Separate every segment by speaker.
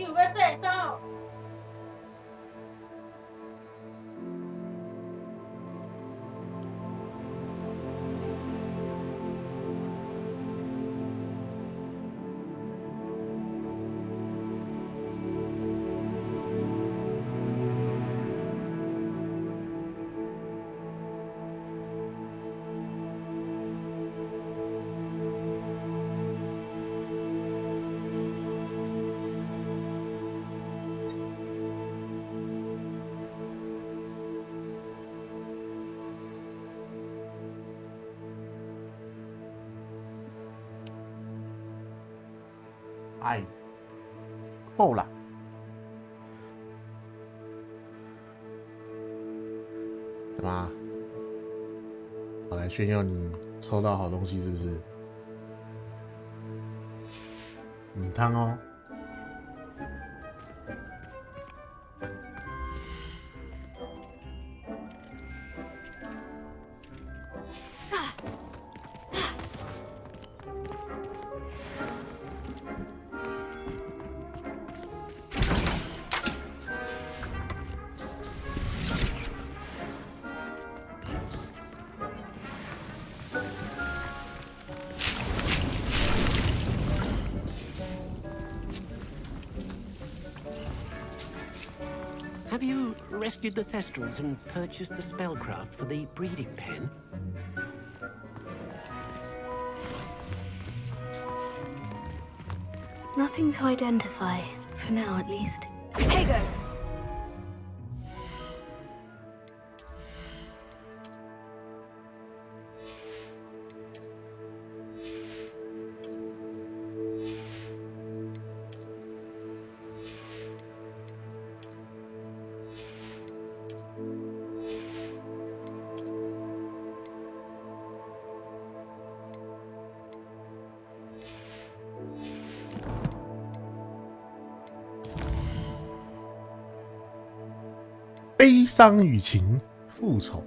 Speaker 1: 你有要说啥？
Speaker 2: 哎，够了！干嘛？跑来炫耀你抽到好东西是不是？米汤哦。
Speaker 3: Have you rescued the Thestrals and purchased the spellcraft for the breeding pen?
Speaker 4: Nothing to identify, for now at least. Potato!
Speaker 2: 悲伤与情，复仇。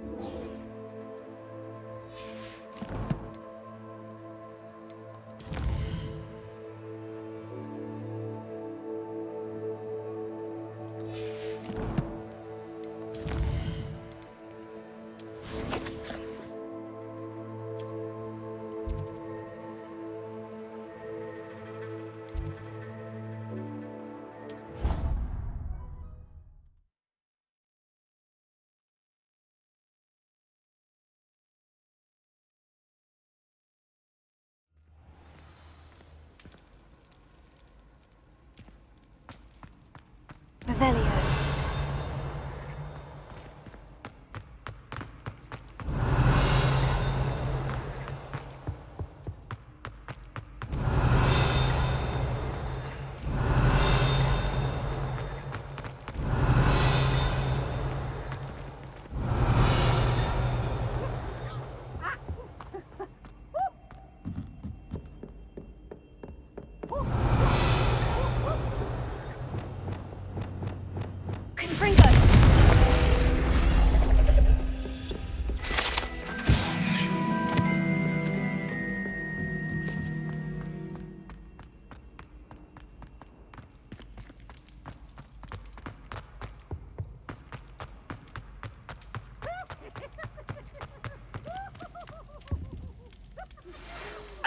Speaker 4: Revelio.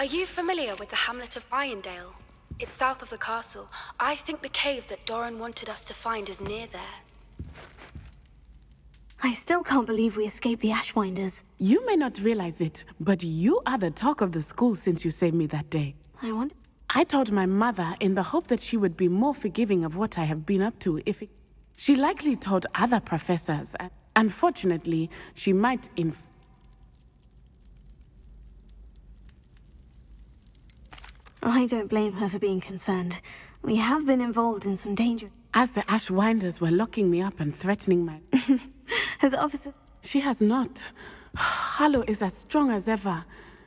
Speaker 5: Are you familiar with the hamlet of Irondale? It's south of the castle. I think the cave that Doran wanted us to find is near there.
Speaker 4: I still can't believe we escaped the Ashwinders.
Speaker 6: You may not realize it, but you are the talk of the school since you saved me that day.
Speaker 4: I wonder...
Speaker 6: I told my mother in the hope that she would be more forgiving of what I have been up to if it... She likely told other professors. Unfortunately, she might
Speaker 4: I don't blame her for being concerned. We have been involved in some danger.
Speaker 6: As the Ashwinders were locking me up and threatening my...
Speaker 4: Has Officer...
Speaker 6: She has not. Harlow is as strong as ever.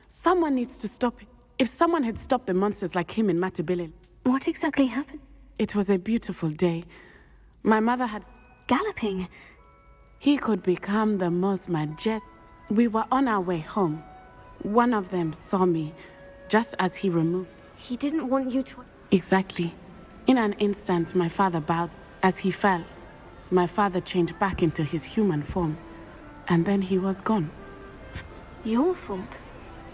Speaker 6: Someone needs to stop it. If someone had stopped the monsters like him in Matabele.
Speaker 4: What exactly happened?
Speaker 6: It was a beautiful day. My mother had...
Speaker 4: Galloping?
Speaker 6: He could become the most majestic... We were on our way home. One of them saw me, just as he removed...
Speaker 4: He didn't want you to...
Speaker 6: Exactly. In an instant, my father bowed. As he fell, my father changed back into his human form, and then he was gone.
Speaker 4: Your fault?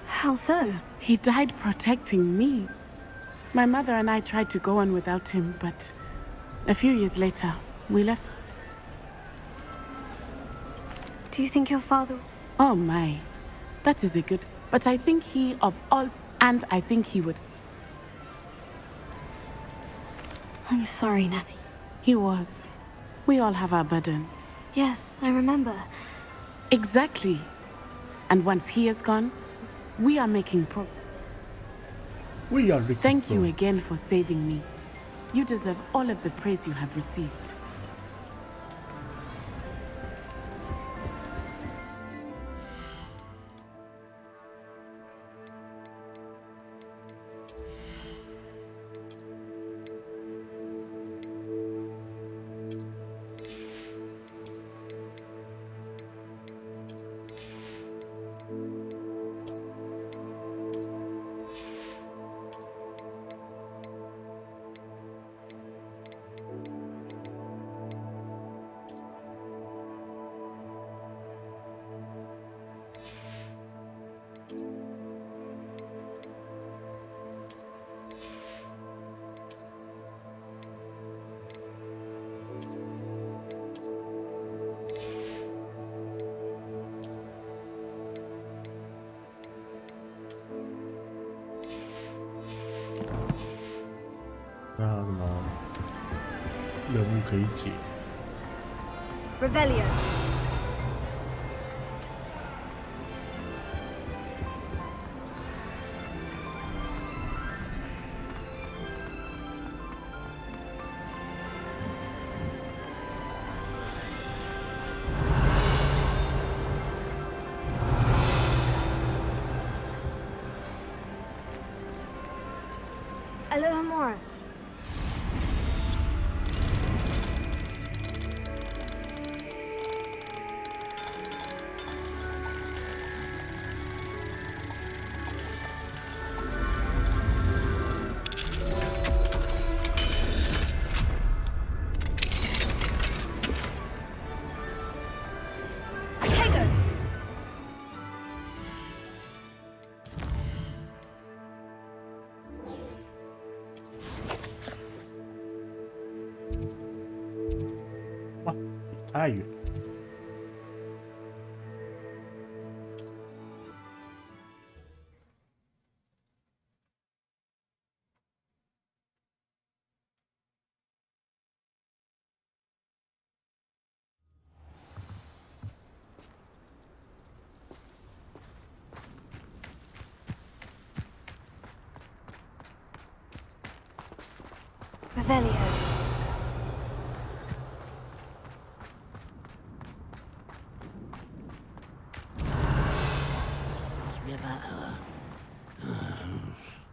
Speaker 4: How so?
Speaker 6: He died protecting me. My mother and I tried to go on without him, but a few years later, we left.
Speaker 4: Do you think your father...
Speaker 6: Oh my, that is a good... But I think he, of all... And I think he would...
Speaker 4: I'm sorry, Natty.
Speaker 6: He was. We all have our burden.
Speaker 4: Yes, I remember.
Speaker 6: Exactly. And once he is gone, we are making
Speaker 2: We are
Speaker 6: Thank you again for saving me. You deserve all of the praise you have received.
Speaker 2: 那还有什么任务可以解？
Speaker 4: Revelio. Alohomora. Tego.
Speaker 2: 哇，太远了。
Speaker 4: Revelio.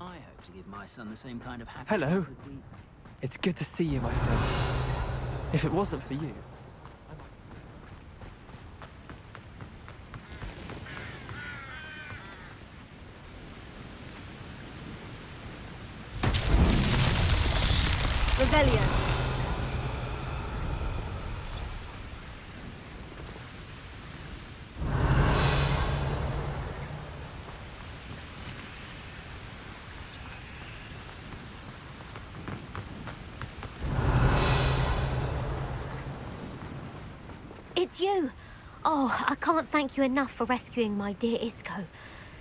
Speaker 1: I hope to give my son the same kind of happiness.
Speaker 7: Hello. It's good to see you, my friend. If it wasn't for you...
Speaker 4: Revelio.
Speaker 8: It's you! Oh, I can't thank you enough for rescuing my dear Isco.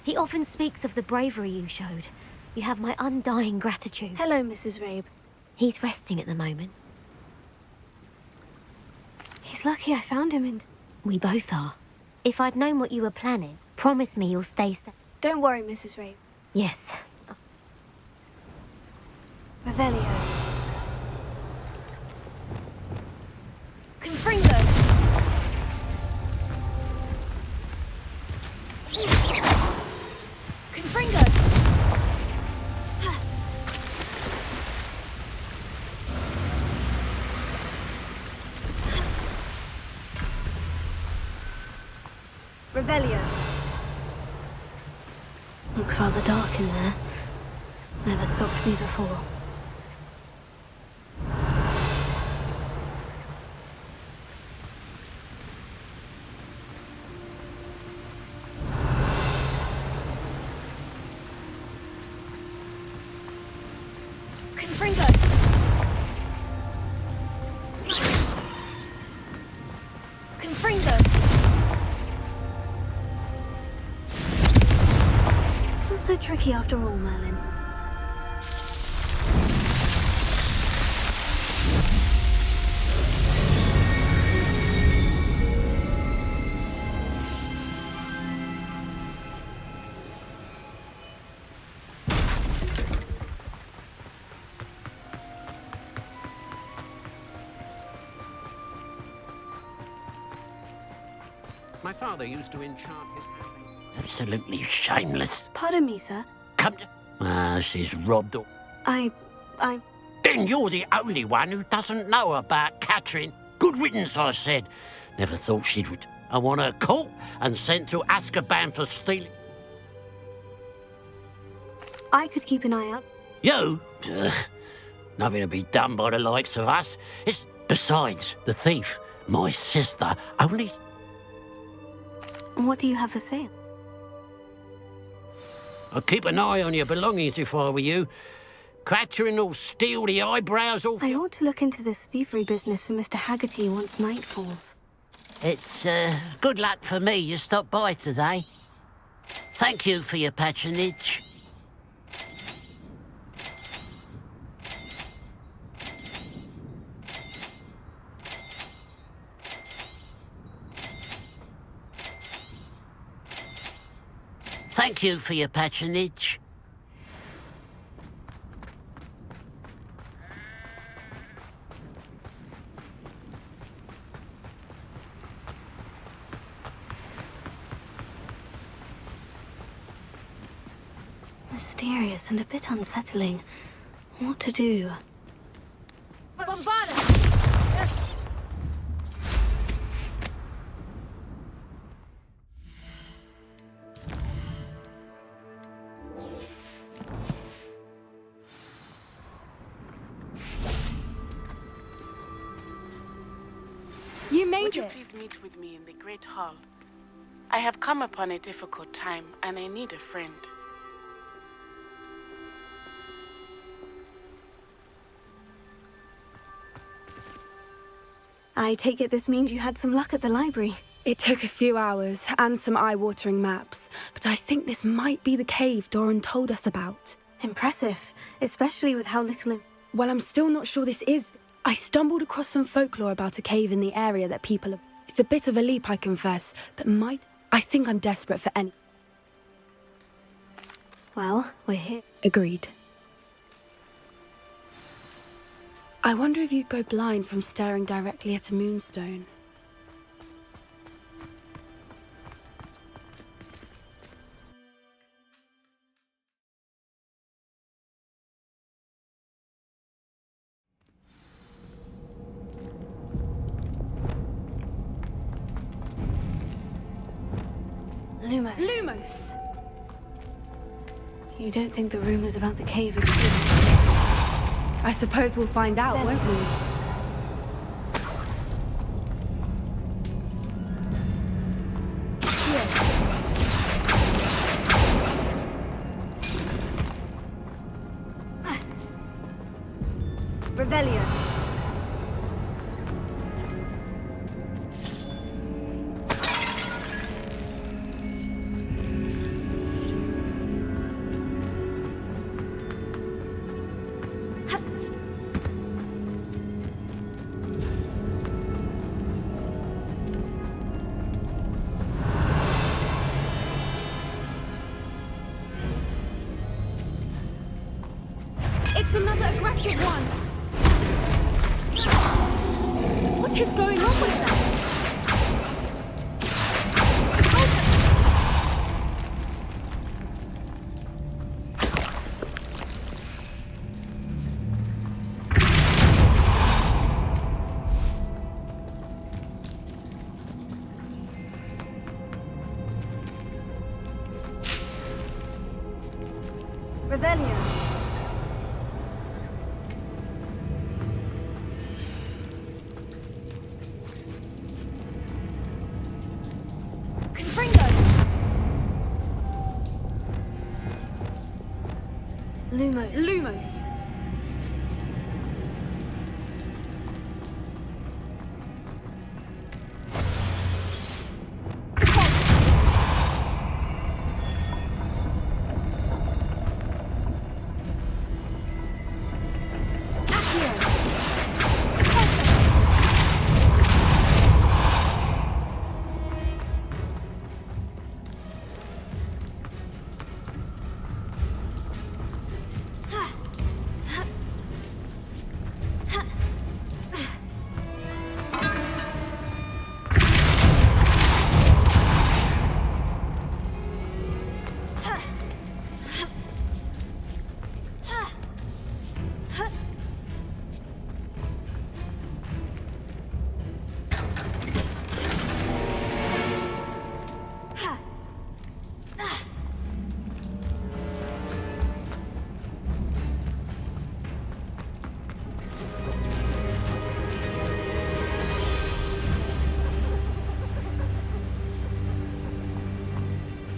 Speaker 8: He often speaks of the bravery you showed. You have my undying gratitude.
Speaker 4: Hello, Mrs. Rabe.
Speaker 8: He's resting at the moment.
Speaker 4: He's lucky I found him and...
Speaker 8: We both are. If I'd known what you were planning, promise me you'll stay safe.
Speaker 4: Don't worry, Mrs. Rabe.
Speaker 8: Yes.
Speaker 4: Revelio. Confringo! Confringo! Revelio. Looks rather dark in there. Never stopped me before. so tricky after all, Merlin.
Speaker 3: My father used to enchant his family. Absolutely shameless.
Speaker 4: Pardon me, sir.
Speaker 3: Come to... she's robbed all...
Speaker 4: I...
Speaker 3: Then you're the only one who doesn't know about Catherine. Good riddance, I said. Never thought she'd... I want her caught and sent to Azkaban for stealing...
Speaker 4: I could keep an eye out.
Speaker 3: You? Nothing to be done by the likes of us. It's... Besides, the thief, my sister, only...
Speaker 4: What do you have for sale?
Speaker 3: I'd keep an eye on your belongings if I were you. Catherine will steal the eyebrows off...
Speaker 4: I ought to look into this thievery business for Mr. Haggerty once night falls.
Speaker 3: It's, good luck for me you stopped by today. Thank you for your patronage. Thank you for your patronage.
Speaker 4: Mysterious and a bit unsettling. What to do?
Speaker 5: You made
Speaker 6: Would you
Speaker 5: it.
Speaker 6: please meet with me in the Great Hall? I have come upon a difficult time, and I need a friend.
Speaker 4: I take it this means you had some luck at the library.
Speaker 5: It took a few hours and some eye-watering maps, but I think this might be the cave Doran told us about.
Speaker 4: Impressive, especially with how little...
Speaker 5: Well, I'm still not sure this is... I stumbled across some folklore about a cave in the area that people have... It's a bit of a leap, I confess, but I think I'm desperate for any...
Speaker 4: Well, we're here.
Speaker 5: Agreed. I wonder if you'd go blind from staring directly at a moonstone.
Speaker 4: Lumos.
Speaker 5: Lumos!
Speaker 4: You don't think the rumors about the cave are true?
Speaker 5: I suppose we'll find out, won't we?
Speaker 4: Revelio.
Speaker 5: It's another aggressive one! What is going on with that?
Speaker 4: Revelio. Lumos.
Speaker 5: Lumos!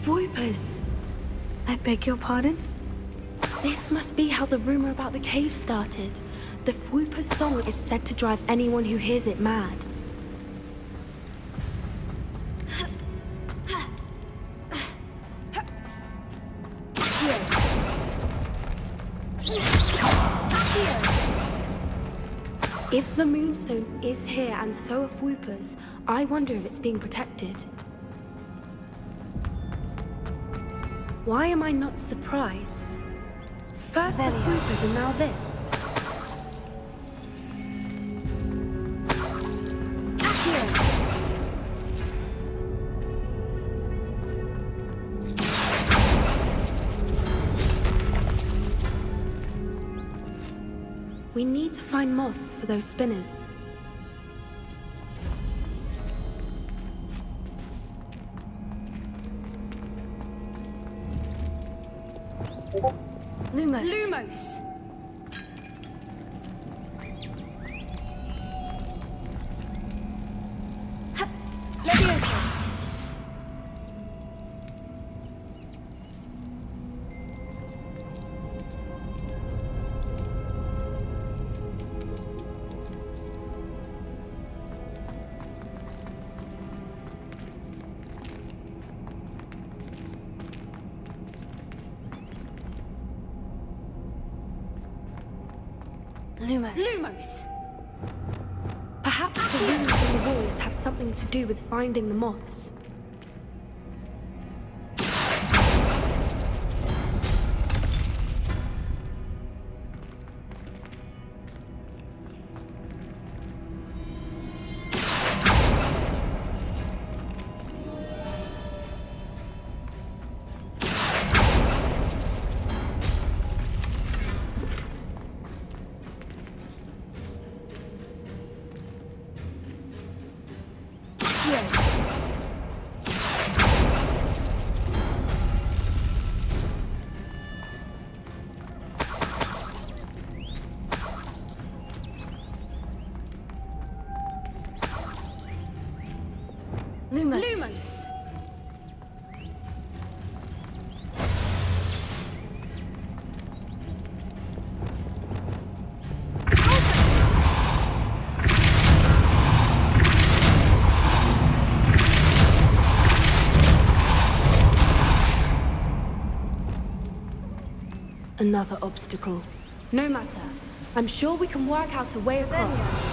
Speaker 5: Voipers!
Speaker 4: I beg your pardon?
Speaker 5: This must be how the rumor about the cave started. The Whooper's song is said to drive anyone who hears it mad. If the Moonstone is here and so are Whoopers, I wonder if it's being protected. Why am I not surprised? First the Whoopers and now this. We need to find moths for those spinners.
Speaker 4: Lumos.
Speaker 5: Lumos!
Speaker 4: Leviosa. Lumos.
Speaker 5: Lumos! Perhaps the runes on the walls have something to do with finding the moths.
Speaker 4: Lumos.
Speaker 5: Lumos! Another obstacle. No matter. I'm sure we can work out a way across.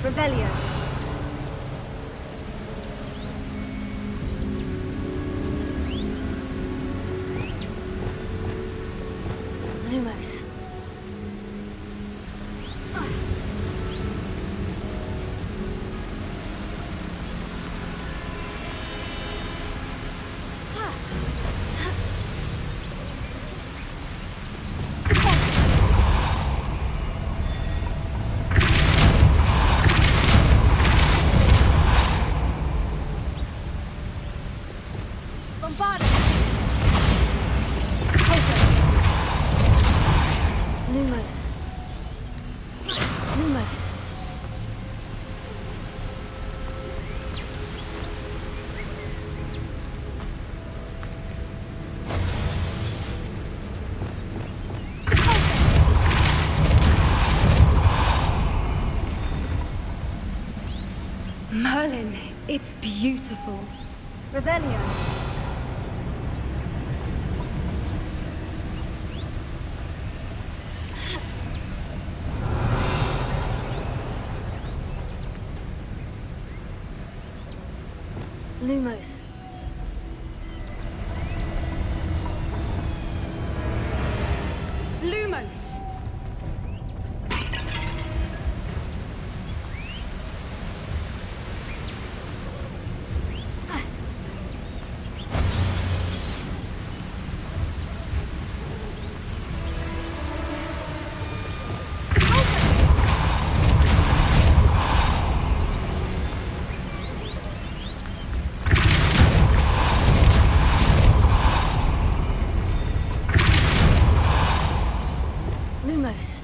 Speaker 4: Revelio. Lumos. Lumos. Lumos.
Speaker 5: Merlin, it's beautiful.
Speaker 4: Revelio. Lumos.
Speaker 5: Lumos!
Speaker 4: Lumos.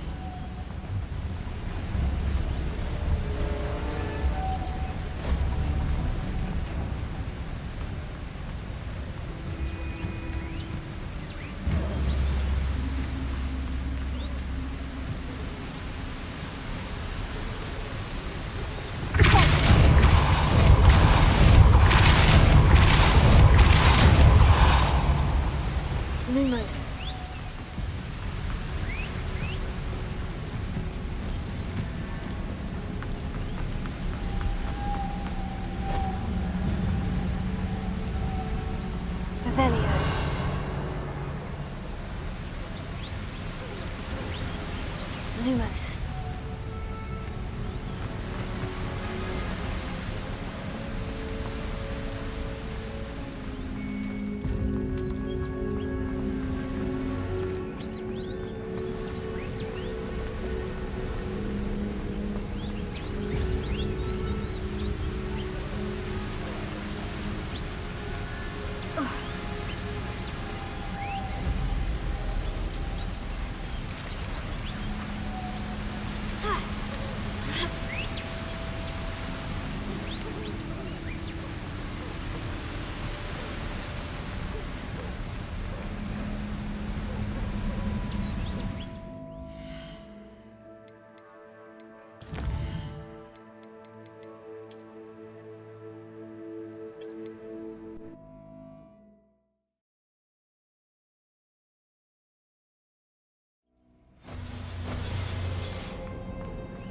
Speaker 4: Lumos. Revelio. Lumos.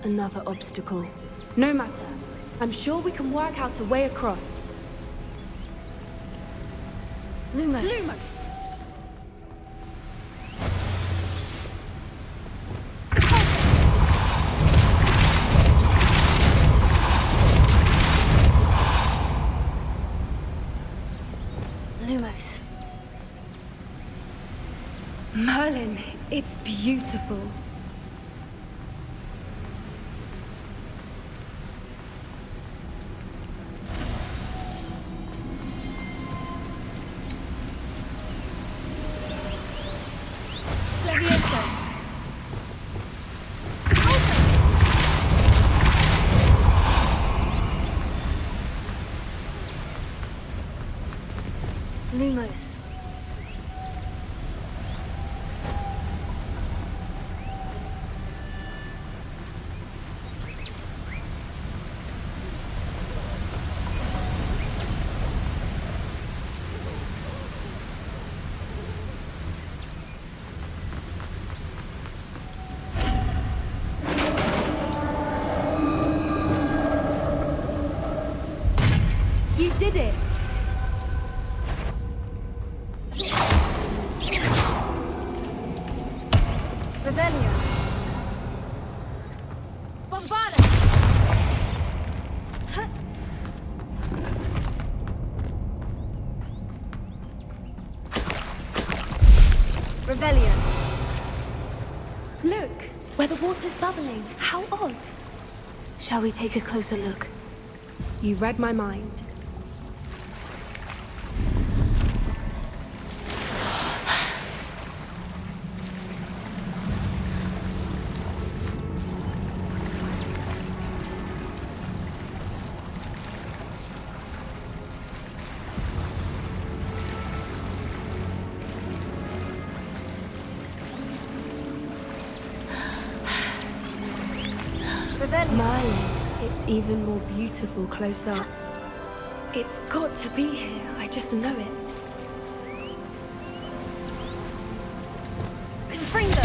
Speaker 5: Another obstacle. No matter. I'm sure we can work out a way across.
Speaker 4: Lumos.
Speaker 5: Lumos!
Speaker 4: Lumos.
Speaker 5: Merlin, it's beautiful.
Speaker 4: Levioso. Lumos.
Speaker 5: You did it!
Speaker 4: Revelio.
Speaker 5: Bombarda!
Speaker 4: Revelio.
Speaker 5: Look, where the water's bubbling. How odd.
Speaker 4: Shall we take a closer look?
Speaker 5: You read my mind.
Speaker 4: Revelio.
Speaker 5: Merlin, it's even more beautiful close up. It's got to be here, I just know it.
Speaker 4: Confringo.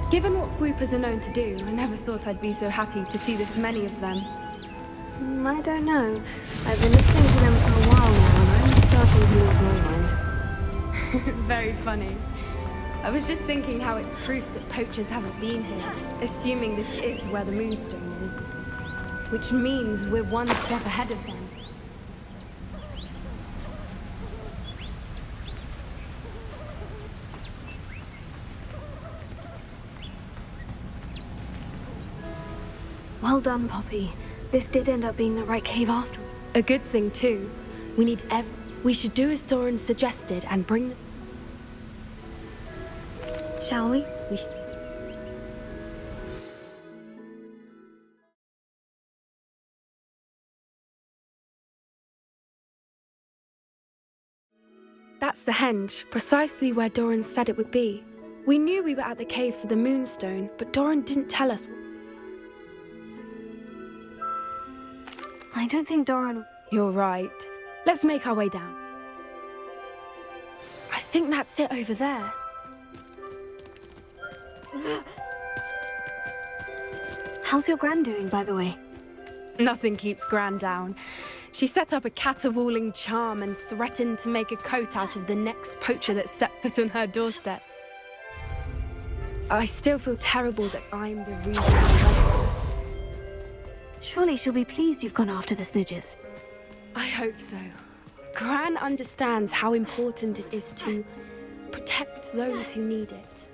Speaker 5: Given what Fwoopas are known to do, I never thought I'd be so happy to see this many of them.
Speaker 4: I don't know. I've been listening to them for a while now, and I'm starting to lose my mind.
Speaker 5: Very funny. I was just thinking how it's proof that poachers haven't been here, assuming this is where the Moonstone is. Which means we're one step ahead of them.
Speaker 4: Well done, Poppy. This did end up being the right cave after all.
Speaker 5: A good thing, too. We should do as Doran suggested and bring them.
Speaker 4: Shall we?
Speaker 5: That's the henge, precisely where Doran said it would be. We knew we were at the cave for the Moonstone, but Doran didn't tell us.
Speaker 4: I don't think Doran...
Speaker 5: You're right. Let's make our way down. I think that's it over there.
Speaker 4: How's your Gran doing, by the way?
Speaker 5: Nothing keeps Gran down. She set up a caterwauling charm and threatened to make a coat out of the next poacher that set foot on her doorstep. I still feel terrible that I'm the reason I went there.
Speaker 4: Surely she'll be pleased you've gone after the Snidges.
Speaker 5: I hope so. Gran understands how important it is to protect those who need it.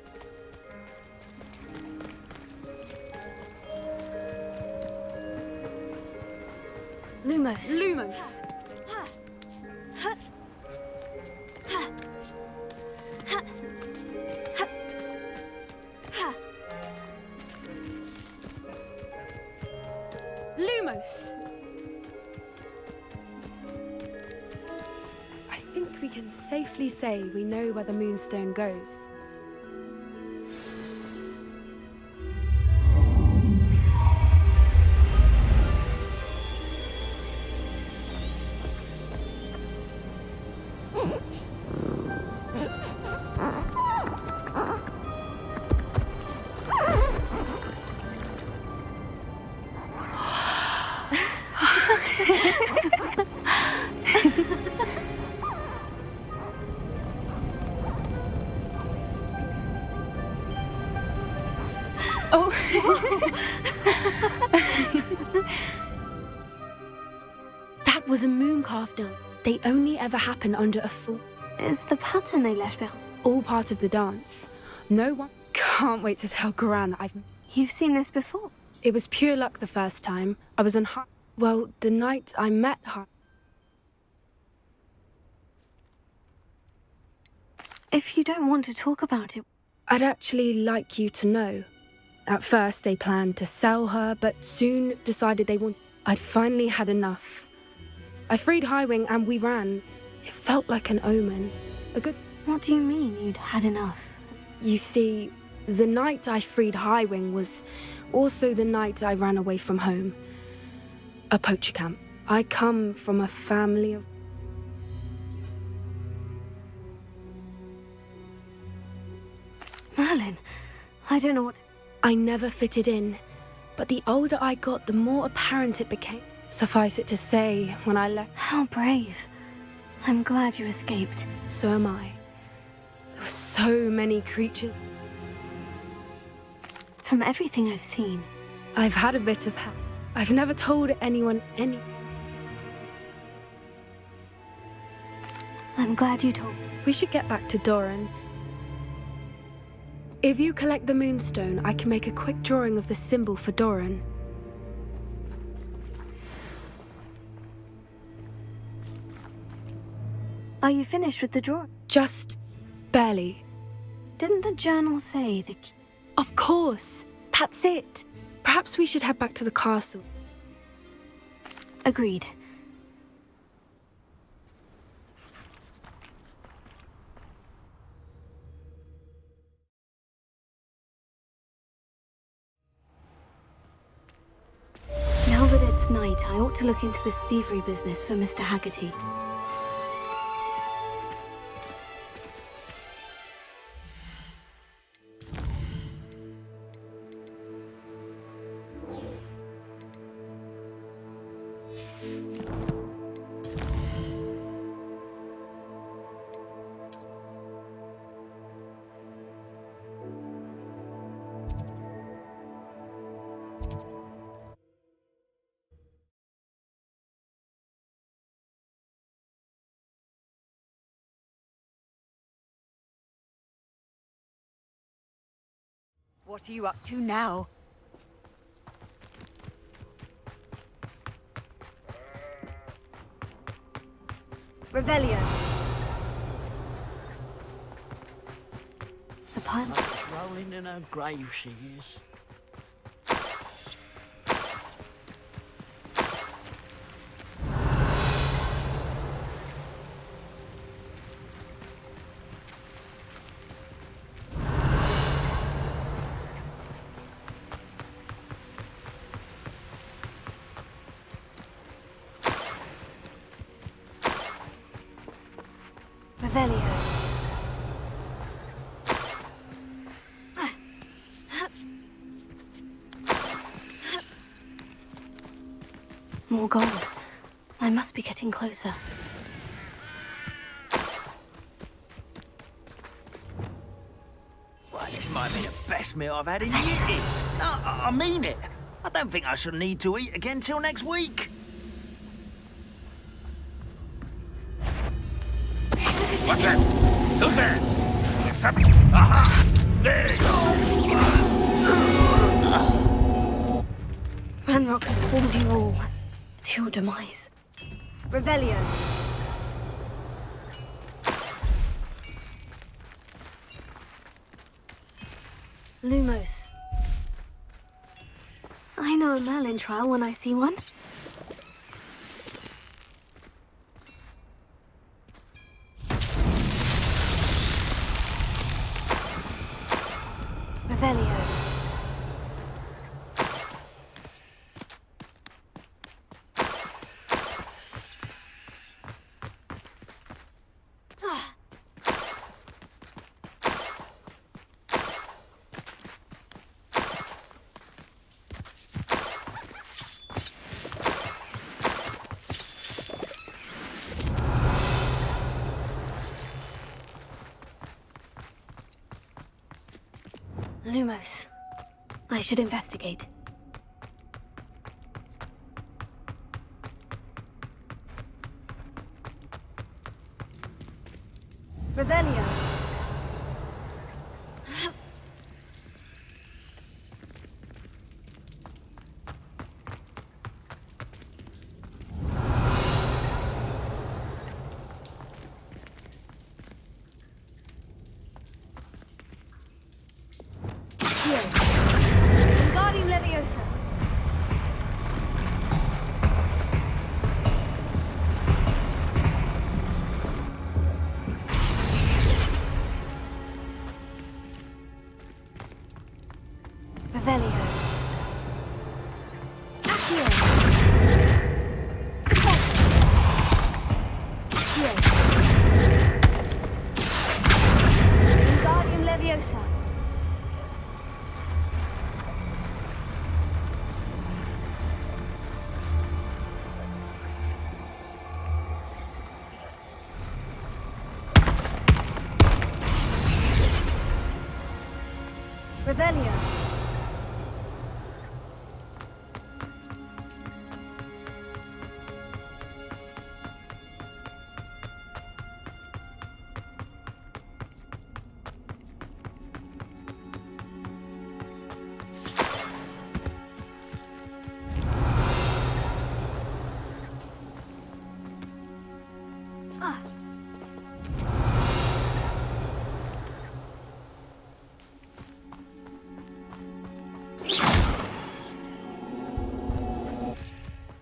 Speaker 4: Lumos.
Speaker 5: Lumos! Lumos! I think we can safely say we know where the Moonstone goes. That was a moon calf dance. They only ever happen under a full...
Speaker 4: Is the pattern they left behind
Speaker 5: all part of the dance. No one... Can't wait to tell Gran that I've...
Speaker 4: You've seen this before?
Speaker 5: It was pure luck the first time. I was on high... Well, the night I met her...
Speaker 4: If you don't want to talk about it...
Speaker 5: I'd actually like you to know. At first, they planned to sell her, but soon decided they wanted... I'd finally had enough. I freed Highwing and we ran. It felt like an omen. A good...
Speaker 4: What do you mean you'd had enough?
Speaker 5: You see, the night I freed Highwing was also the night I ran away from home. A poacher camp. I come from a family of...
Speaker 4: Merlin, I don't know what...
Speaker 5: I never fitted in, but the older I got, the more apparent it became. Suffice it to say, when I left...
Speaker 4: How brave. I'm glad you escaped.
Speaker 5: So am I. There were so many creatures.
Speaker 4: From everything I've seen...
Speaker 5: I've had a bit of help. I've never told anyone any...
Speaker 4: I'm glad you told.
Speaker 5: We should get back to Doran. If you collect the Moonstone, I can make a quick drawing of the symbol for Doran.
Speaker 4: Are you finished with the drawing?
Speaker 5: Just barely.
Speaker 4: Didn't the journal say the key?
Speaker 5: Of course! That's it! Perhaps we should head back to the castle.
Speaker 4: Agreed. Now that it's night, I ought to look into this thievery business for Mr. Haggerty.
Speaker 9: What are you up to now?
Speaker 4: Revelio. The pilot.
Speaker 3: She's rolling in her grave, she is.
Speaker 4: Revelio. More gold. I must be getting closer.
Speaker 1: Well, this might be the best meal I've had in years. No, I mean it. I don't think I shall need to eat again till next week.
Speaker 10: What's that? Who's there? There's something. Aha! There!
Speaker 4: Ranrock has fooled you all. To your demise. Revelio. Lumos. I know a Merlin trial when I see one. Revelio. Lumos. I should investigate. Revelio. Wingardium Leviosa. Revelio. Accio. Accio. Wingardium Leviosa. Revelio.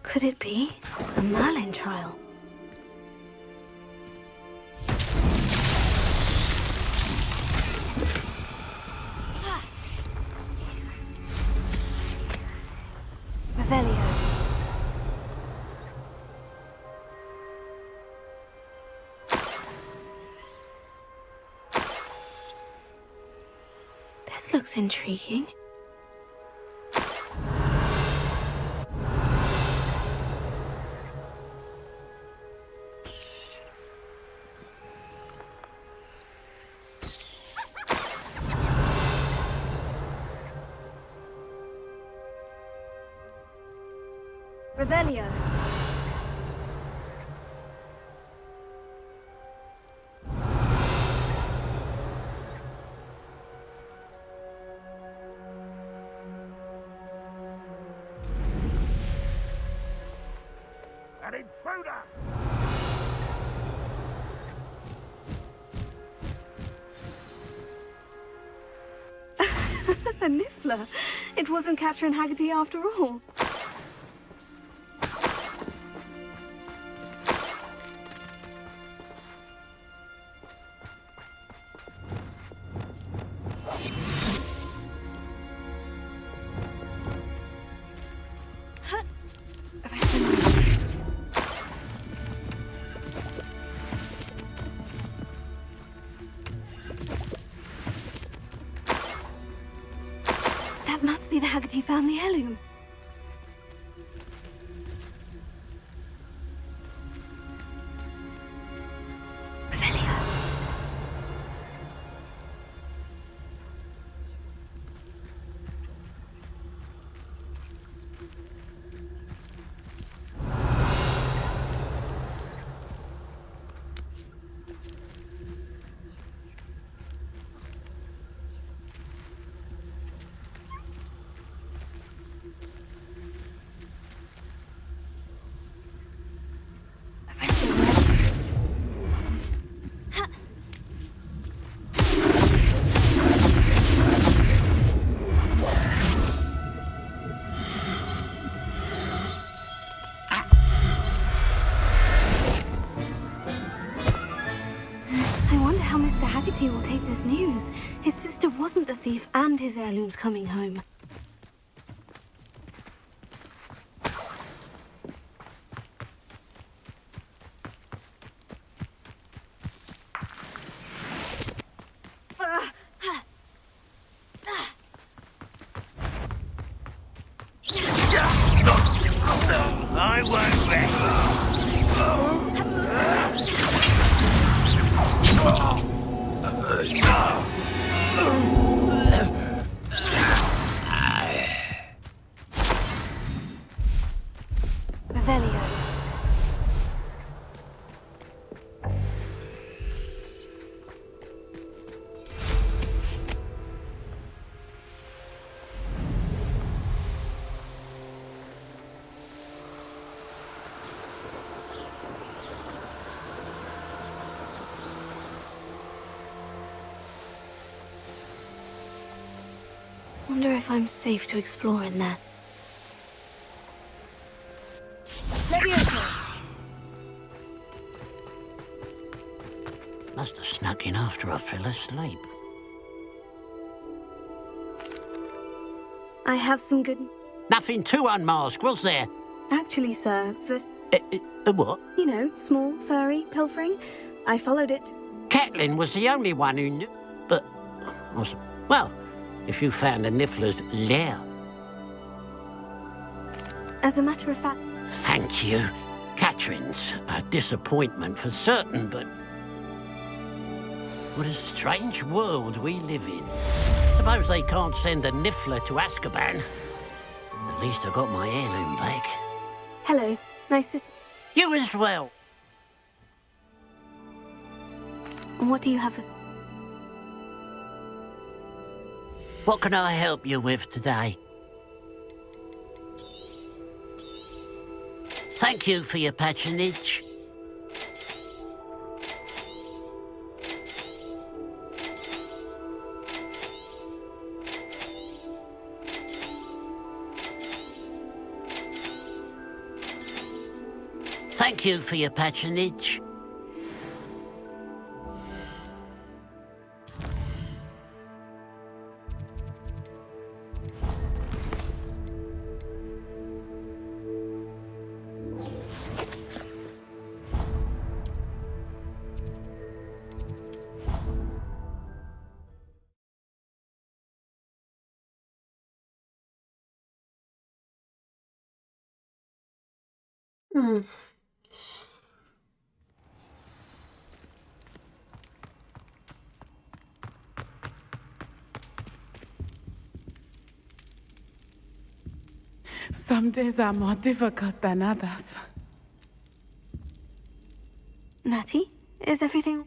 Speaker 4: Could it be a Merlin trial? Revelio. This looks intriguing. Revelio. A Niffler. It wasn't Catherine Haggerty after all. That must be the Haggerty family heirloom. Revelio. Haggerty will take this news. His sister wasn't the thief, and his heirloom's coming home.
Speaker 1: I won't
Speaker 4: Revelio. Wonder if I'm safe to explore in there.
Speaker 3: Must have snuck in after I fell asleep.
Speaker 4: I have some good...
Speaker 3: Nothing too unmasked, was there?
Speaker 4: Actually, sir, the...
Speaker 3: What?
Speaker 4: You know, small, furry, pilfering. I followed it.
Speaker 3: Catelyn was the only one who knew... But... Well, if you found a Niffler's lair.
Speaker 4: As a matter of fact...
Speaker 3: Thank you. Catherine's a disappointment for certain, but... What a strange world we live in. Suppose they can't send a Niffler to Azkaban. At least I got my heirloom back.
Speaker 4: Hello. Nice to...
Speaker 3: You as well.
Speaker 4: What do you have for...
Speaker 3: What can I help you with today? Thank you for your patronage. Thank you for your patronage.
Speaker 6: Some days are more difficult than others.
Speaker 4: Natty, is everything...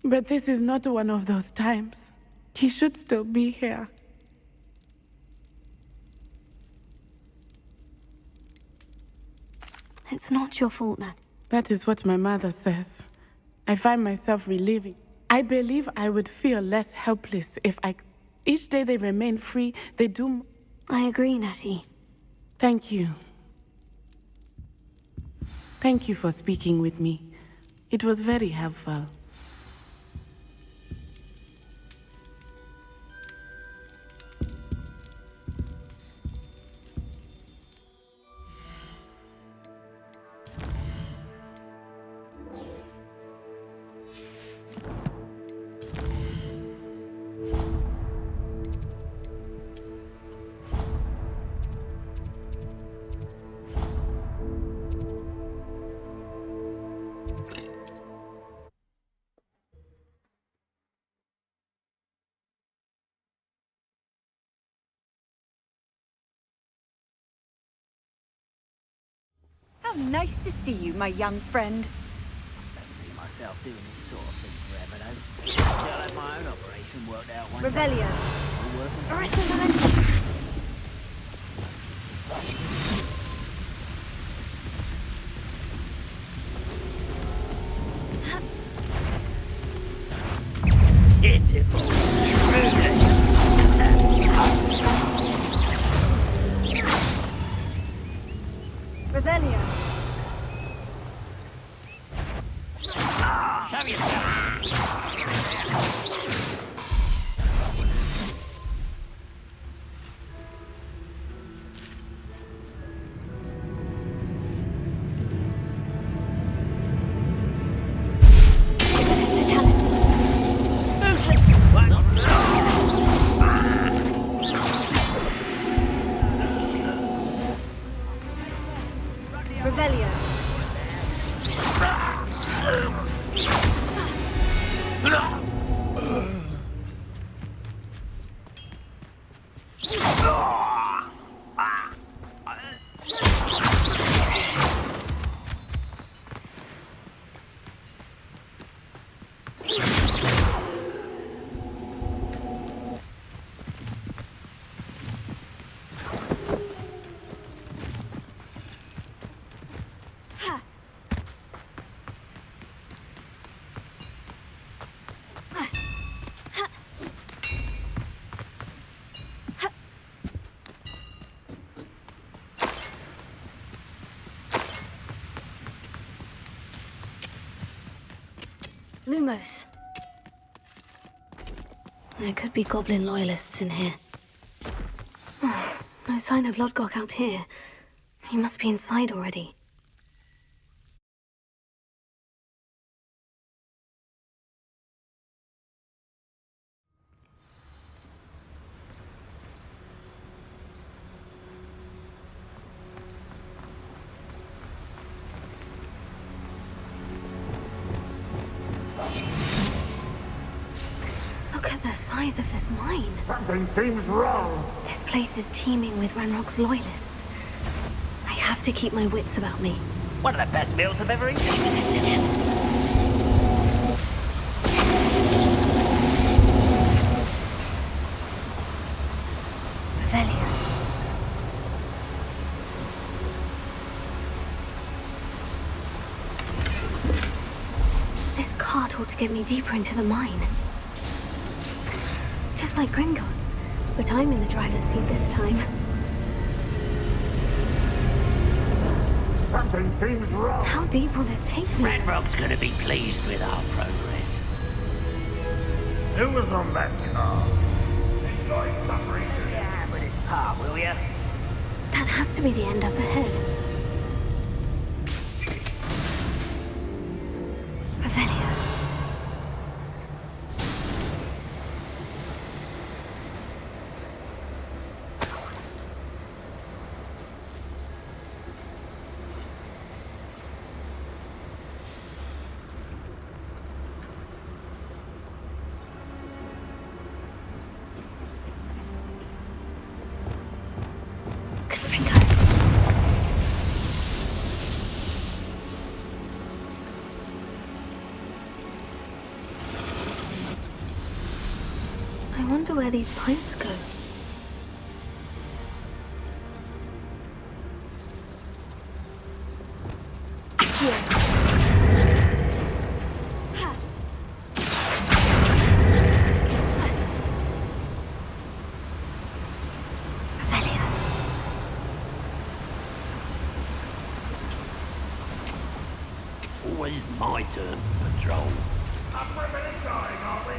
Speaker 6: But this is not one of those times. He should still be here.
Speaker 4: It's not your fault, Nat.
Speaker 6: That is what my mother says. I find myself reliving. I believe I would feel less helpless if each day they remain free, they do...
Speaker 4: I agree, Natty.
Speaker 6: Thank you. Thank you for speaking with me. It was very helpful.
Speaker 9: How nice to see you, my young friend.
Speaker 1: I don't see myself doing this sort of thing forever, though. I'll have my own operation worked out one day.
Speaker 9: Revelio.
Speaker 1: All working.
Speaker 4: Arista,
Speaker 1: Pitiful.
Speaker 9: Revelio.
Speaker 1: Show yourself.
Speaker 9: Revelio.
Speaker 4: Lumos. There could be goblin loyalists in here. Oh, no sign of Lodgok out here. He must be inside already. Look at the size of this mine.
Speaker 10: Something seems wrong.
Speaker 4: This place is teeming with Ranrock's loyalists. I have to keep my wits about me.
Speaker 1: One of the best meals I've ever eaten.
Speaker 4: Revelio. This cart ought to get me deeper into the mine. Just like Gringotts, but I'm in the driver's seat this time.
Speaker 10: Something seems wrong.
Speaker 4: How deep will this take me?
Speaker 3: Ranrock's gonna be pleased with our progress.
Speaker 10: Who was on that car? Enjoy suffering.
Speaker 1: Yeah, but it's part, will ya?
Speaker 4: That has to be the end up ahead. Revelio. I wonder where these pipes go. Here.
Speaker 3: always my turn to patrol.
Speaker 10: I'm ripping and dying, aren't we?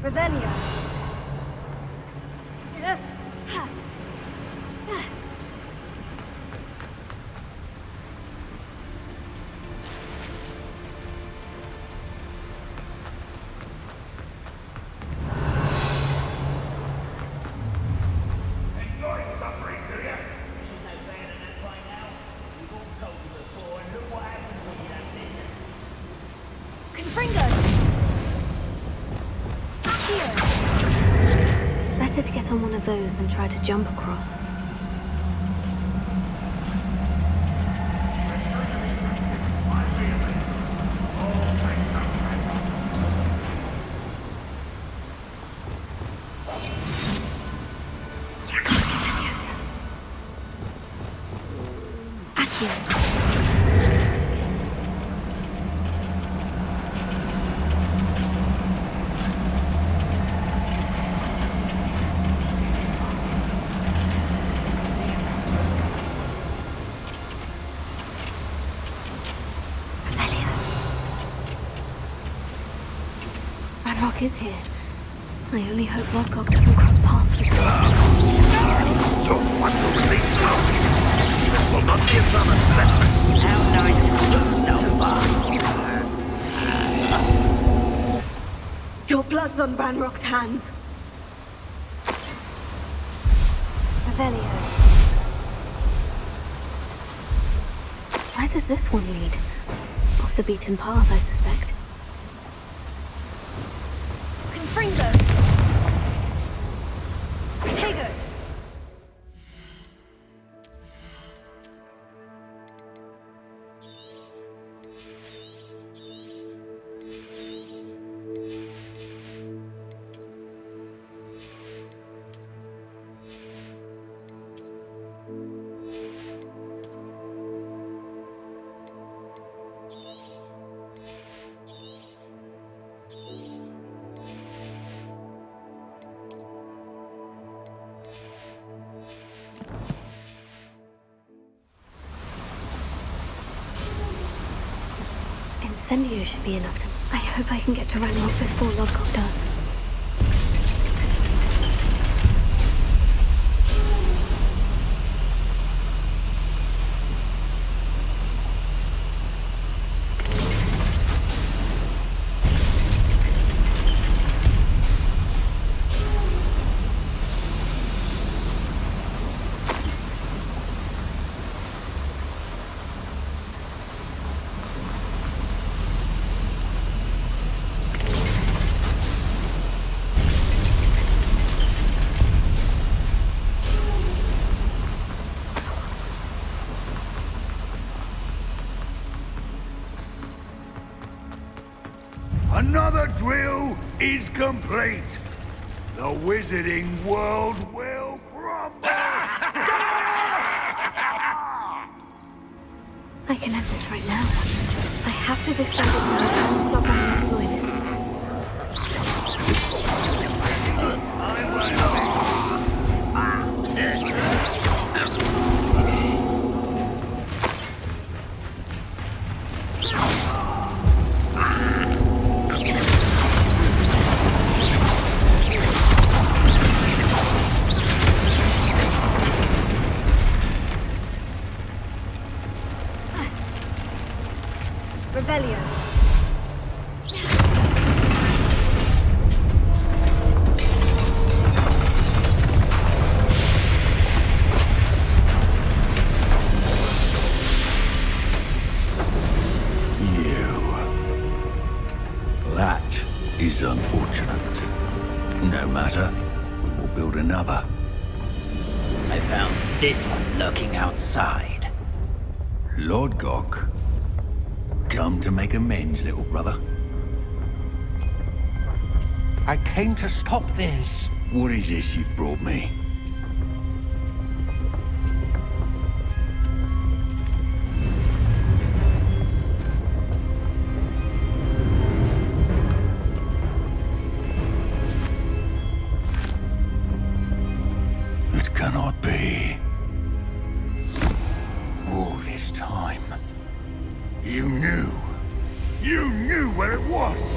Speaker 9: Revelio.
Speaker 10: Enjoy suffering, do you?
Speaker 1: You should know better than that by now. We've all told you before, and look what happens when you don't listen.
Speaker 9: Confringo! Accio!
Speaker 4: Better to get on one of those than try to jump across. Rock is here. I only hope Lodgok doesn't cross paths with him.
Speaker 10: Don't want to release now. This will not be another setback.
Speaker 1: How nice is this stuff?
Speaker 4: Your blood's on Ranrock's hands.
Speaker 9: Revelio.
Speaker 4: Where does this one lead? Off the beaten path, I suspect.
Speaker 9: Confringo! Protego!
Speaker 4: Incendio should be enough to... I hope I can get to Ranrock before Lodgok does.
Speaker 10: The drill is complete. The wizarding world will crumble.
Speaker 4: I can end this right now. I have to discard it now and stop Ranrock's loyalists.
Speaker 9: Revelio.
Speaker 10: That is unfortunate. No matter, we will build another.
Speaker 1: I found this one lurking outside.
Speaker 10: Lord Gok, come to make amends, little brother.
Speaker 3: I came to stop this.
Speaker 10: What is this you've brought me? It cannot be. All this time, you knew. You knew where it was.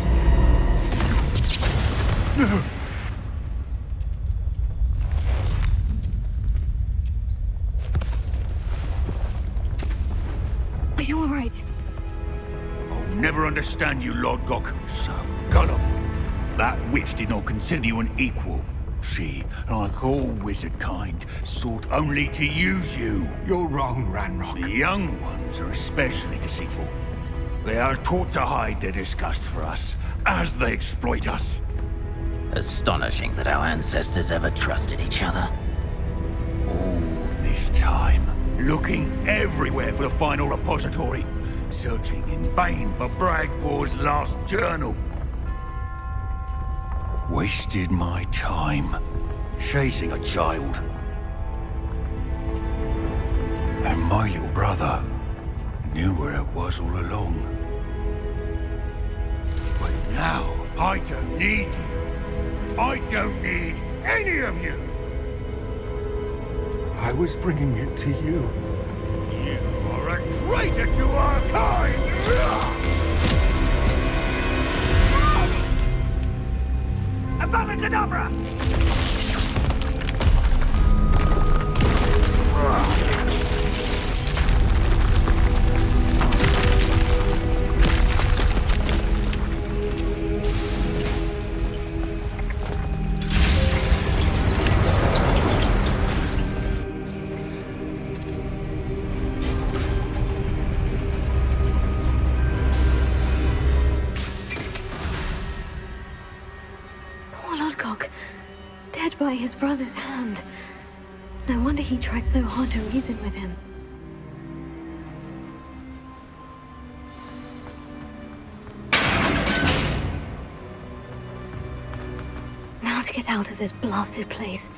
Speaker 4: Are you alright?
Speaker 10: I'll never understand you, Lord Gok. So gullible. That witch did not consider you an equal. She, like all wizard kind, sought only to use you.
Speaker 11: You're wrong, Ranrock.
Speaker 10: The young ones are especially deceitful. They are taught to hide their disgust for us, as they exploit us.
Speaker 1: Astonishing that our ancestors ever trusted each other.
Speaker 10: All this time, looking everywhere for the final repository, searching in vain for Bragpor's last journal. Wasted my time, chasing a child. And my little brother knew where it was all along. But now, I don't need you. I don't need any of you.
Speaker 11: I was bringing it to you.
Speaker 10: You are a traitor to our kind! Abracadabra!
Speaker 4: Dead by his brother's hand. No wonder he tried so hard to reason with him. Now to get out of this blasted place.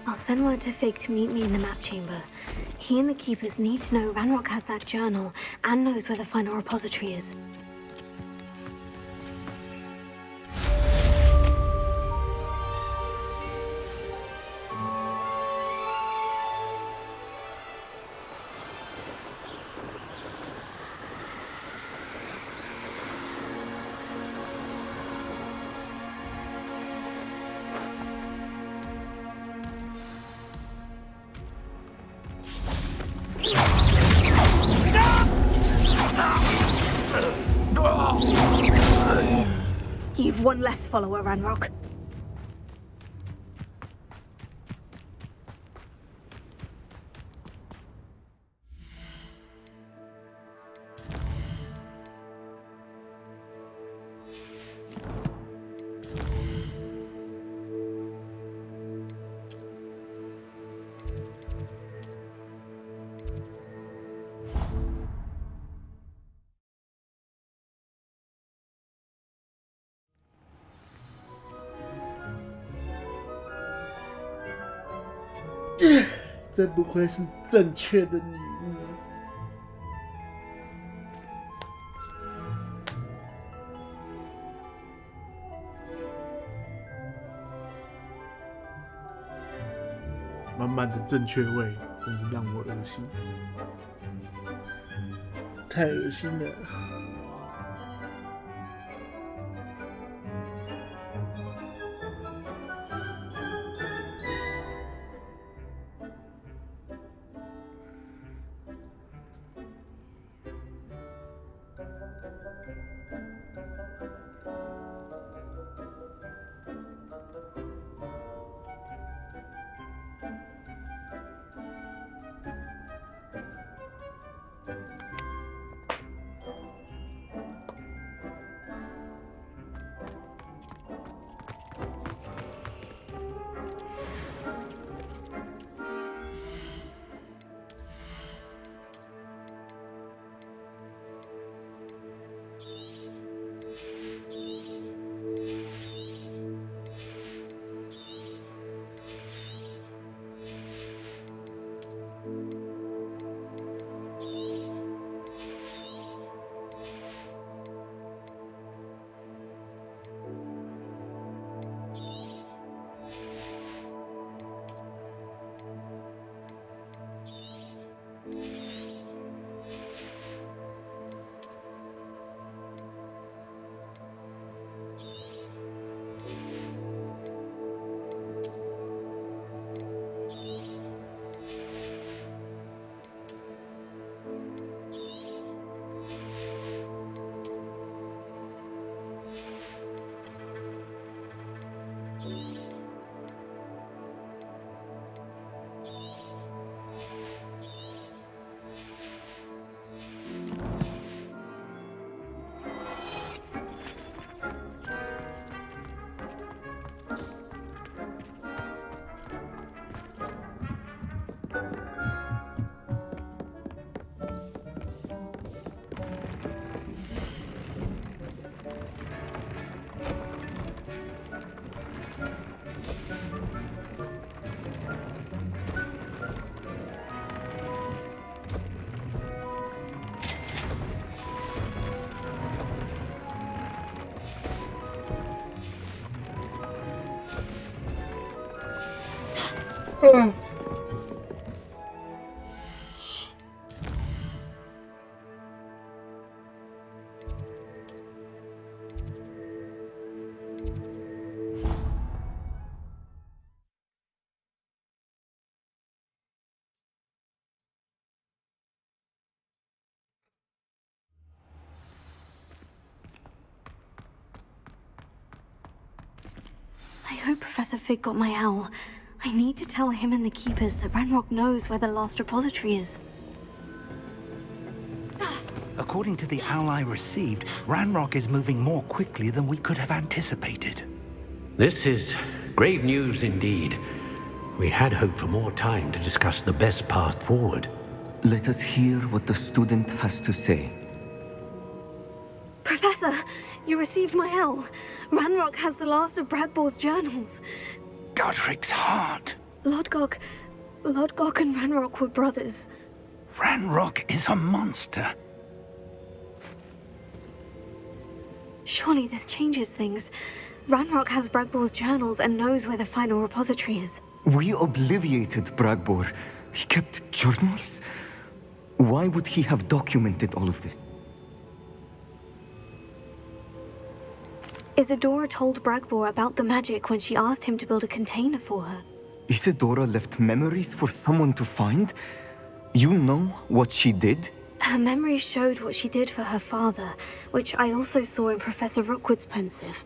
Speaker 4: I'll send word to Fig to meet me in the map chamber. He and the Keepers need to know Ranrock has that journal and knows where the final repository is. You've one less follower, Ranrock.
Speaker 2: 真不愧是正确的女巫。满满的正确味，真是让我恶心，太恶心了。
Speaker 4: I hope Professor Fig got my owl. I need to tell him and the Keepers that Ranrock knows where the last repository is.
Speaker 1: According to the owl I received, Ranrock is moving more quickly than we could have anticipated.
Speaker 3: This is grave news indeed. We had hoped for more time to discuss the best path forward.
Speaker 12: Let us hear what the student has to say.
Speaker 4: Professor, you received my owl. Ranrock has the last of Bradbor's journals.
Speaker 1: Godric's heart.
Speaker 4: Lodgok and Ranrock were brothers.
Speaker 1: Ranrock is a monster.
Speaker 4: Surely this changes things. Ranrock has Bradbor's journals and knows where the final repository is.
Speaker 12: We obliviated Bradbor. He kept journals? Why would he have documented all of this?
Speaker 4: Isadora told Bradbor about the magic when she asked him to build a container for her.
Speaker 12: Isadora left memories for someone to find? You know what she did?
Speaker 4: Her memories showed what she did for her father, which I also saw in Professor Rookwood's pensive.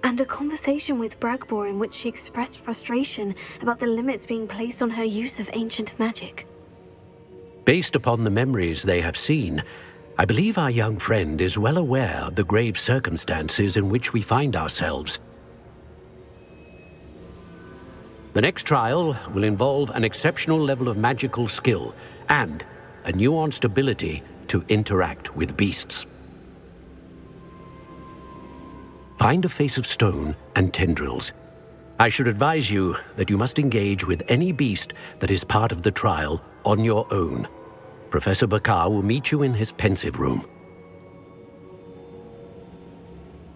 Speaker 4: And a conversation with Bradbor in which she expressed frustration about the limits being placed on her use of ancient magic.
Speaker 3: Based upon the memories they have seen, I believe our young friend is well aware of the grave circumstances in which we find ourselves. The next trial will involve an exceptional level of magical skill and a nuanced ability to interact with beasts. Find a face of stone and tendrils. I should advise you that you must engage with any beast that is part of the trial on your own. Professor Bakar will meet you in his pensive room.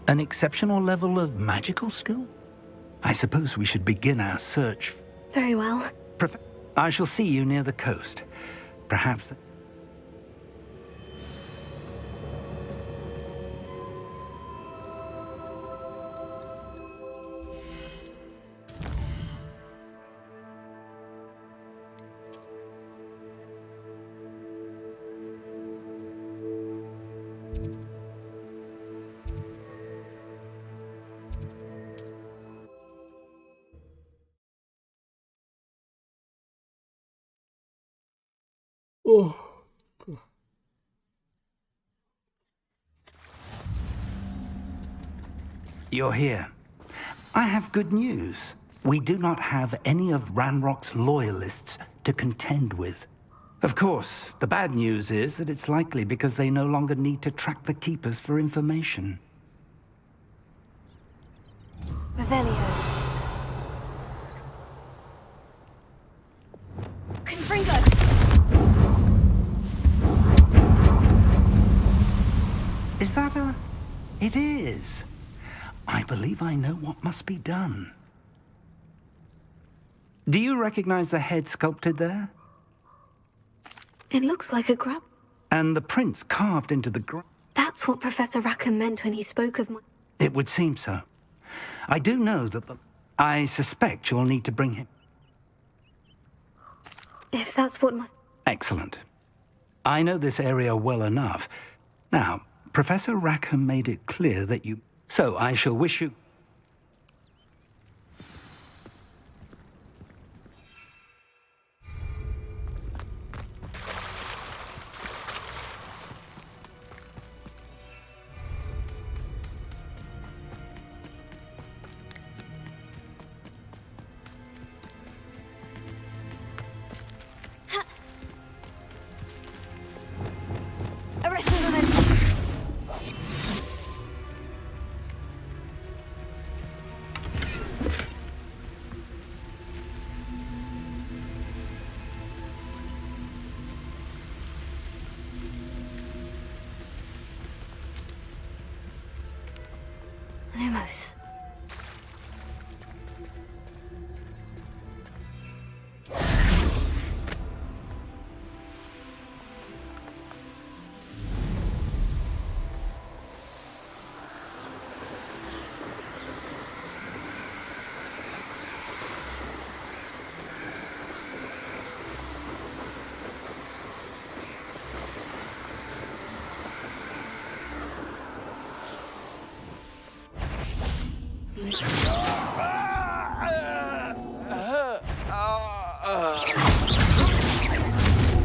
Speaker 13: An exceptional level of magical skill? I suppose we should begin our search.
Speaker 4: Very well.
Speaker 13: I shall see you near the coast. Perhaps...
Speaker 2: Oh.
Speaker 13: You're here. I have good news. We do not have any of Ranrock's loyalists to contend with. Of course, the bad news is that it's likely because they no longer need to track the Keepers for information.
Speaker 4: Revelio. Confringo!
Speaker 13: Is that a... It is. I believe I know what must be done. Do you recognize the head sculpted there?
Speaker 4: It looks like a grab.
Speaker 13: And the prints carved into the ground.
Speaker 4: That's what Professor Rackham meant when he spoke of my...
Speaker 13: It would seem so. I do know that I suspect you'll need to bring him...
Speaker 4: If that's what must...
Speaker 13: Excellent. I know this area well enough. Now, Professor Rackham made it clear that you... So I shall wish you...
Speaker 4: Lumos.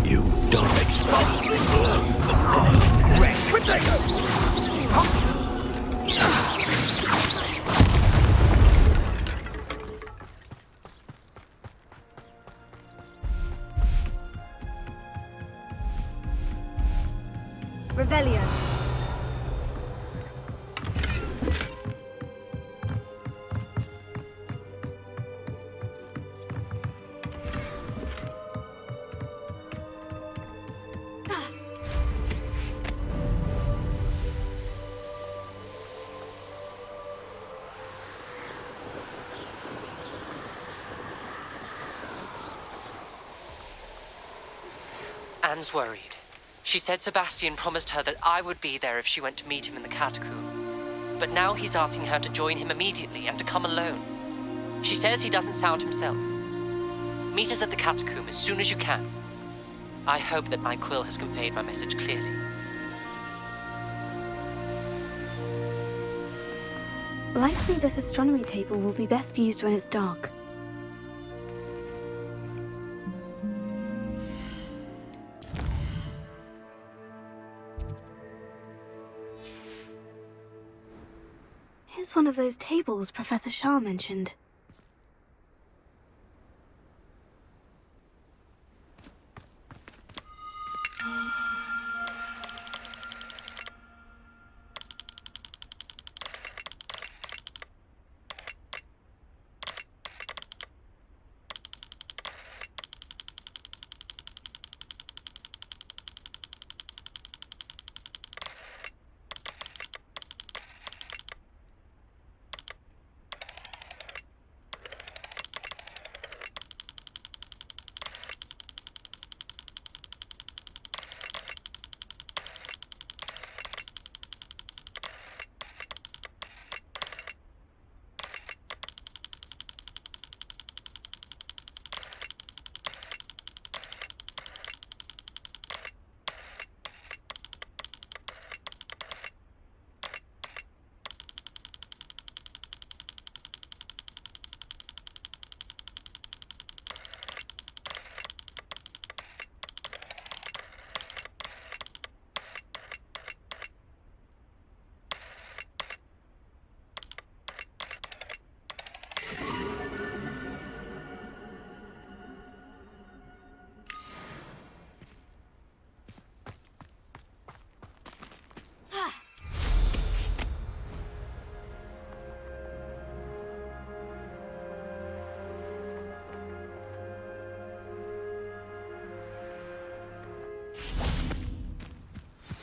Speaker 3: You don't expect me
Speaker 9: Revelio.
Speaker 14: Anne's worried. She said Sebastian promised her that I would be there if she went to meet him in the catacomb. But now he's asking her to join him immediately and to come alone. She says he doesn't sound himself. Meet us at the catacomb as soon as you can. I hope that my quill has conveyed my message clearly.
Speaker 4: Likely this astronomy table will be best used when it's dark. Here's one of those tables Professor Shah mentioned.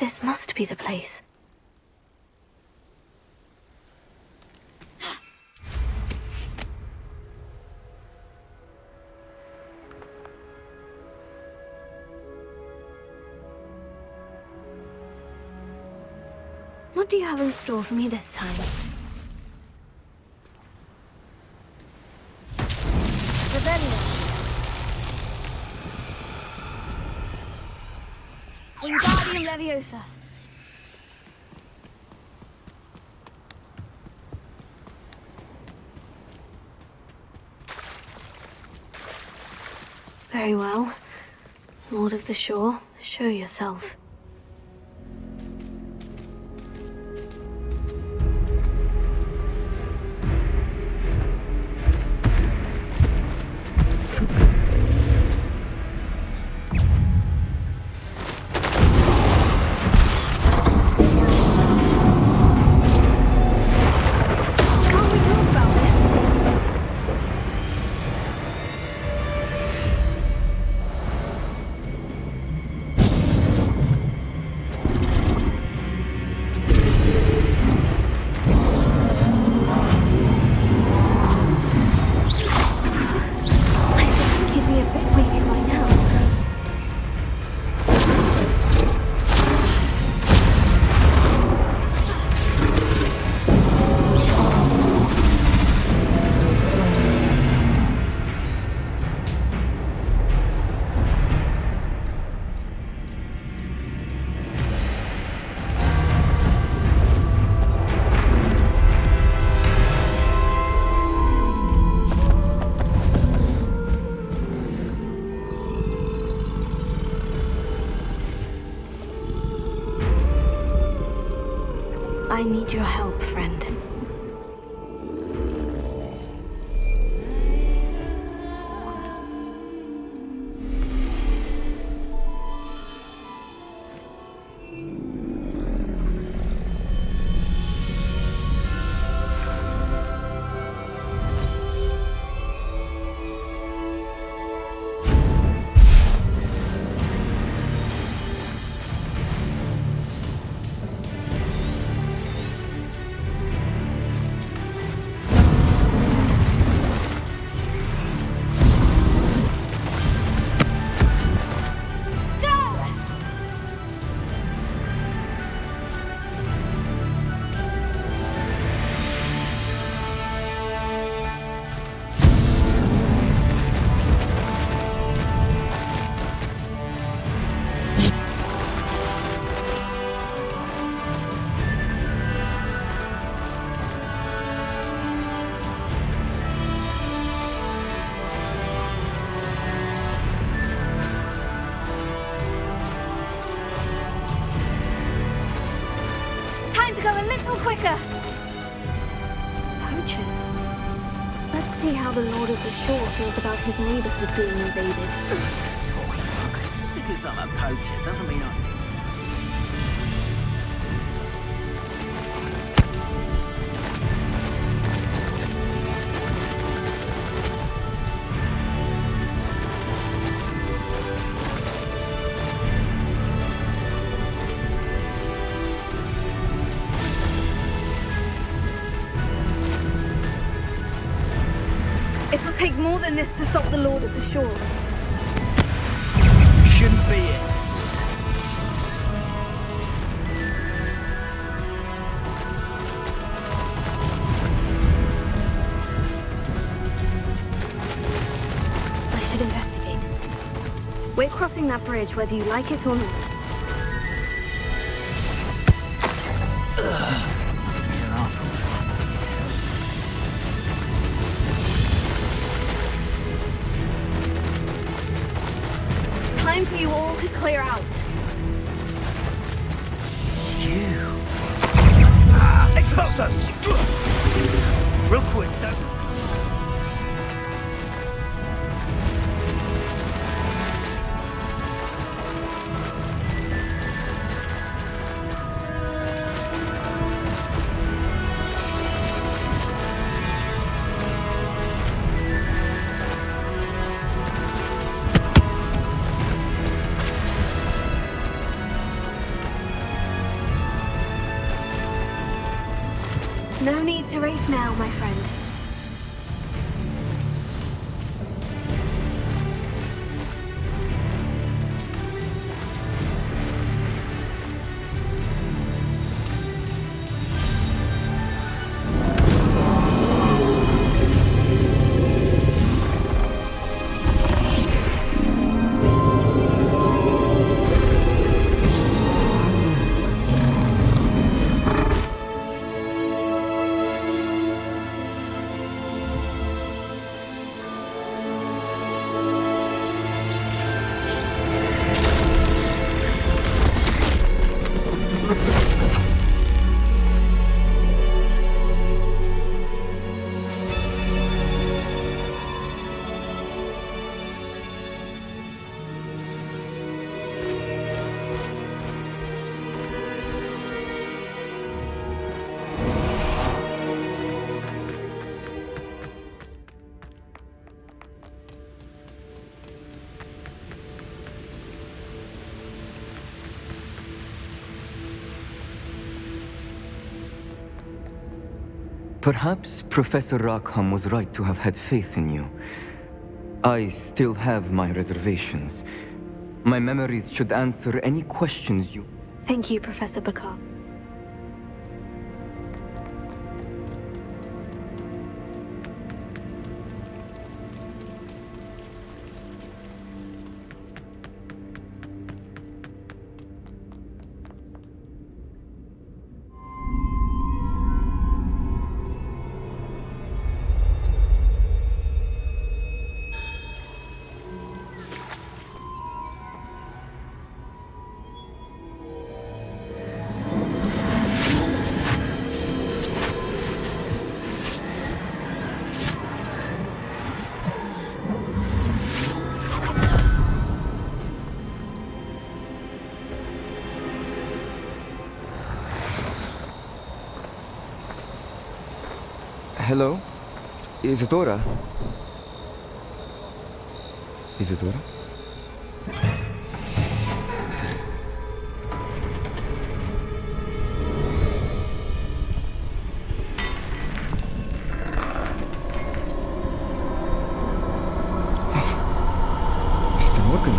Speaker 4: This must be the place. What do you have in store for me this time?
Speaker 9: Revelio. Wingardium Leviosa.
Speaker 4: Very well. Lord of the Shore, show yourself. I need your help, friend.
Speaker 9: Go a little quicker.
Speaker 4: Poachers. Let's see how the Lord of the Shore feels about his neighborhood being invaded.
Speaker 1: Just because I'm a poacher doesn't mean I...
Speaker 9: It'll take more than this to stop the Lord of the Shore.
Speaker 1: Shouldn't be it.
Speaker 4: I should investigate. We're crossing that bridge whether you like it or not.
Speaker 9: Time for you all to clear out.
Speaker 1: Expulso! Real quick, don't...
Speaker 4: No need to race now, my friend.
Speaker 12: Perhaps Professor Rackham was right to have had faith in you. I still have my reservations. My memories should answer any questions you...
Speaker 4: Thank you, Professor Bakar.
Speaker 12: Hello? Isadora? Isadora? Mr. Morgan,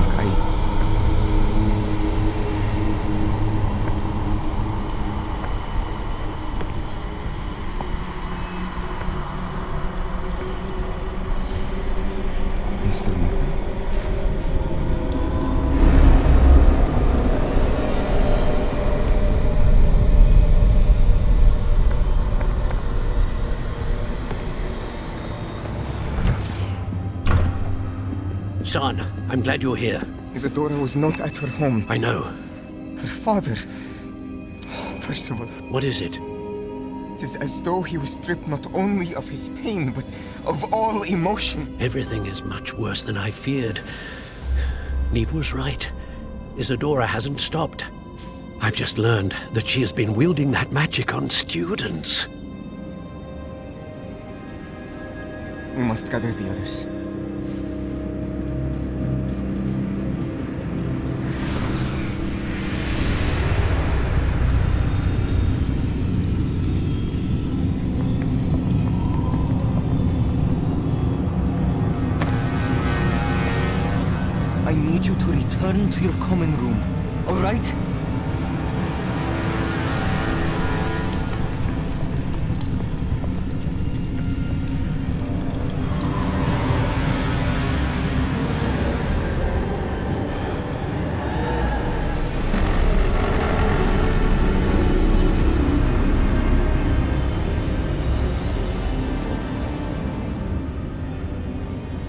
Speaker 3: Son, I'm glad you're here.
Speaker 12: Isadora was not at her home.
Speaker 3: I know.
Speaker 12: Her father... Percival.
Speaker 3: What is it?
Speaker 12: It is as though he was stripped not only of his pain, but of all emotion.
Speaker 3: Everything is much worse than I feared. Neve was right. Isadora hasn't stopped. I've just learned that she has been wielding that magic on students.
Speaker 12: We must gather the others. I need you to return to your common room, all right?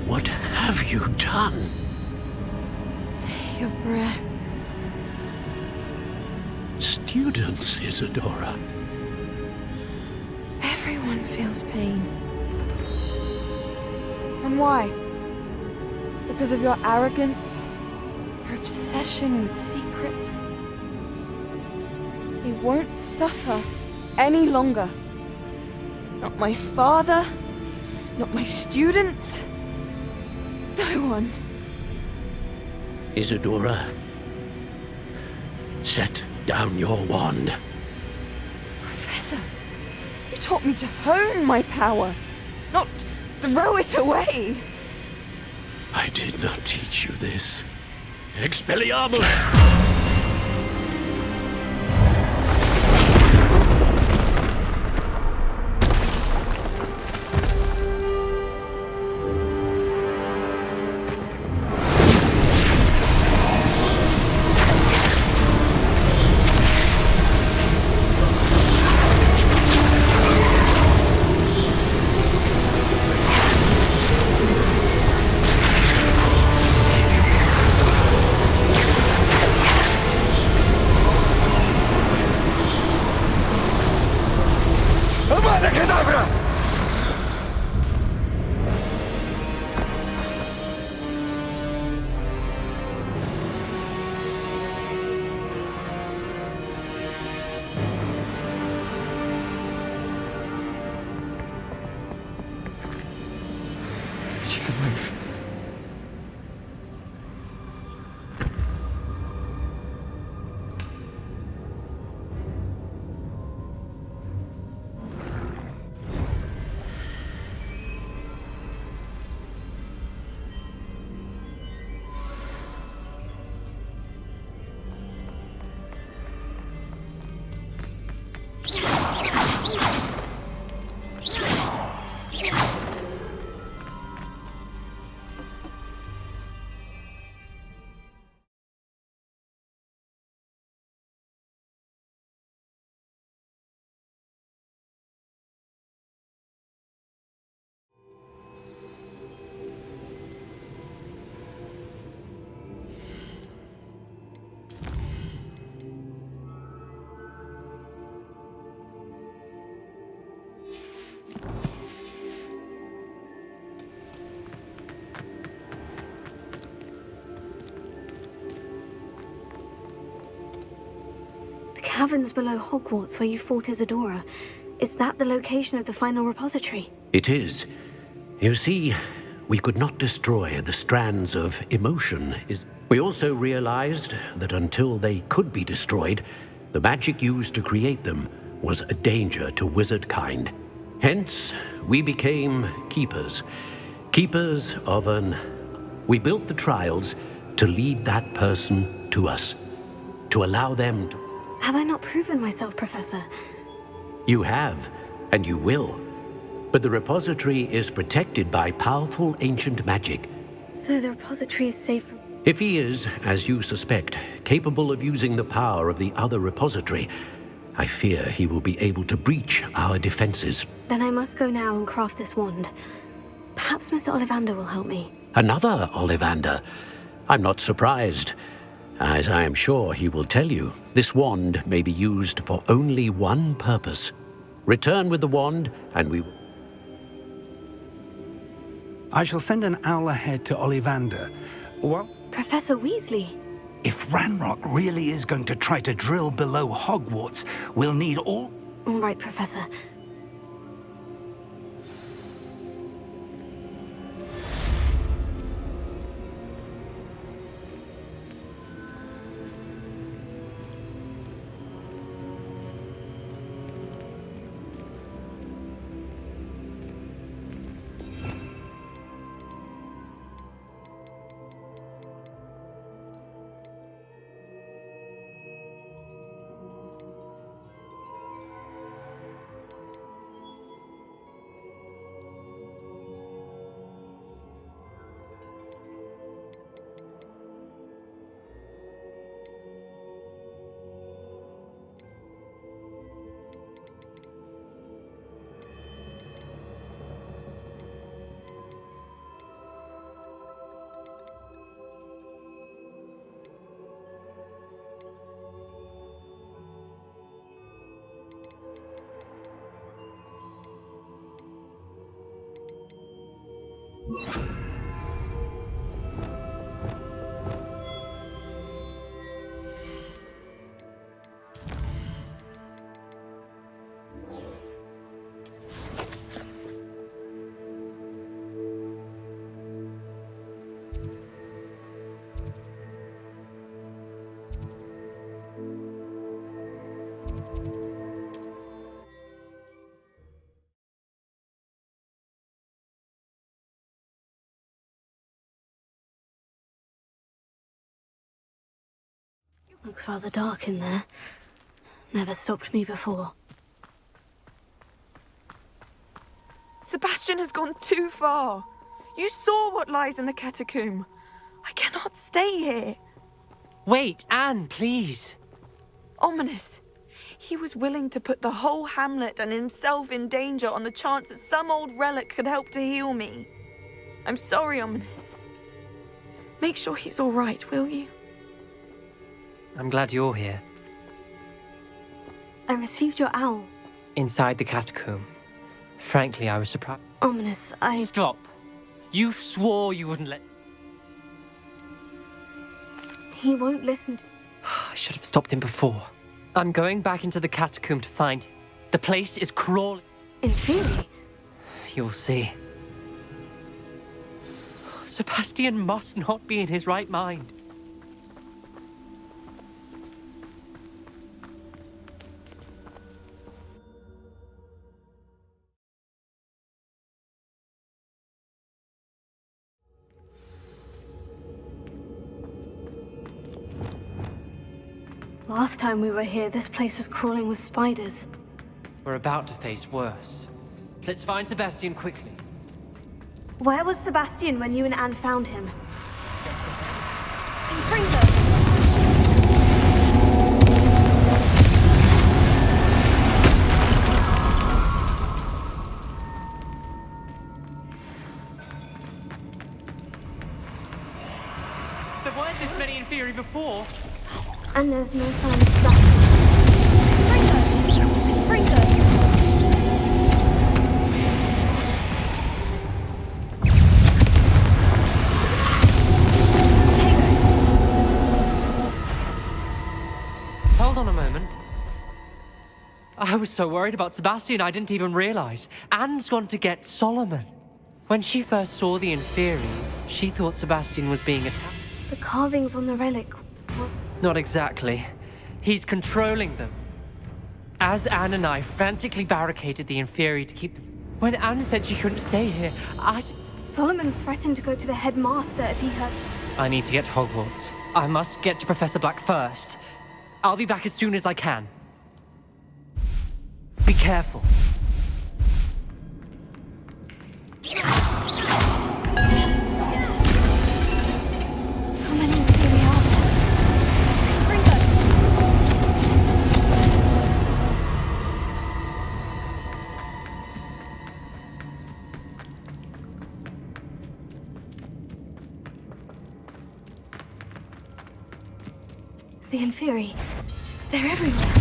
Speaker 3: What have you done?
Speaker 5: Take a breath.
Speaker 3: Students, Isadora.
Speaker 5: Everyone feels pain. And why? Because of your arrogance? Your obsession with secrets? They won't suffer any longer. Not my father, not my students, no one.
Speaker 3: Isadora, set down your wand.
Speaker 5: Professor,
Speaker 15: You taught me to hone my power, not throw it away.
Speaker 3: I did not teach you this. Expelliarmus!
Speaker 12: She's alive.
Speaker 4: Caverns below Hogwarts where you fought Isadora. Is that the location of the final repository?
Speaker 3: It is. You see, we could not destroy the strands of emotion. We also realized that until they could be destroyed, the magic used to create them was a danger to wizard kind. Hence, we became keepers. Keepers of an... We built the trials to lead that person to us. To allow them to...
Speaker 4: Have I not proven myself, Professor?
Speaker 3: You have, and you will. But the repository is protected by powerful ancient magic.
Speaker 4: So the repository is safe from...
Speaker 3: If he is, as you suspect, capable of using the power of the other repository, I fear he will be able to breach our defenses.
Speaker 4: Then I must go now and craft this wand. Perhaps Mr. Ollivander will help me.
Speaker 3: Another Ollivander? I'm not surprised. As I am sure he will tell you, this wand may be used for only one purpose. Return with the wand, and we will...
Speaker 13: I shall send an owl ahead to Ollivander. What?
Speaker 4: Professor Weasley.
Speaker 13: If Ranrock really is going to try to drill below Hogwarts, we'll need all...
Speaker 4: All right, Professor. Looks rather dark in there. Never stopped me before.
Speaker 15: Sebastian has gone too far. You saw what lies in the catacomb. I cannot stay here.
Speaker 14: Wait, Anne, please.
Speaker 15: Ominous. He was willing to put the whole hamlet and himself in danger on the chance that some old relic could help to heal me. I'm sorry, Ominous. Make sure he's all right, will you?
Speaker 14: I'm glad you're here.
Speaker 4: I received your owl.
Speaker 14: Inside the catacomb. Frankly, I was surprised.
Speaker 4: Ominous,
Speaker 14: Stop. You swore you wouldn't let...
Speaker 4: He won't listen to...
Speaker 14: I should have stopped him before. I'm going back into the catacomb to find him. The place is crawling.
Speaker 4: In theory?
Speaker 14: You'll see. Sebastian must not be in his right mind.
Speaker 4: Last time we were here, this place was crawling with spiders.
Speaker 14: We're about to face worse. Let's find Sebastian quickly.
Speaker 4: Where was Sebastian when you and Anne found him?
Speaker 14: There weren't this many in theory before.
Speaker 4: And there's no sign of Sebastian.
Speaker 14: Hold on a moment. I was so worried about Sebastian I didn't even realize. Anne's gone to get Solomon. When she first saw the Inferi, she thought Sebastian was being attacked.
Speaker 4: The carvings on the relic...
Speaker 14: Not exactly. He's controlling them. As Anne and I frantically barricaded the Inferi to keep them... When Anne said she couldn't stay here,
Speaker 4: Solomon threatened to go to the headmaster if he heard...
Speaker 14: I need to get to Hogwarts. I must get to Professor Black first. I'll be back as soon as I can. Be careful.
Speaker 4: The Inferi. They're everywhere.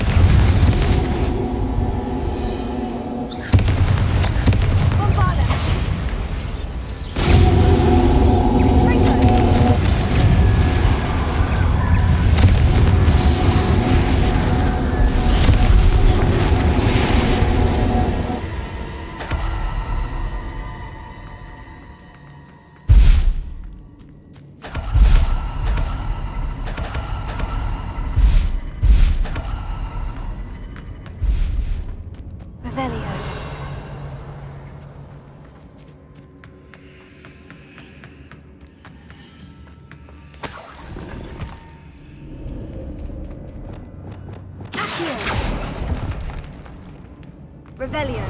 Speaker 4: Revelio.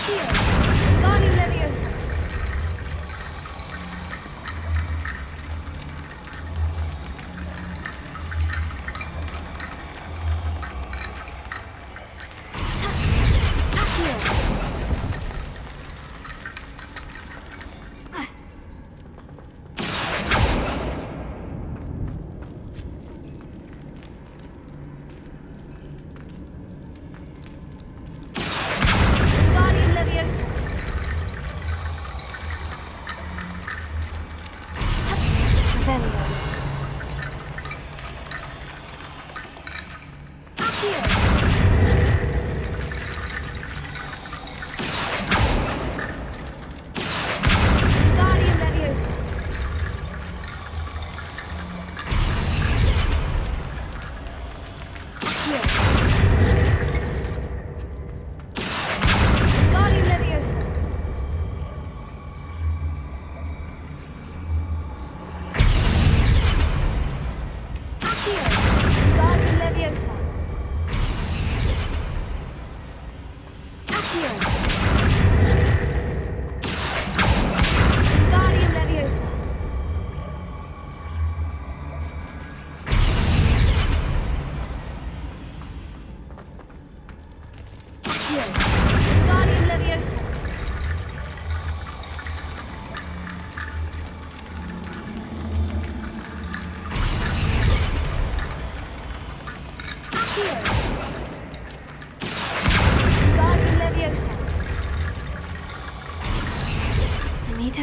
Speaker 9: Guardian Leviosa.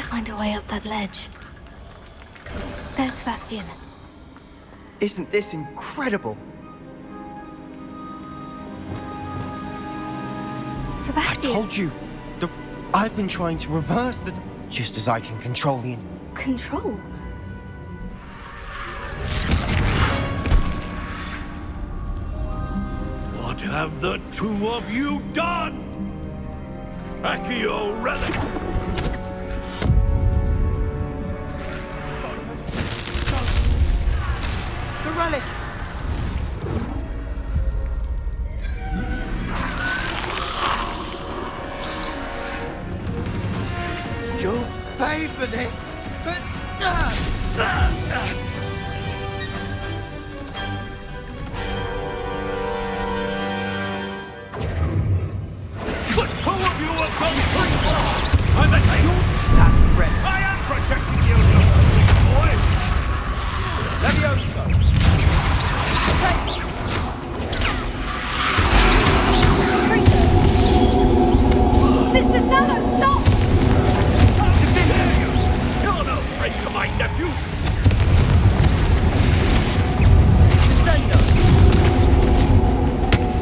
Speaker 4: Find a way up that ledge. There's Sebastian.
Speaker 16: Isn't this incredible?
Speaker 4: Sebastian!
Speaker 16: I told you! I've been trying to reverse the... just as I can control the...
Speaker 4: Control?
Speaker 10: What have the two of you done? Accio relic!
Speaker 16: The relic! You'll pay for this!
Speaker 10: The two of you will come free! I'm at you!
Speaker 16: That's red.
Speaker 10: I am protecting you, you boy!
Speaker 16: Leviosa!
Speaker 9: Mr. Sallow, stop!
Speaker 10: How dare you! You're no friend to my nephew!
Speaker 16: Descendo!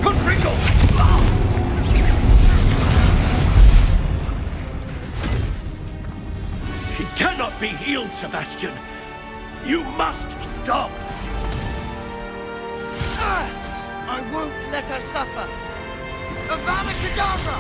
Speaker 10: Contrigo! She cannot be healed, Sebastian. You must stop.
Speaker 16: I won't let her suffer! Avada Kedavra!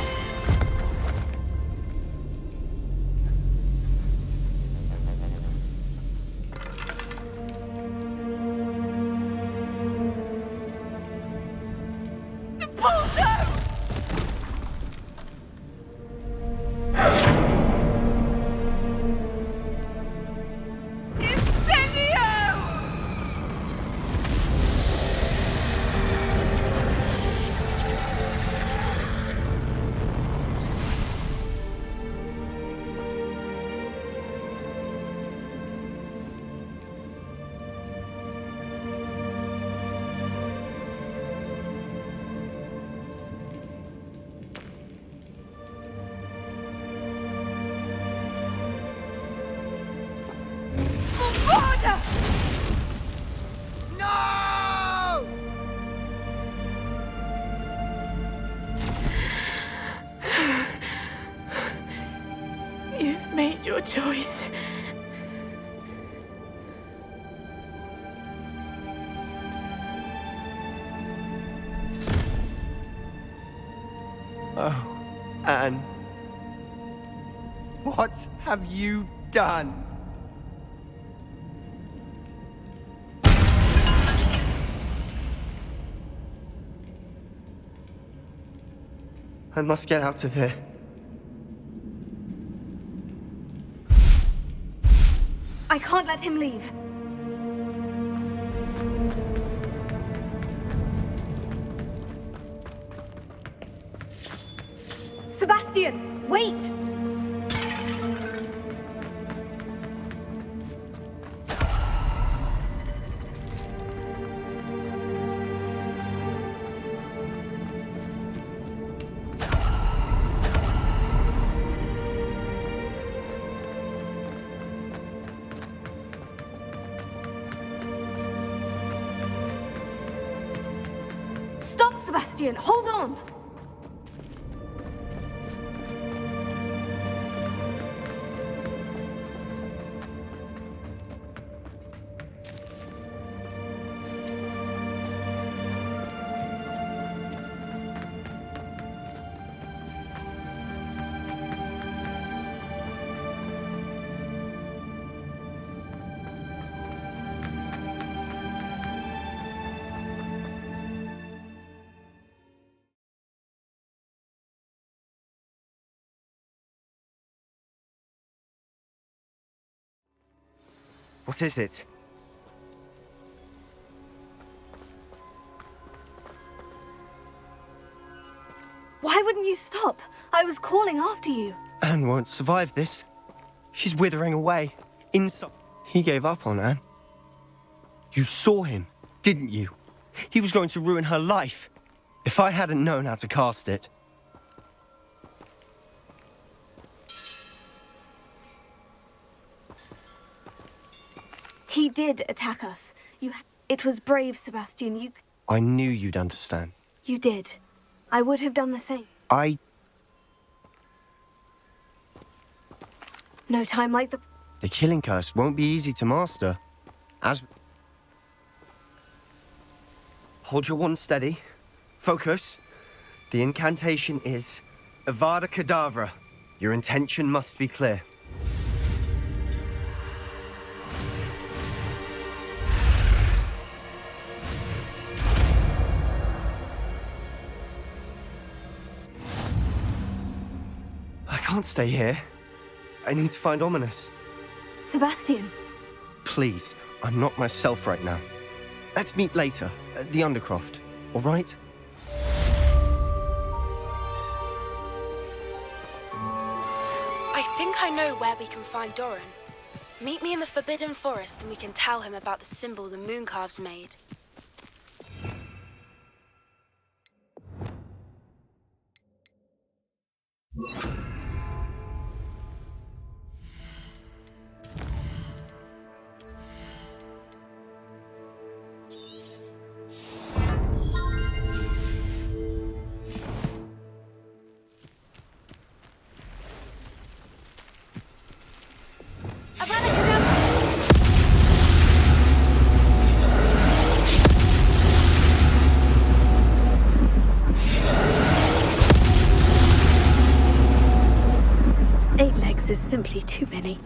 Speaker 6: You've made your choice.
Speaker 16: Oh, Anne. What have you done? I must get out of here.
Speaker 9: I can't let him leave. Sebastian, wait! Stop, Sebastian! Hold on!
Speaker 16: What is it?
Speaker 9: Why wouldn't you stop? I was calling after you.
Speaker 16: Anne won't survive this. She's withering away. Inside. He gave up on Anne. You saw him, didn't you? He was going to ruin her life. If I hadn't known how to cast it.
Speaker 9: He did attack us. It was brave, Sebastian.
Speaker 16: I knew you'd understand.
Speaker 9: You did. I would have done the same. No time like the...
Speaker 16: The killing curse won't be easy to master. Hold your wand steady. Focus. The incantation is Avada Kedavra. Your intention must be clear. I can't stay here. I need to find Ominous.
Speaker 9: Sebastian.
Speaker 16: Please, I'm not myself right now. Let's meet later, at the Undercroft, all right?
Speaker 5: I think I know where we can find Doran. Meet me in the Forbidden Forest and we can tell him about the symbol the Mooncalves made.
Speaker 9: Is simply too many.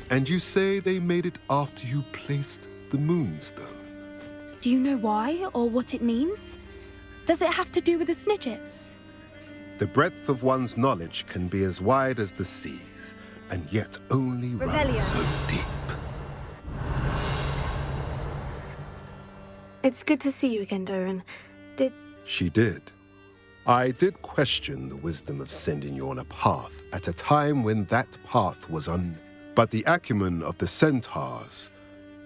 Speaker 11: And you say they made it after you placed the Moonstone?
Speaker 5: Do you know why or what it means? Does it have to do with the Snidgets?
Speaker 17: The breadth of one's knowledge can be as wide as the seas, and yet only run so deep.
Speaker 4: It's good to see you again, Doran.
Speaker 17: She did. I did question the wisdom of sending you on a path at a time when that path was But the acumen of the centaurs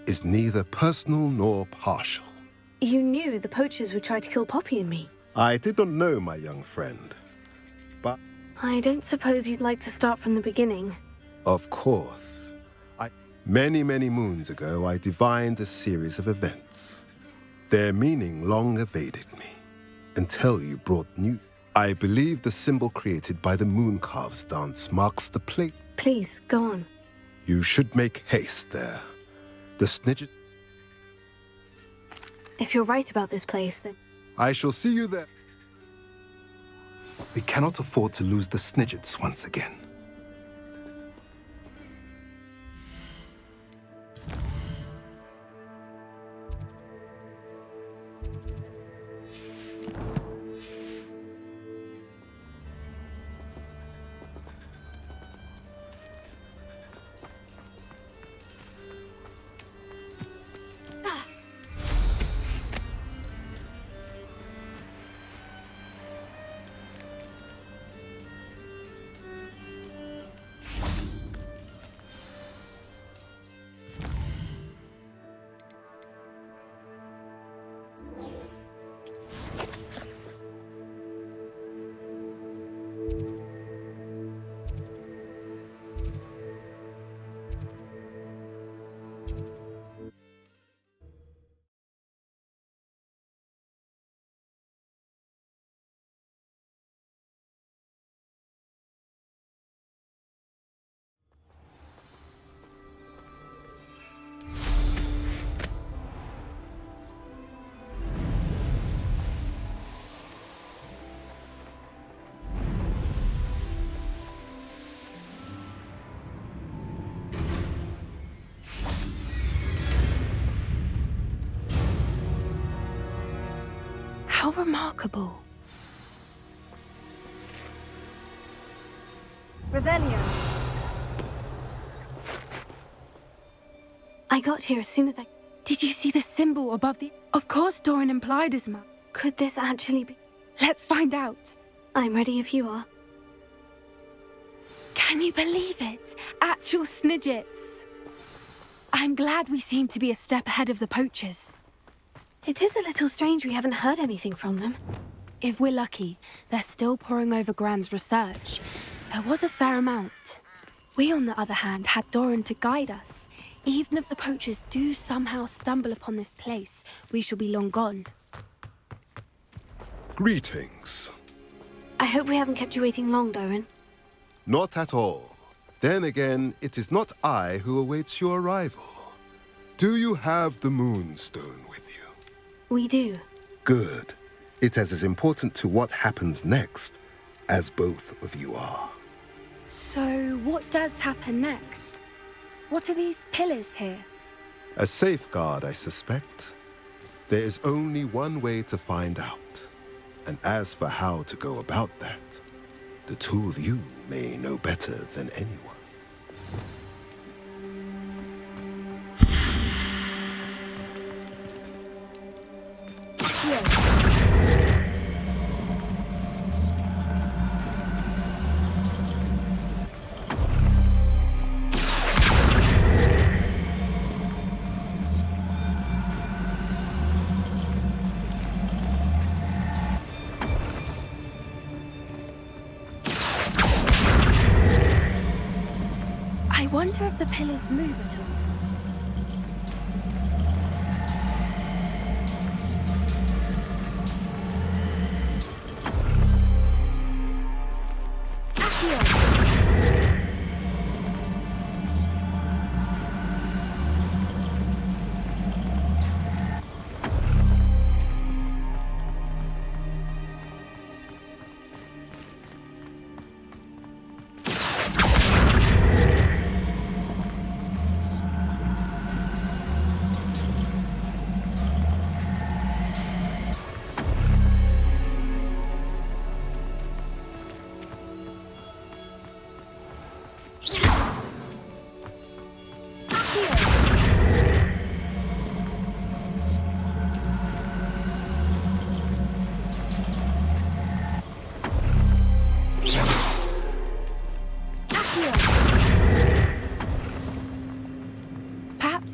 Speaker 17: is neither personal nor partial.
Speaker 4: You knew the poachers would try to kill Poppy and me.
Speaker 17: I did not know, my young friend, but...
Speaker 4: I don't suppose you'd like to start from the beginning.
Speaker 17: Of course. Many, many moons ago, I divined a series of events. Their meaning long evaded me, until you brought new... I believe the symbol created by the Mooncalves dance marks the plate.
Speaker 4: Please, go on.
Speaker 17: You should make haste there. The Snidget...
Speaker 4: If you're right about this place, then...
Speaker 17: I shall see you there. We cannot afford to lose the Snidgets once again.
Speaker 5: How remarkable.
Speaker 4: Revelio. I got here as soon as I...
Speaker 5: Did you see the symbol above the... Of course Doran implied as much.
Speaker 4: Could this actually be...
Speaker 5: Let's find out.
Speaker 4: I'm ready if you are.
Speaker 5: Can you believe it? Actual Snidgets. I'm glad we seem to be a step ahead of the poachers.
Speaker 4: It is a little strange we haven't heard anything from them.
Speaker 5: If we're lucky, they're still poring over Gran's research. There was a fair amount. We, on the other hand, had Doran to guide us. Even if the poachers do somehow stumble upon this place, we shall be long gone.
Speaker 17: Greetings.
Speaker 4: I hope we haven't kept you waiting long, Doran.
Speaker 17: Not at all. Then again, it is not I who awaits your arrival. Do you have the Moonstone with you?
Speaker 4: We do.
Speaker 17: Good. It is as important to what happens next as both of you are.
Speaker 5: So, what does happen next? What are these pillars here?
Speaker 17: A safeguard, I suspect. There is only one way to find out. And as for how to go about that, the two of you may know better than anyone.
Speaker 5: I wonder if the pillars move at all.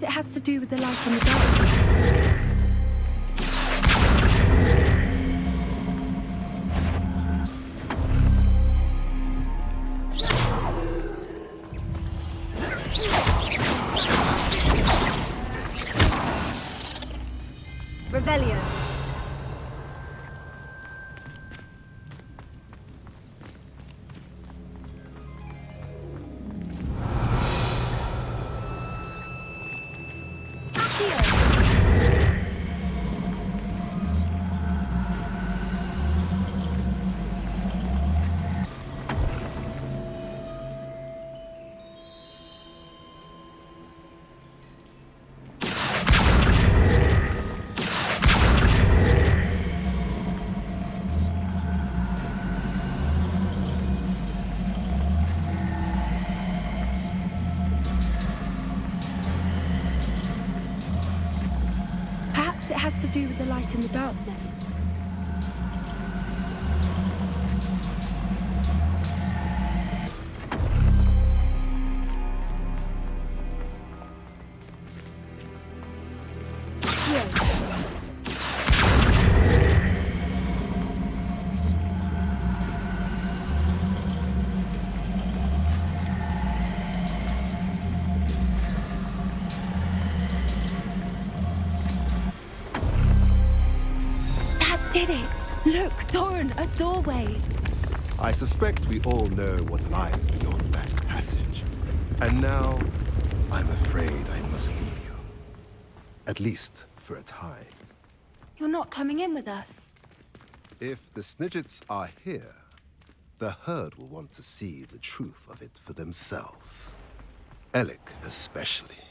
Speaker 5: Perhaps it has to do with the light and the darkness.
Speaker 9: Revelio.
Speaker 5: Perhaps it has to do with the light and the darkness. Did it! Look, Doran, a doorway!
Speaker 17: I suspect we all know what lies beyond that passage. And now, I'm afraid I must leave you. At least for a time.
Speaker 5: You're not coming in with us.
Speaker 17: If the Snidgets are here, the herd will want to see the truth of it for themselves. Alec especially.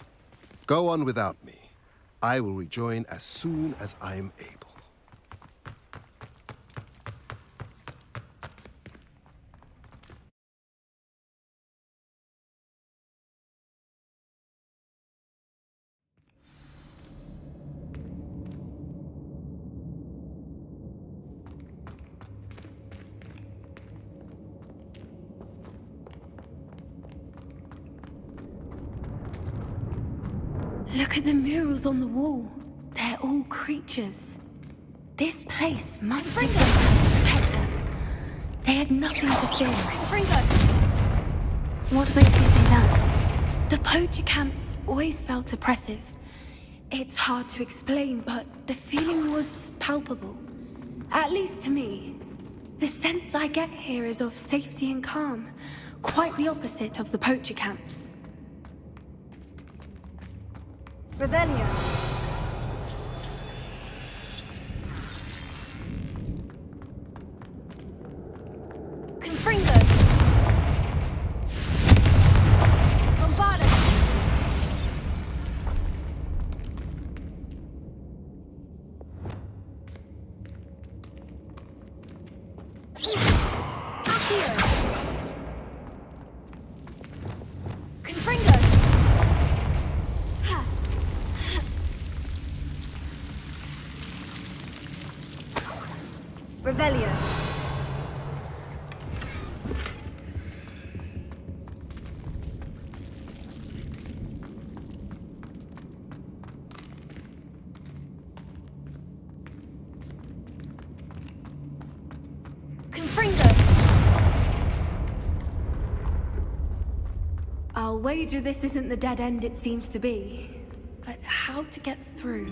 Speaker 17: Go on without me. I will rejoin as soon as I'm able.
Speaker 5: Look at the murals on the wall. They're all creatures. This place must be built to protect them. They had nothing to fear.
Speaker 4: What makes you say that?
Speaker 5: The poacher camps always felt oppressive. It's hard to explain, but the feeling was palpable. At least to me. The sense I get here is of safety and calm. Quite the opposite of the poacher camps.
Speaker 9: Revelio. Confringo. Bombarda. Accio. Confringo. Revelio. Confringo.
Speaker 5: I'll wager this isn't the dead end it seems to be. But how to get through?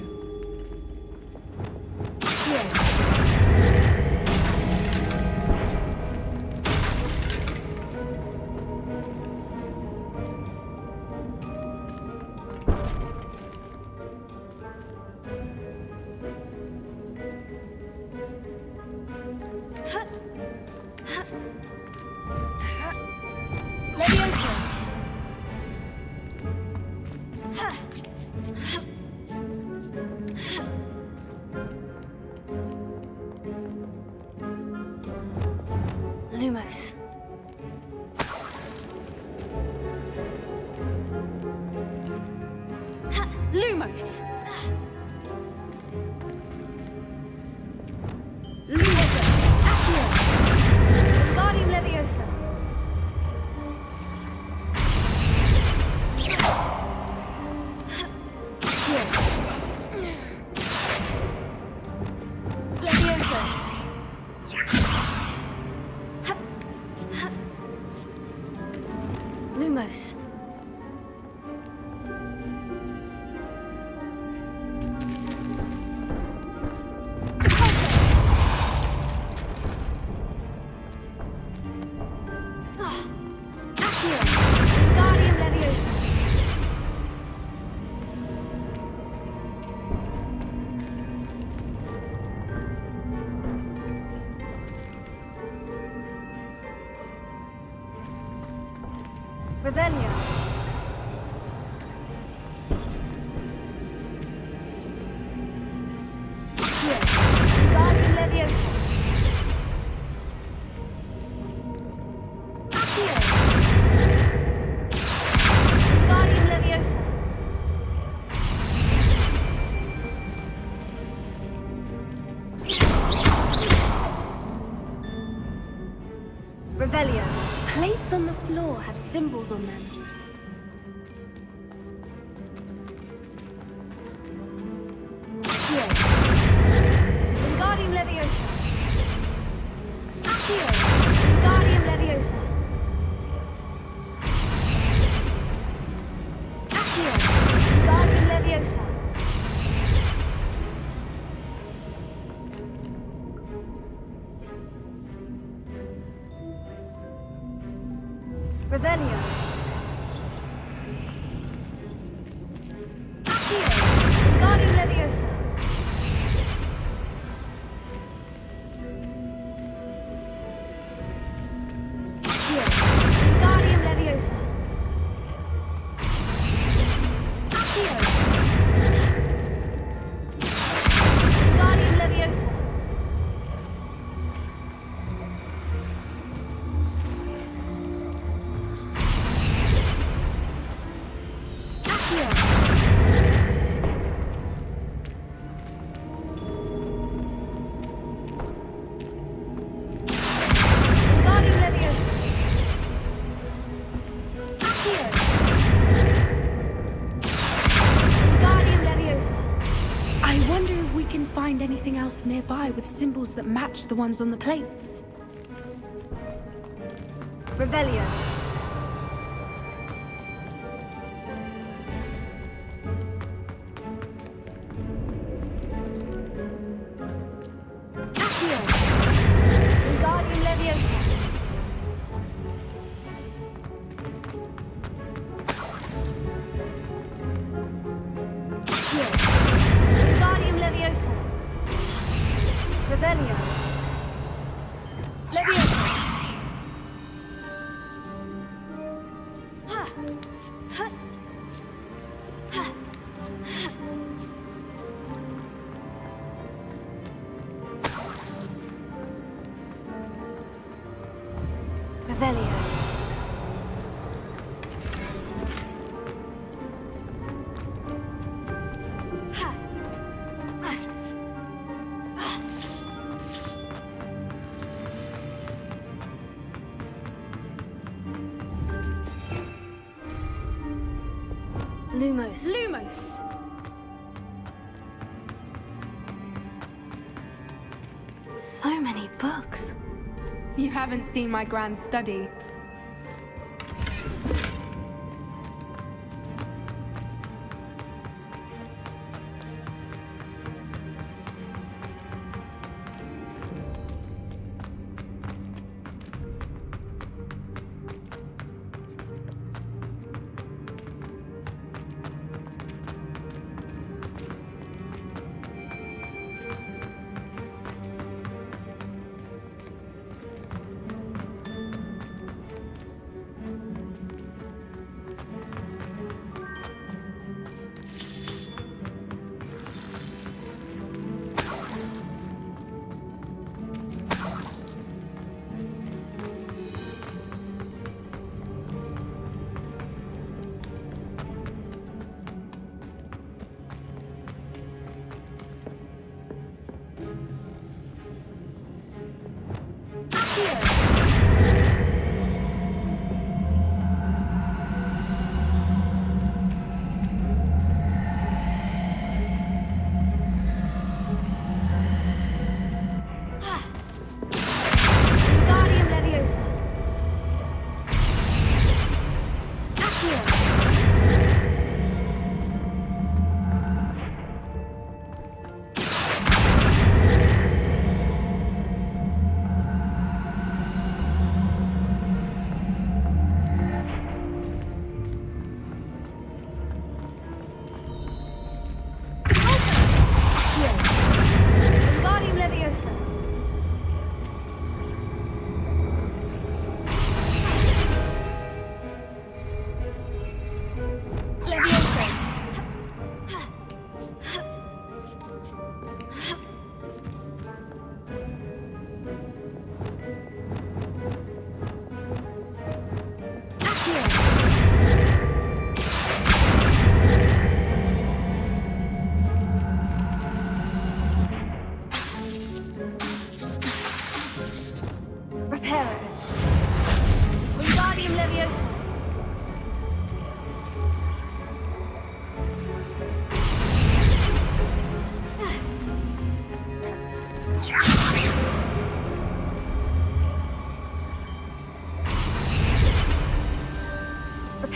Speaker 4: Lumos.
Speaker 5: Lumos!
Speaker 9: Lumos. Accio. Wingardium Leviosa.
Speaker 4: Lumos. Revelio. Guardian Leviosa. Guardian Leviosa. Revelio.
Speaker 5: Plates on the floor have symbols on them. Wingardium Leviosa. Accio. Wingardium Leviosa. Accio. Wingardium Leviosa. Revelio. Accio. Wingardium Leviosa. Accio. Wingardium Leviosa. Accio. Wingardium Leviosa. Find anything else nearby with symbols that match the ones on the plates.
Speaker 4: Revelio. Accio. Wingardium Leviosa. Accio. Wingardium Leviosa. Revelio. Leviosa. Ha. Ha. Ha. Revelio. Lumos.
Speaker 5: Lumos!
Speaker 4: So many books.
Speaker 5: You haven't seen my grand study.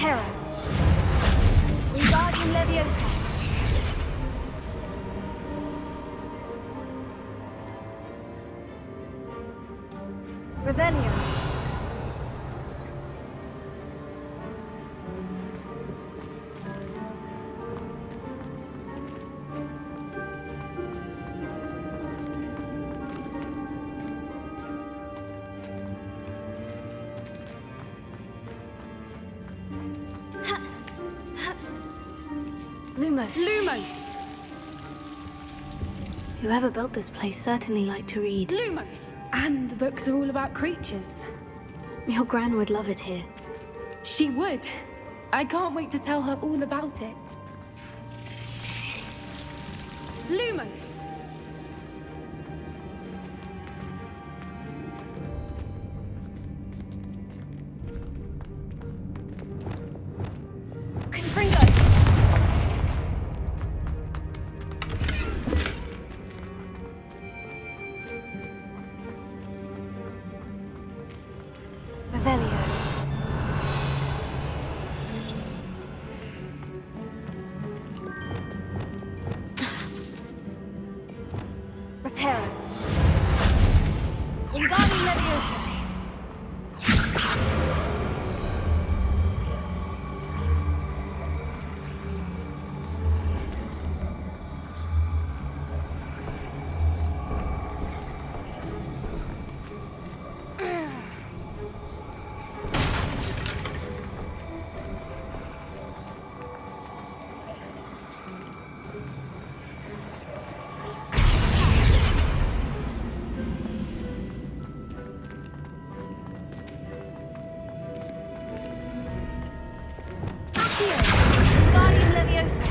Speaker 4: Reparo. Wingardium Leviosa. Revelio. Lumos.
Speaker 5: Lumos!
Speaker 4: Whoever built this place certainly liked to read.
Speaker 5: Lumos! And the books are all about creatures.
Speaker 4: Your Gran would love it here.
Speaker 5: She would. I can't wait to tell her all about it. Lumos!
Speaker 4: Confringo! Revelio. Reparo. Wingardium Leviosa. Wingardium Leviosa.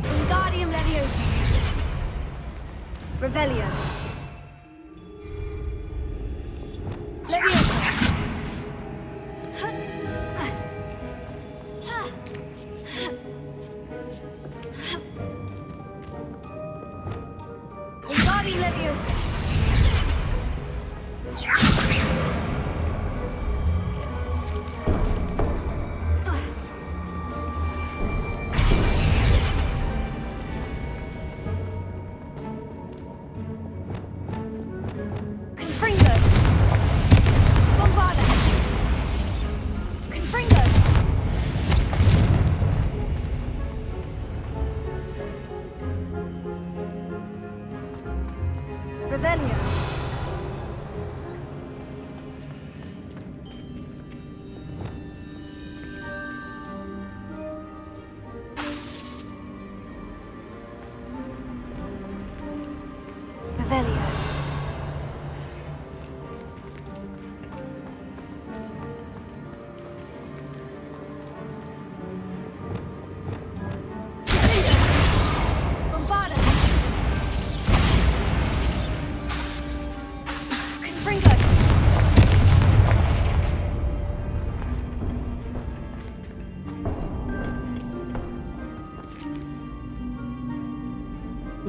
Speaker 4: Wingardium Leviosa. Revelio. Leviosa. Wingardium Leviosa. Confringo. Bombarda. Confringo. Revelio. Revelio. Bombarda. Confringo.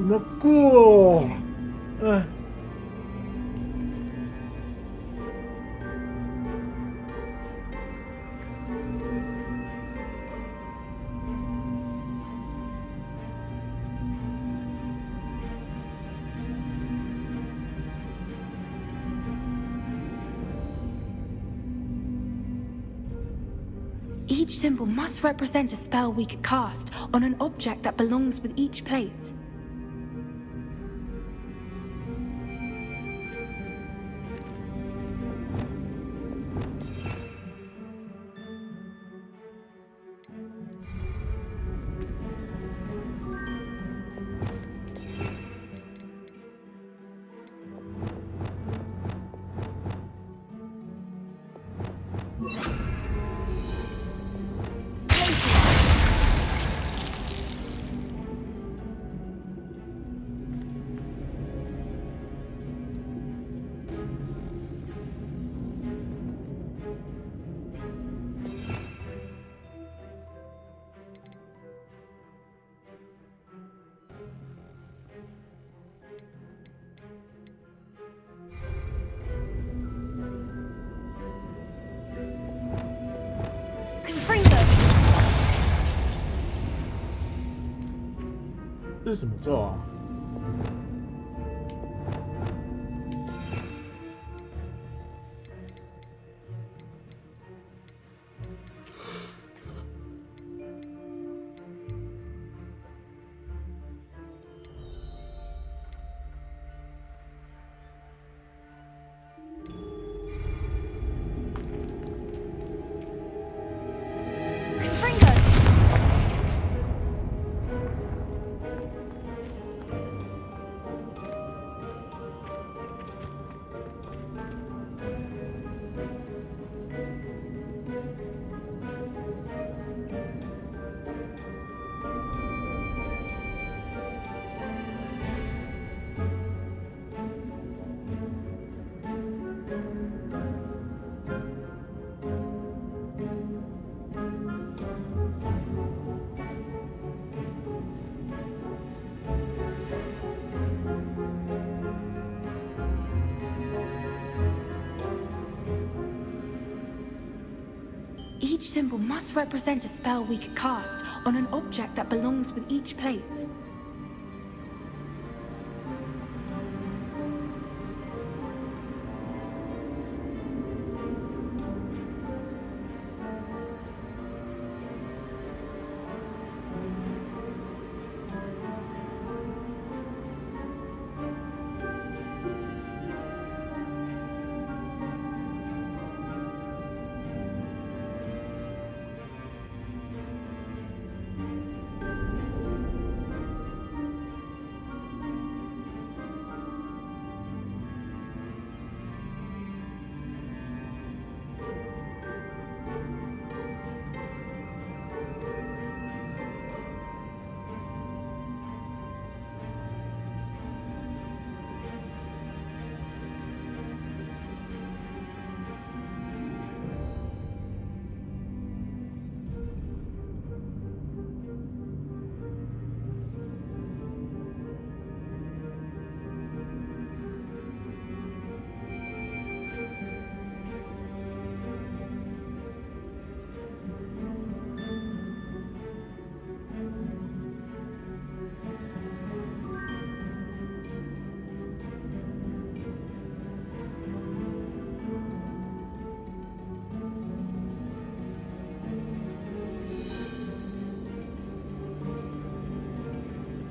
Speaker 2: 먹고.
Speaker 5: Each symbol must represent a spell we could cast on an object that belongs with each plate.
Speaker 2: 这是什么咒啊？Each
Speaker 5: symbol must represent a spell we could cast on an object that belongs with each plate.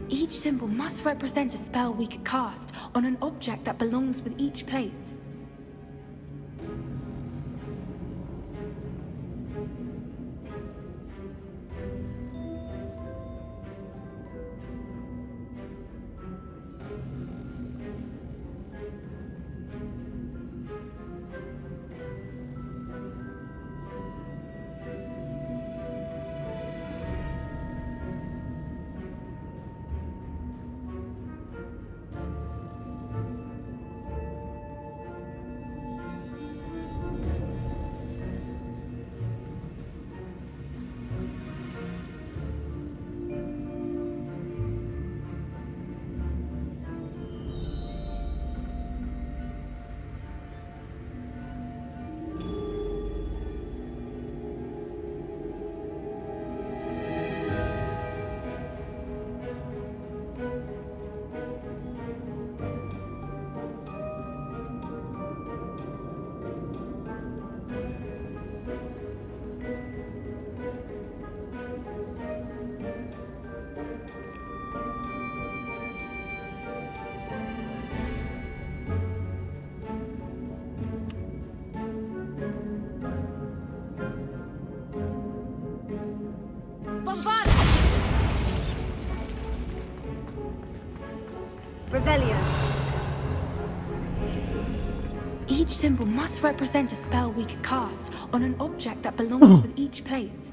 Speaker 5: Each symbol must represent a spell we could cast on an object that belongs with each plate.
Speaker 4: Revelio.
Speaker 5: Each symbol must represent a spell we could cast on an object that belongs with each plate.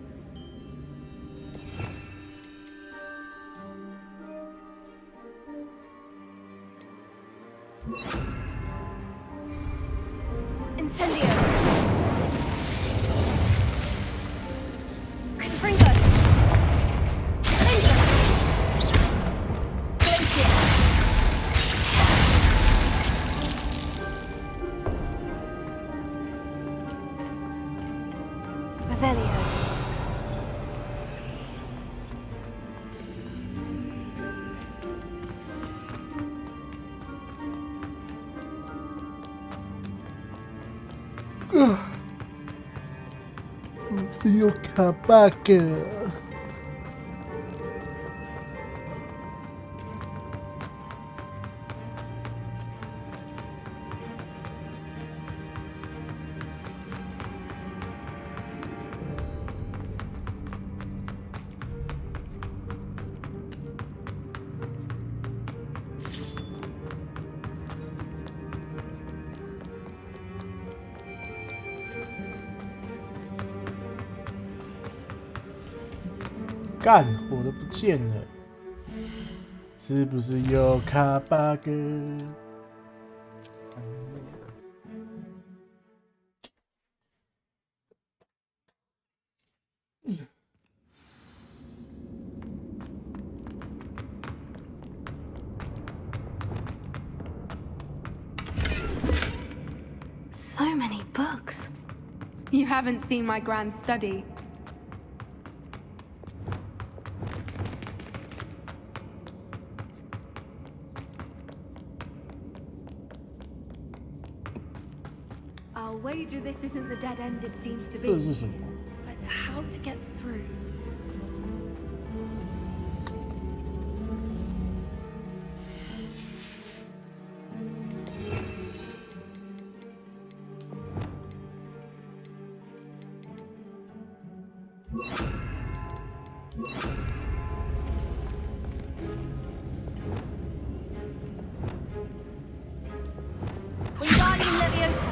Speaker 4: Incendio. Confringo. Laser. Glacier. Revelio.
Speaker 2: 只有卡巴哥。干，火都不见了，是不是有卡巴哥？So
Speaker 4: many books.
Speaker 5: You haven't seen my grand study. I'll wager this isn't the dead end it seems to be. But how to get through?
Speaker 9: Wingardium Leviosa.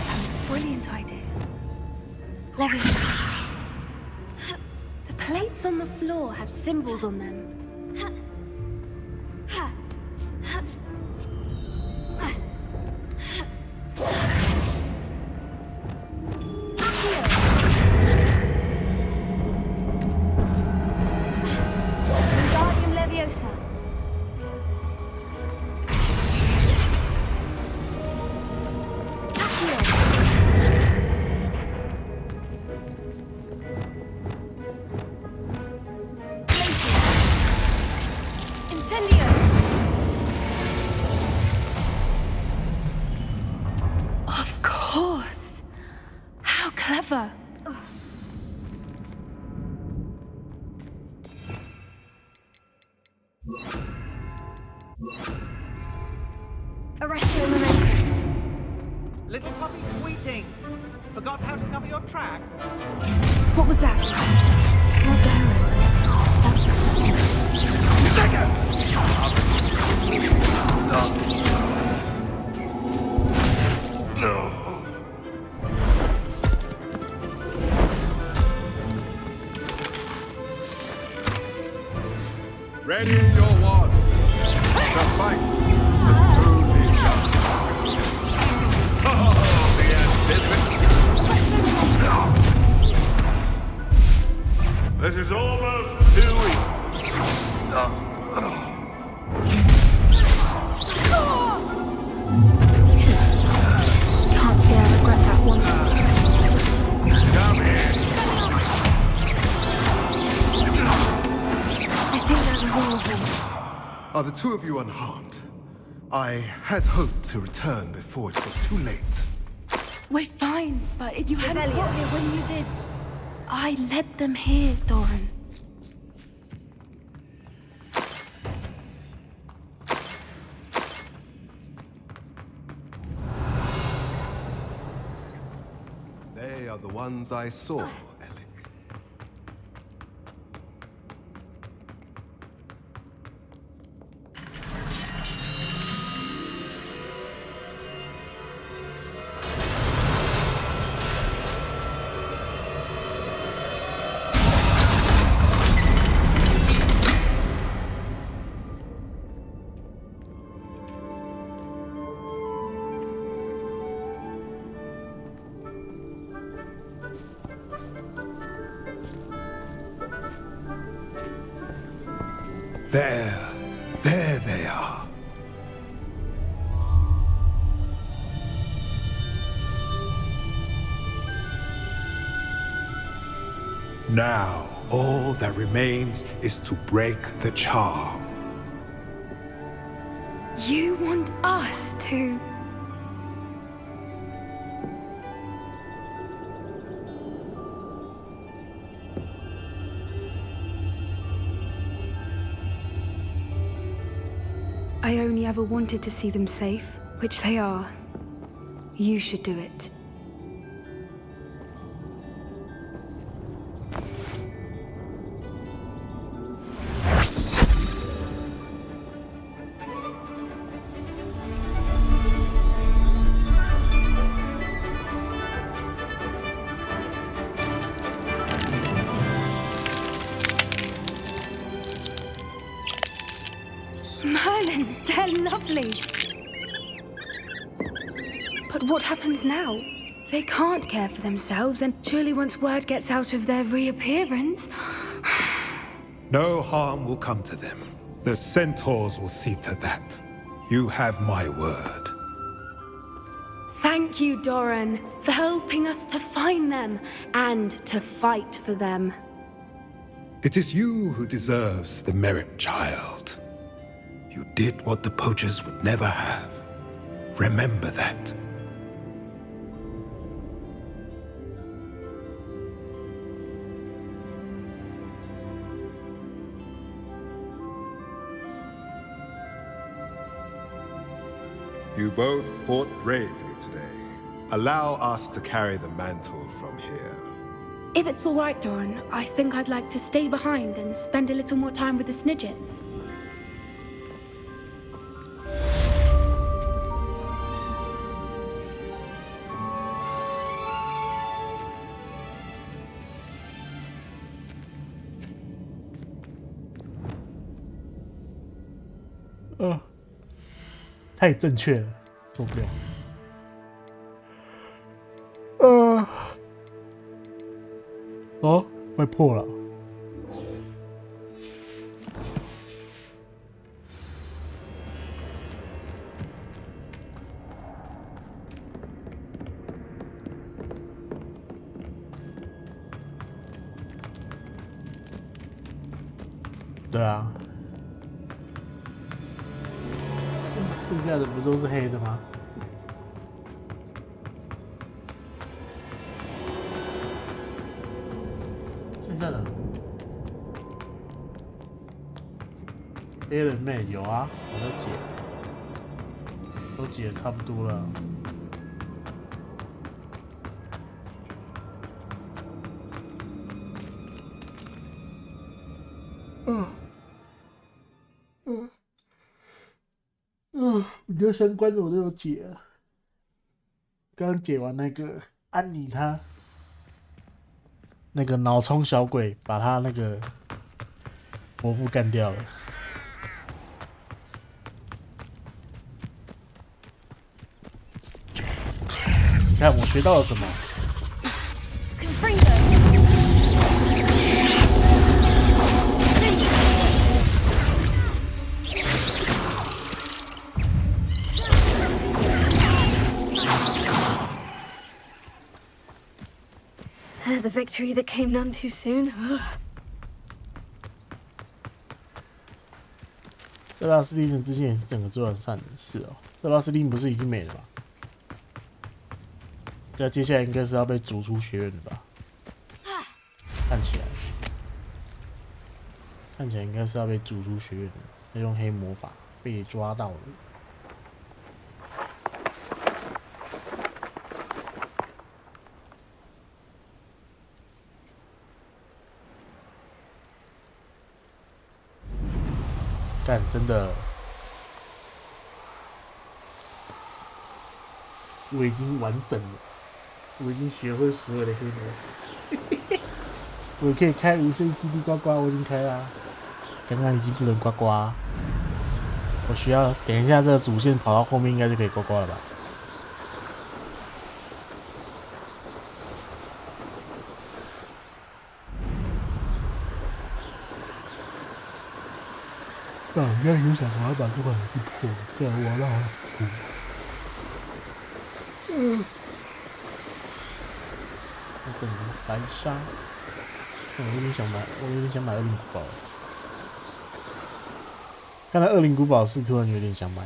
Speaker 5: That's a brilliant idea.
Speaker 4: Leviosa.
Speaker 5: The plates on the floor have symbols on them.
Speaker 9: Wingardium Leviosa.
Speaker 4: Incendio.
Speaker 5: Of course. How clever.
Speaker 4: Arrestio Momentum.
Speaker 1: Little puppy squeaking. Forgot how to cover your track?
Speaker 5: What was that?
Speaker 17: Ready your wands. The fight has only just. Oh, the anticipation. This is almost too easy.
Speaker 5: Can't say I regret that one.
Speaker 17: Come here.
Speaker 4: I think that was all of them.
Speaker 17: Are the two of you unharmed? I had hoped to return before it was too late.
Speaker 5: We're fine, but if you hadn't got here when you did, I led them here, Doran.
Speaker 17: They are the ones I saw, Alec. There they are.
Speaker 11: Now, all that remains is to break the charm.
Speaker 5: You want us to... I only ever wanted to see them safe, which they are. You should do it. Merlin, they're lovely. But what happens now? They can't care for themselves, and surely once word gets out of their reappearance...
Speaker 11: No harm will come to them. The centaurs will see to that. You have my word.
Speaker 5: Thank you, Doran, for helping us to find them and to fight for them.
Speaker 11: It is you who deserves the merit, child. You did what the poachers would never have. Remember that.
Speaker 17: You both fought bravely today. Allow us to carry the mantle from here.
Speaker 5: If it's all right, Doran, I think I'd like to stay behind and spend a little more time with the Snidgets.
Speaker 2: Oh. 太正确了，受不了。哦，快破了。对啊。剩下的不都是黑的吗？剩下的黑人妹有啊，我在解，都解差不多了。比较相关的我都有解了，刚刚解完那个安妮她那个脑冲小鬼把他那个伯父干掉了。你看我学到了什么？
Speaker 4: There's a victory that came none too soon.
Speaker 2: 这拉斯汀之前也是整个做完善的事哦。这拉斯汀不是已经没了吗？那接下来应该是要被逐出学院的吧？看起来应该是要被逐出学院的。要用黑魔法被抓到了。 干，真的，我已经完整了，我已经学会所有的黑魔法，我可以开无限 CD 刮刮，我已经开啦，刚刚已经不能刮刮，我需要等一下这个主线跑到后面应该就可以刮刮了吧？啊，应该有想赶快把这款游戏破了，不然我要让他哭。我等白沙。我有点想买恶灵古堡。看到恶灵古堡是突然有点想买。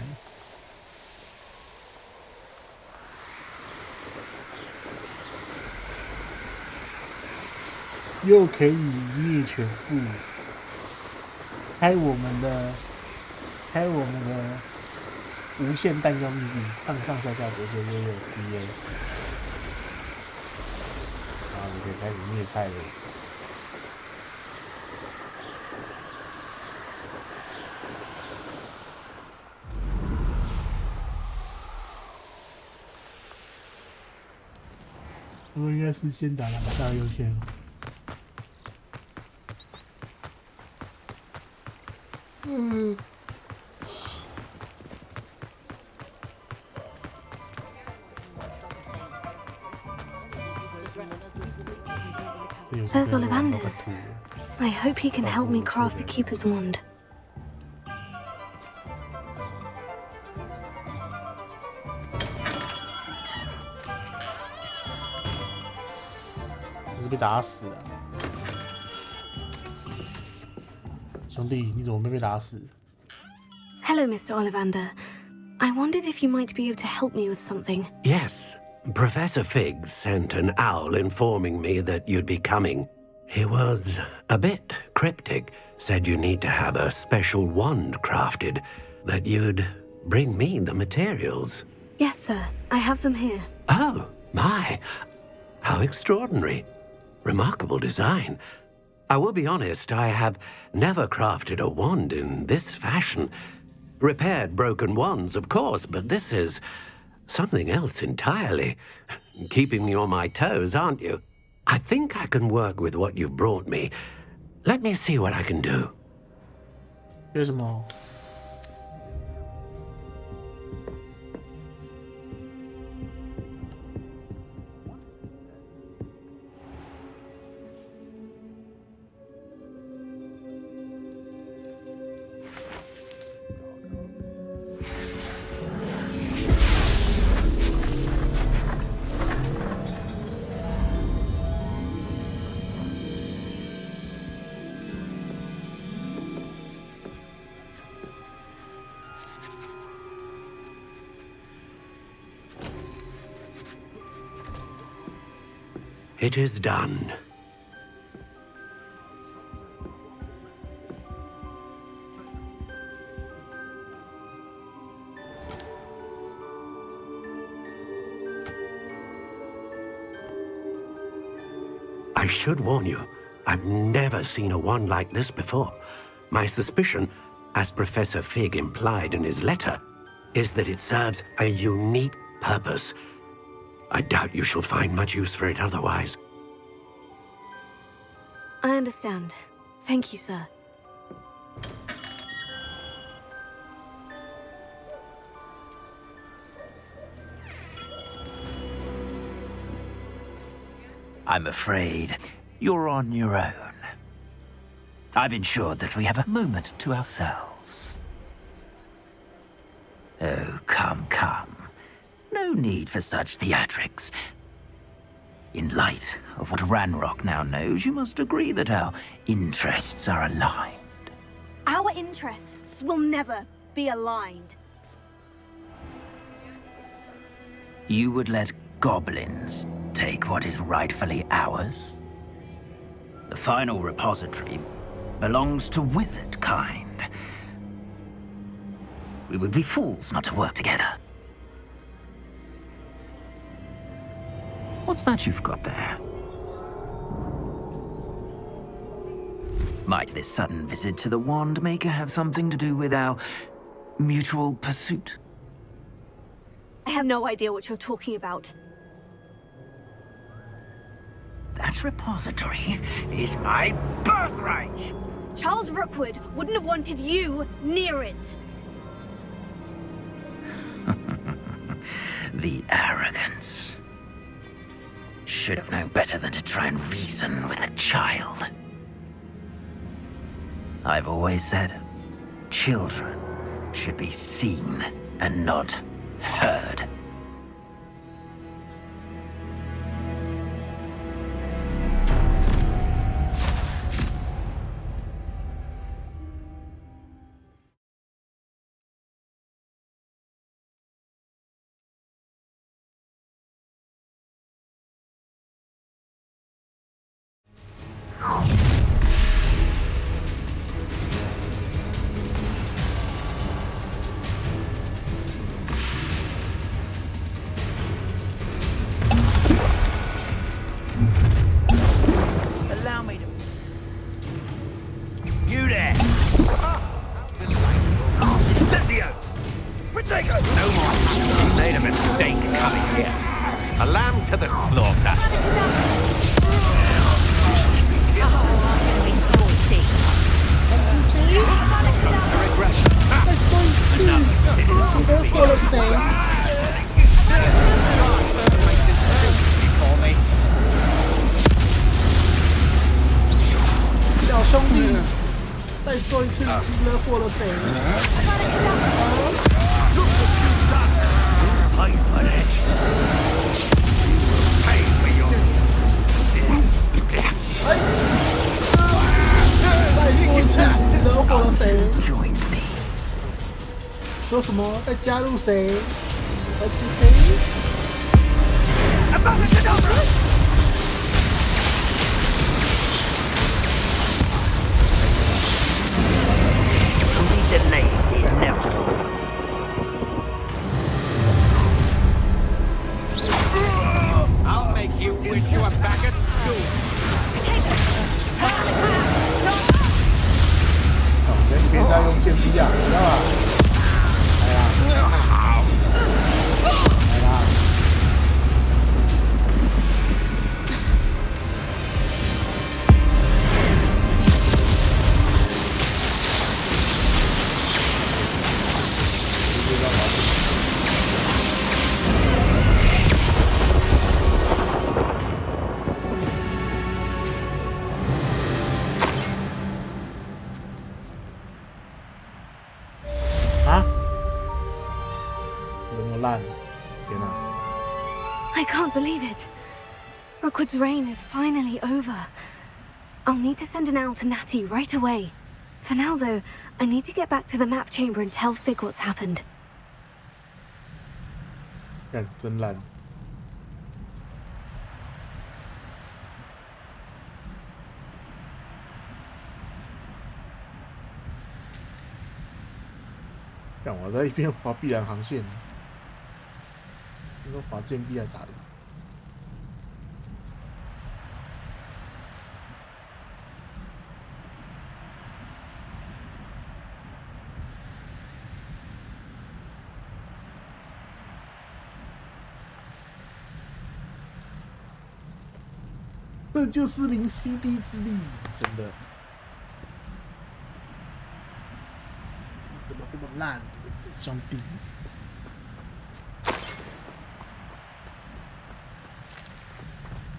Speaker 2: 又可以灭全部，开我们的无限弹药秘境，上下左右BA， 然后你可以开始灭菜了。我应该是先打蓝大优先。
Speaker 4: There's Ollivander's. I hope he can help me craft the Keeper's Wand. Hello, Mr. Ollivander. I wondered if you might be able to help me with something.
Speaker 3: Yes, Professor Fig sent an owl informing me that you'd be coming. He was a bit cryptic, said you need to have a special wand crafted, that you'd bring me the materials.
Speaker 4: Yes, sir. I have them here.
Speaker 3: Oh, my. How extraordinary. Remarkable design. I will be honest, I have never crafted a wand in this fashion. Repaired broken wands, of course, but this is something else entirely. Keeping me on my toes, aren't you? I think I can work with what you've brought me. Let me see what I can do.
Speaker 2: Here's more.
Speaker 3: It is done. I should warn you, I've never seen a wand like this before. My suspicion, as Professor Fig implied in his letter, is that it serves a unique purpose. I doubt you shall find much use for it otherwise.
Speaker 4: I understand. Thank you, sir.
Speaker 13: I'm afraid you're on your own. I've ensured that we have a moment to ourselves. Oh, come. No need for such theatrics. In light of what Ranrock now knows, you must agree that our interests are aligned.
Speaker 9: Our interests will never be aligned.
Speaker 13: You would let goblins take what is rightfully ours? The final repository belongs to wizard kind. We would be fools not to work together. What's that you've got there? Might this sudden visit to the Wand Maker have something to do with our mutual pursuit?
Speaker 9: I have no idea what you're talking about.
Speaker 13: That repository is my birthright!
Speaker 9: Charles Rookwood wouldn't have wanted you near it.
Speaker 13: The arrogance. Should have known better than to try and reason with a child. I've always said, children should be seen and not heard.
Speaker 1: Allow me to. You there! Incendio! Protego!
Speaker 3: No more. You made a mistake coming here. A lamb to the slaughter.
Speaker 1: For me.
Speaker 2: 小兄弟，再说一次，你惹祸了谁？ 再说一次，你惹祸了谁？说什么？再加入谁？来提谁？
Speaker 1: We delay the inevitable.
Speaker 3: I'll make you wish you were back at school.
Speaker 2: 人别再用剑逼啊，知道吧？来啦！来啦！啊？怎么烂？天哪！
Speaker 4: I can't believe it. Rookwood's reign is finally over. I'll need to send an owl to Natty right away. For now, though, I need to get back to the map chamber and tell Fig what's happened.
Speaker 2: 看，真烂。看，我在一边划必然航线，那个划剑必然打的。这就是零 CD 之力，真的。怎么这么烂，兄弟？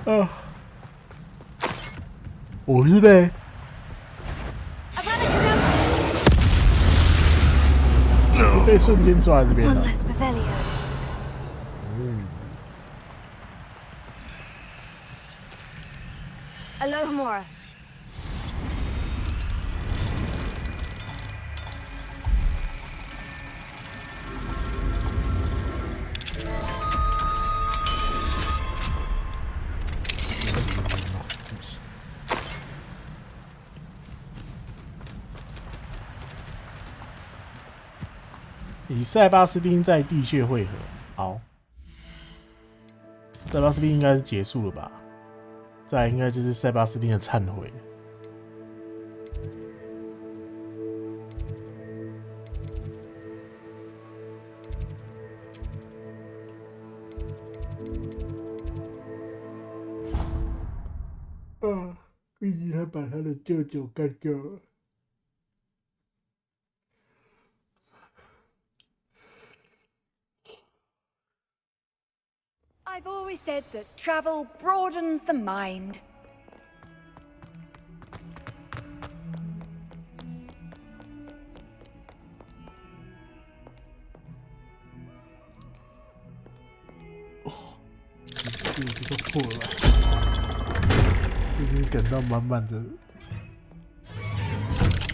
Speaker 2: 啊！我是呗。是被瞬间抓在这边的。
Speaker 4: Alohomora.
Speaker 2: 与塞巴斯汀在地穴会合。好，塞巴斯汀应该是结束了吧？再来应该就是塞巴斯汀的忏悔。毕竟他把他的舅舅干掉了。
Speaker 18: I've always said that travel broadens the mind.
Speaker 2: Oh, 这个破了，已经感到满满的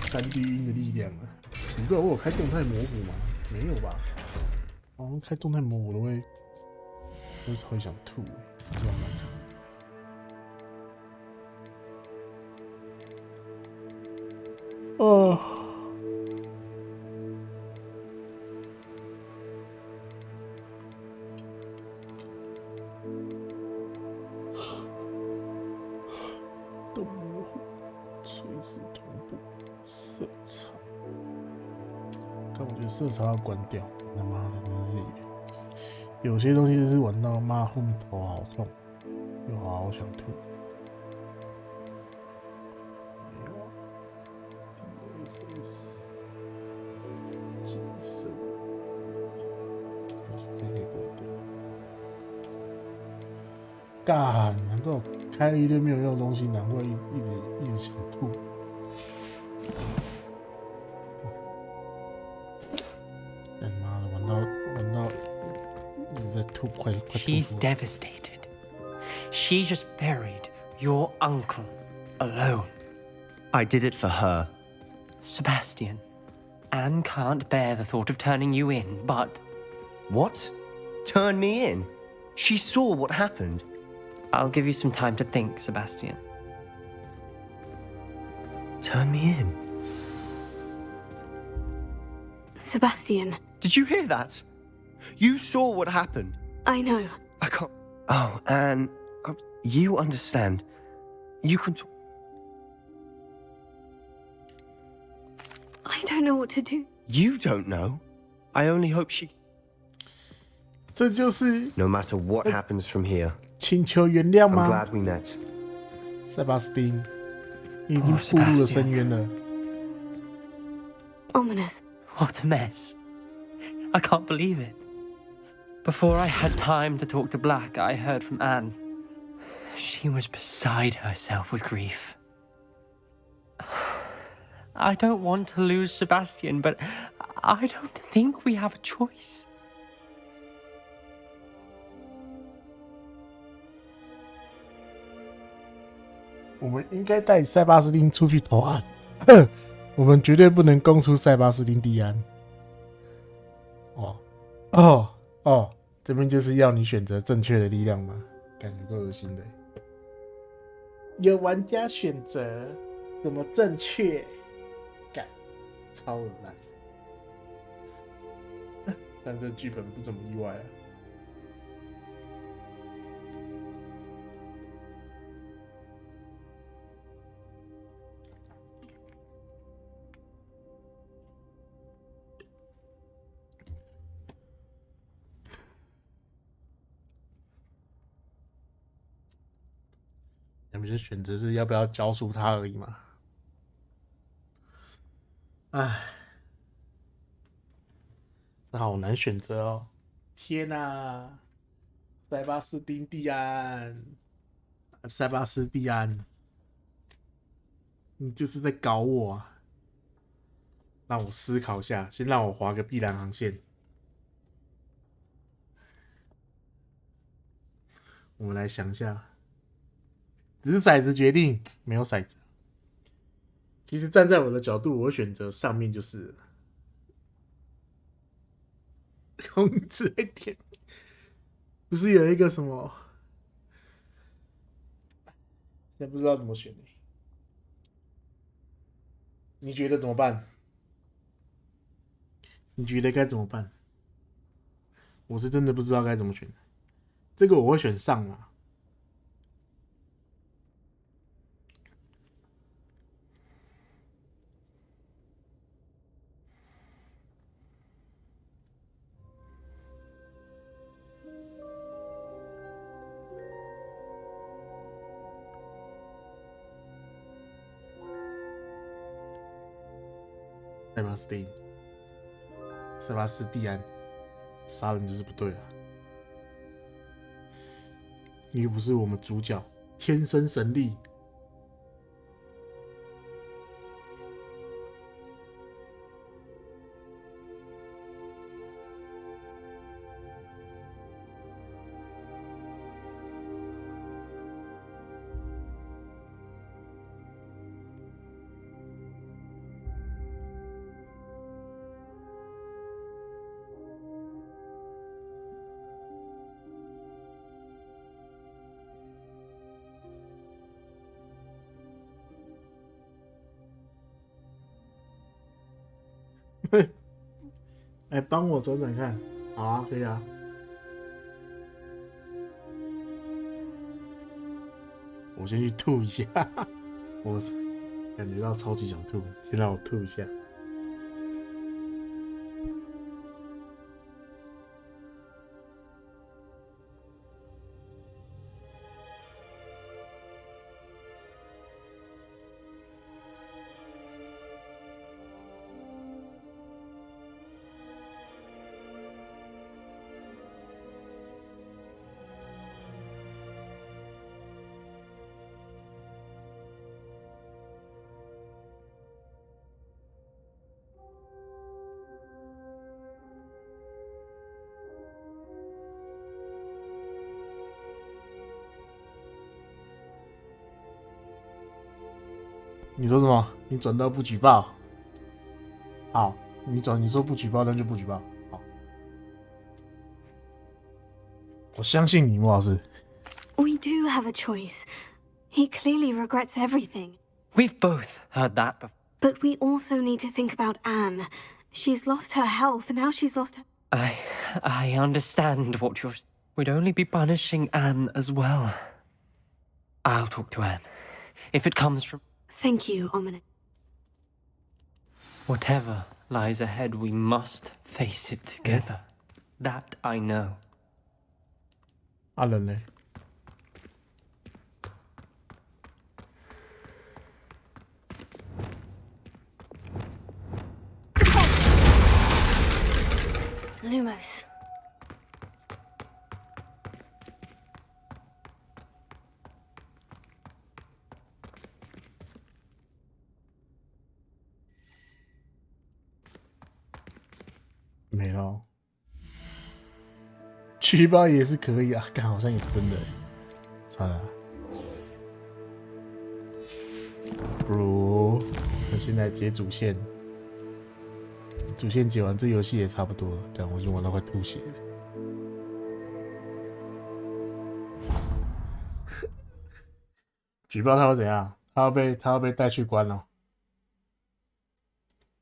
Speaker 2: 3D 音的力量了。奇怪，我有开动态模糊吗？没有吧？好像开动态模糊都会。 会想吐，慢慢吐。哦。动模糊，垂直同步，色差。但我觉得色差要关掉，他妈的，真的是有些东西真是玩到妈后面头好痛，又好想吐。DSS 谨慎，这可以过掉。干，难怪我开了一堆没有用的东西，难怪一直想吐。哎妈的，玩到一直在吐，快吐
Speaker 14: She's devastated. She just buried your uncle alone.
Speaker 16: I did it for her.
Speaker 14: Sebastian, Anne can't bear the thought of turning you in, but...
Speaker 16: What? Turn me in? She saw what happened.
Speaker 14: I'll give you some time to think, Sebastian.
Speaker 16: Turn me in?
Speaker 4: Sebastian.
Speaker 16: Did you hear that? You saw what happened.
Speaker 4: I know.
Speaker 16: I can't... Oh, Anne, you understand. You can...
Speaker 4: I don't know what to do.
Speaker 16: You don't know. I only hope she...
Speaker 2: 这就是
Speaker 16: No matter what happens from here.
Speaker 2: 请求原谅
Speaker 16: I'm
Speaker 2: 吗？
Speaker 16: glad we met.
Speaker 2: 塞巴斯汀，你已经步入了深渊了。
Speaker 4: Ominous.
Speaker 14: What a mess. I can't believe it. Before I had time to talk to Black, I heard from Anne. She was beside herself with grief. I don't want to lose Sebastian, but I don't think we have a choice.
Speaker 2: 我们应该带塞巴斯汀出去投案，我们绝对不能供出塞巴斯汀蒂安。这边就是要你选择正确的力量吗？感觉够恶心的。有玩家选择怎么正确？干，超恶烂。但这剧本不怎么意外啊。你们就选择是要不要教书他而已嘛。唉，这好难选择哦！天哪，塞巴斯汀蒂安，塞巴斯蒂安，你就是在搞我啊！让我思考一下，先让我划个碧蓝航线。我们来想一下。只是骰子决定，没有骰子。其实站在我的角度，我选择上面就是控制一点。不是有一个什么，现在不知道怎么选。你觉得怎么办？你觉得该怎么办？我是真的不知道该怎么选。这个我会选上啊。塞巴斯汀，塞巴斯蒂安，杀人就是不对了。你又不是我们主角，天生神力。来帮我转转看，好啊，可以啊。我先去吐一下，我感觉到超级想吐，先让我吐一下。你说什么？你转到不举报？好，你说不举报，那就不举报。好，我相信你，莫老师。
Speaker 4: We do have a choice. He clearly regrets everything.
Speaker 14: We've both heard that before.
Speaker 4: But we also need to think about Anne. She's lost her health, now she's lost her...
Speaker 14: I understand what you're... We'd only be punishing Anne as well. I'll talk to Anne. If it comes from...
Speaker 4: Thank you, Ominous.
Speaker 14: Whatever lies ahead, we must face it together. That I know.
Speaker 2: 啊，人嘞
Speaker 4: ？Lumos.
Speaker 2: 没了，举报也是可以啊，干好像也是真的，算了，不如我现在解主线，主线解完这游戏也差不多了，干我已经玩到快吐血了。举报他会怎样？他要被带去关哦。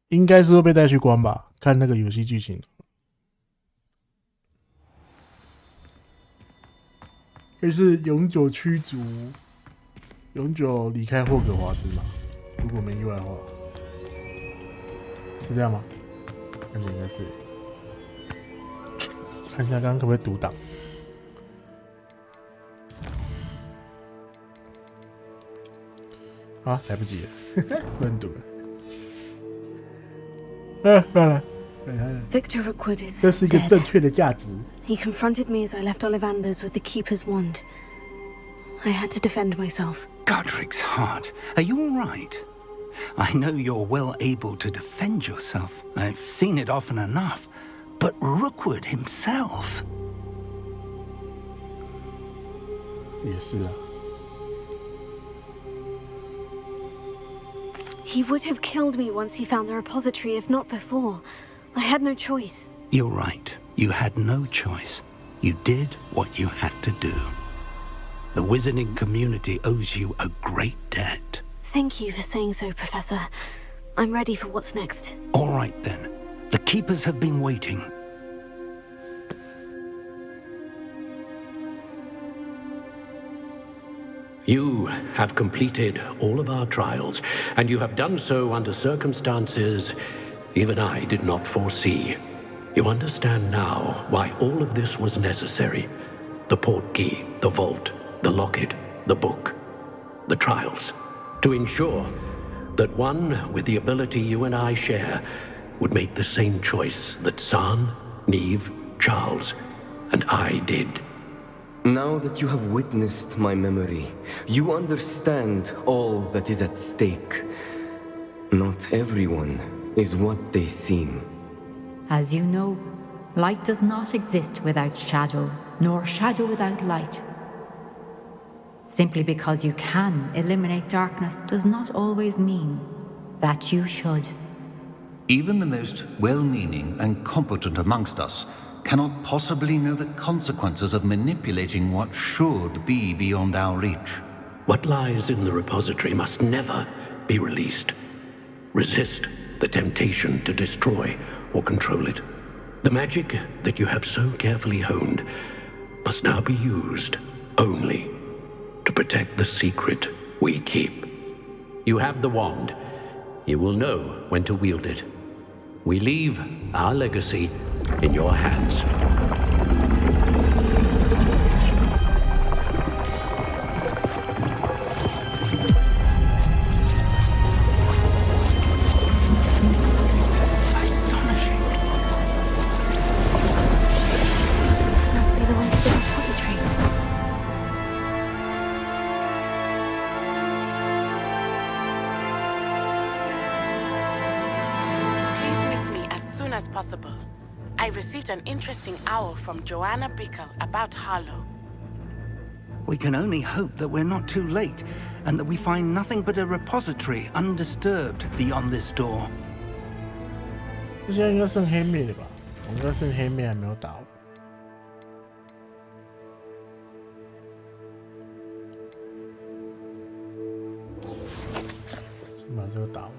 Speaker 2: 应该是会被带去关吧？看那个游戏剧情，就是永久驱逐、永久离开霍格华兹嘛？如果没意外的话，是这样吗？看起来应该是。看一下刚刚可不可以读档？啊，来不及了，乱读了。
Speaker 4: Victor Rookwood is
Speaker 2: 这是一个正确的价值。
Speaker 4: He confronted me as I left Ollivanders with the Keeper's wand. I had to defend myself.
Speaker 13: Godric's heart. Are you all right? I know you're well able to defend yourself. I've seen it often enough. But Rookwood himself...
Speaker 2: 也是啊。
Speaker 4: He would have killed me once he found the repository, if not before. I had no choice.
Speaker 13: You're right. You had no choice. You did what you had to do. The wizarding community owes you a great debt.
Speaker 4: Thank you for saying so, Professor. I'm ready for what's next.
Speaker 13: All right, then. The Keepers have been waiting.
Speaker 3: You have completed all of our trials, and you have done so under circumstances even I did not foresee. You understand now why all of this was necessary. The portkey, the vault, the locket, the book, the trials. To ensure that one with the ability you and I share would make the same choice that San, Neve, Charles, and I did.
Speaker 12: Now that you have witnessed my memory, you understand all that is at stake. Not everyone is what they seem.
Speaker 19: As you know, light does not exist without shadow, nor shadow without light. Simply because you can eliminate darkness does not always mean that you should.
Speaker 20: Even the most well-meaning and competent amongst us cannot possibly know the consequences of manipulating what should be beyond our reach.
Speaker 3: What lies in the repository must never be released. Resist the temptation to destroy or control it. The magic that you have so carefully honed must now be used only to protect the secret we keep. You have the wand. You will know when to wield it. We leave our legacy in your hands.
Speaker 6: As possible. I received an interesting owl from Joanna Bickle about Harlow.
Speaker 13: We can only hope that we're not too late, and that we find nothing but a repository undisturbed beyond this door.
Speaker 2: 现在应该剩黑妹了吧？我应该剩黑妹还没有打完。先把这个打完。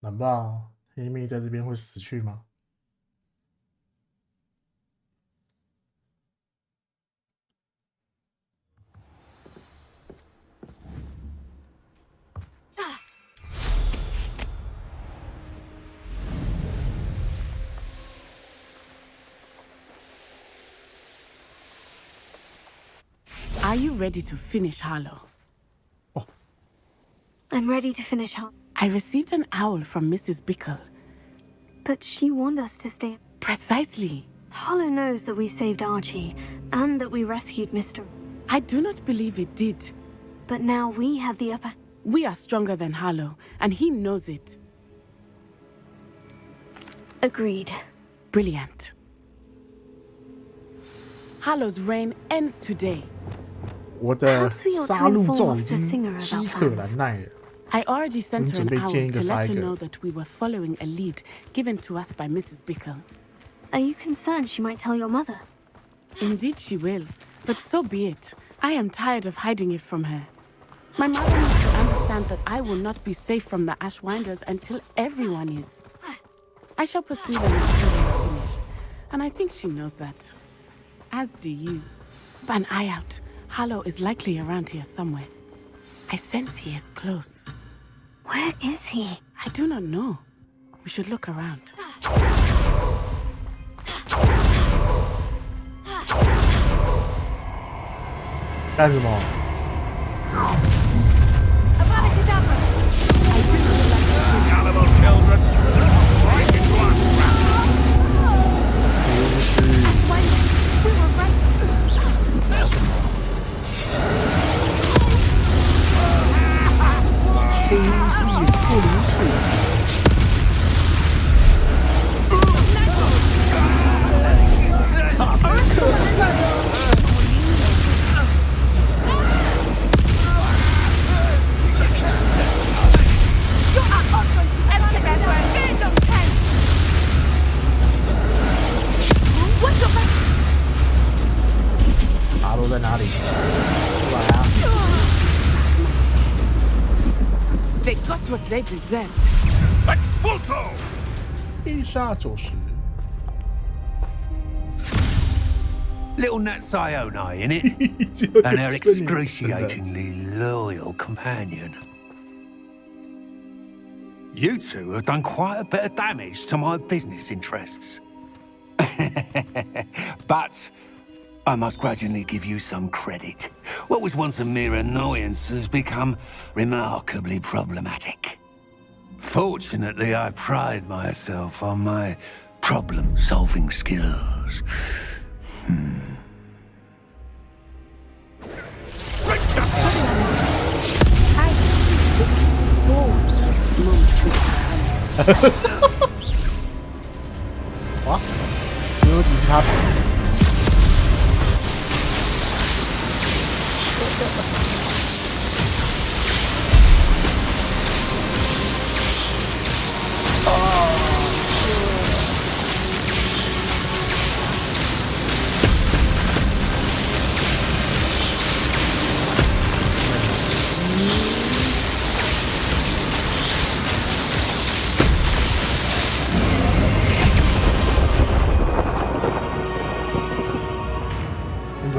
Speaker 2: 难道黑妹在这边会死去吗？Are
Speaker 6: you ready to finish Harlow?
Speaker 2: Oh.
Speaker 4: I'm ready to finish Harlow.
Speaker 6: I received an owl from Mrs. Bickle.
Speaker 4: But she warned us to stay.
Speaker 6: Precisely.
Speaker 4: Harlow knows that we saved Archie, and that we rescued Mr.
Speaker 6: I do not believe it did.
Speaker 4: But now we have the upper...
Speaker 6: We are stronger than Harlow, and he knows it.
Speaker 4: Agreed.
Speaker 6: Brilliant. Harlow's reign ends today.
Speaker 2: 我的杀戮咒已经饥渴难耐了。
Speaker 6: I already sent her an owl to let her know that we were following a lead given to us by Mrs. Bickle.
Speaker 4: Are you concerned she might tell your mother?
Speaker 6: Indeed she will, but so be it. I am tired of hiding it from her. My mother needs to understand that I will not be safe from the Ashwinders until everyone is. I shall pursue them until they are finished, and I think she knows that. As do you. But an eye out. Harlow is likely around here somewhere. I sense he is close.
Speaker 4: Where is he?
Speaker 6: I do not know. We should look around.
Speaker 2: 干什么？
Speaker 10: Gullible children! Right into our trap!
Speaker 2: 聊什么？黑巫师也不如此。大可哈罗在哪里？出来啊！
Speaker 6: They got what they deserved.
Speaker 10: Expulso!
Speaker 2: 必杀90。
Speaker 10: Little Nat Sione, innit? And her excruciatingly loyal companion. You two have done quite a bit of damage to my business interests. But I must grudgingly give you some credit. What was once a mere annoyance has become remarkably problematic. Fortunately, I pride myself on my problem-solving skills.
Speaker 2: What? 有几次他打？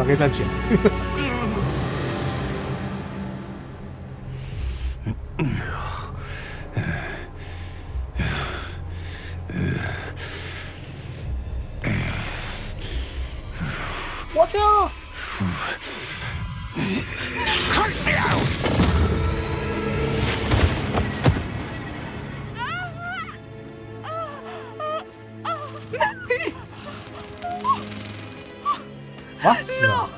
Speaker 2: 可以站起来。我跳
Speaker 10: ！Curse you!
Speaker 6: Natty!
Speaker 2: 哇死了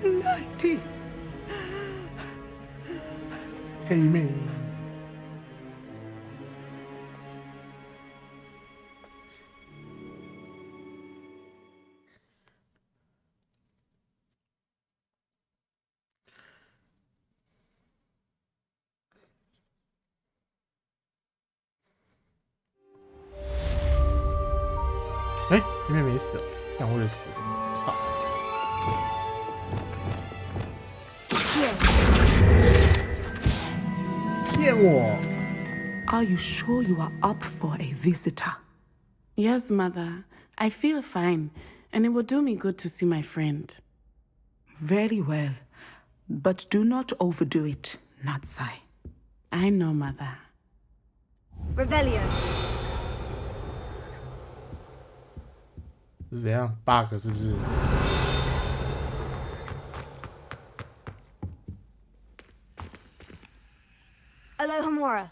Speaker 6: Natty!
Speaker 2: 黑妹。哎，黑妹没死，但我也死了，操！ 骗我
Speaker 21: Are you sure you are up for a visitor?
Speaker 6: Yes, Mother. I feel fine, and it will do me good to see my friend.
Speaker 21: Very well. But do not overdo it, Natsai.
Speaker 6: I know, Mother.
Speaker 4: Revelio.
Speaker 2: 是怎样 bug 是不是？
Speaker 4: Alohomora.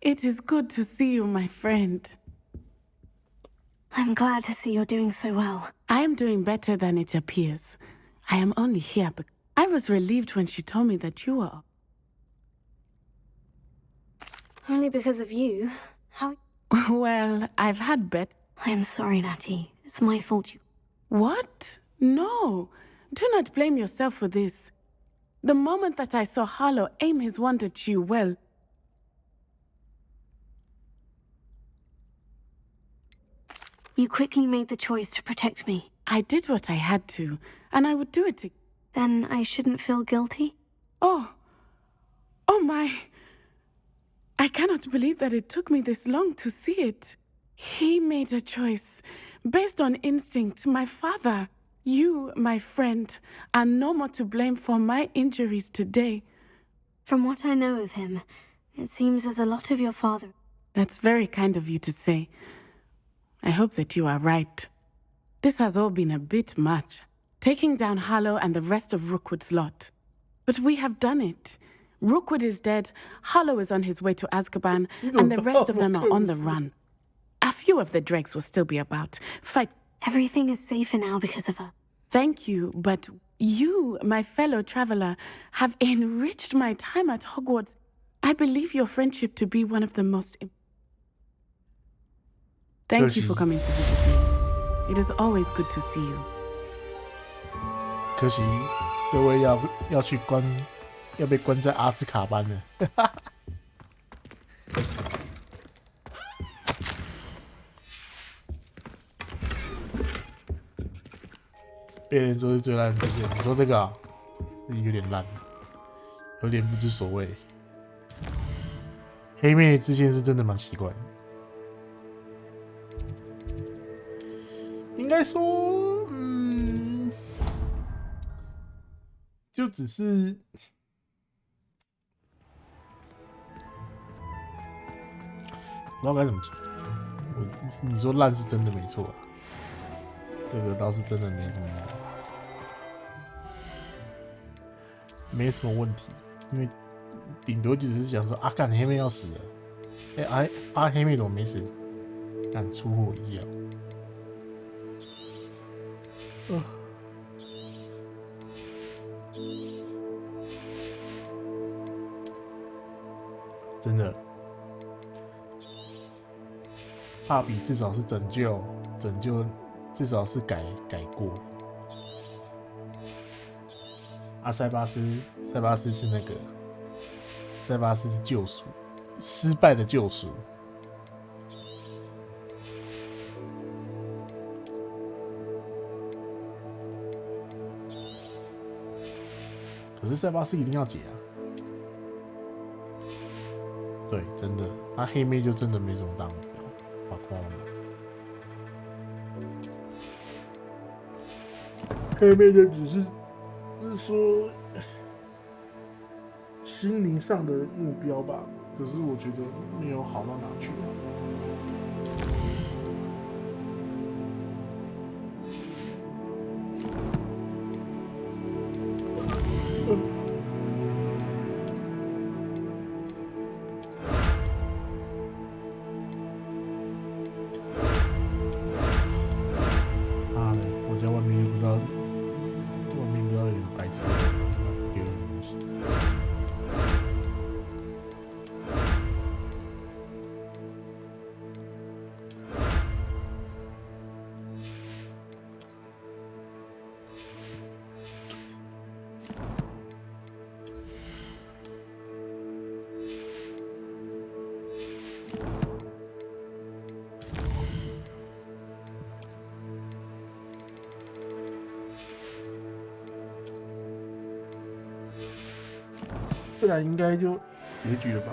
Speaker 6: It is good to see you, my friend.
Speaker 4: I'm glad to see you're doing so well.
Speaker 6: I am doing better than it appears. I am only here because I was relieved when she told me that you were.
Speaker 4: Only because of you. How?
Speaker 6: Well, I've had better.
Speaker 4: I am sorry, Natty. It's my fault you...
Speaker 6: What? No. Do not blame yourself for this. The moment that I saw Harlow aim his wand at you, well...
Speaker 4: You quickly made the choice to protect me.
Speaker 6: I did what I had to, and I would do it again.
Speaker 4: Then I shouldn't feel guilty?
Speaker 6: Oh my. I cannot believe that it took me this long to see it. He made a choice based on instinct. My father, you, my friend, are no more to blame for my injuries today.
Speaker 4: From what I know of him, it seems there's a lot of your father.
Speaker 6: That's very kind of you to say. I hope that you are right. This has all been a bit much. Taking down Harlow and the rest of Rookwood's lot. But we have done it. Rookwood is dead, Harlow is on his way to Azkaban, and the rest of them are on the run. A few of the dregs will still be about. Fight.
Speaker 4: Everything is safer now because of her.
Speaker 6: Thank you, but you, my fellow traveler, have enriched my time at Hogwarts. I believe your friendship to be one of the most... Thank you for coming to visit me. It is always good to see you.
Speaker 2: 可惜，这位要去关，要被关在阿兹卡班了。别人说是最烂的支线，你说这个啊，是有点烂，有点不知所谓。黑妹支线是真的蛮奇怪的。 应该说，就只是不知道该怎么讲。你说烂是真的没错啊，这个倒是真的没什么问题，因为顶多只是想说啊，干黑妹要死了，黑妹怎么没死？干出乎我意料。 真的，帕比至少是拯救，至少是改过。塞巴斯是那个塞巴斯是救赎，失败的救赎。可是塞巴斯一定要解啊！对，真的，他黑妹就真的没什么大目标，好夸张。黑妹就只是说心灵上的目标吧，可是我觉得没有好到哪去。不然应该就结局了吧？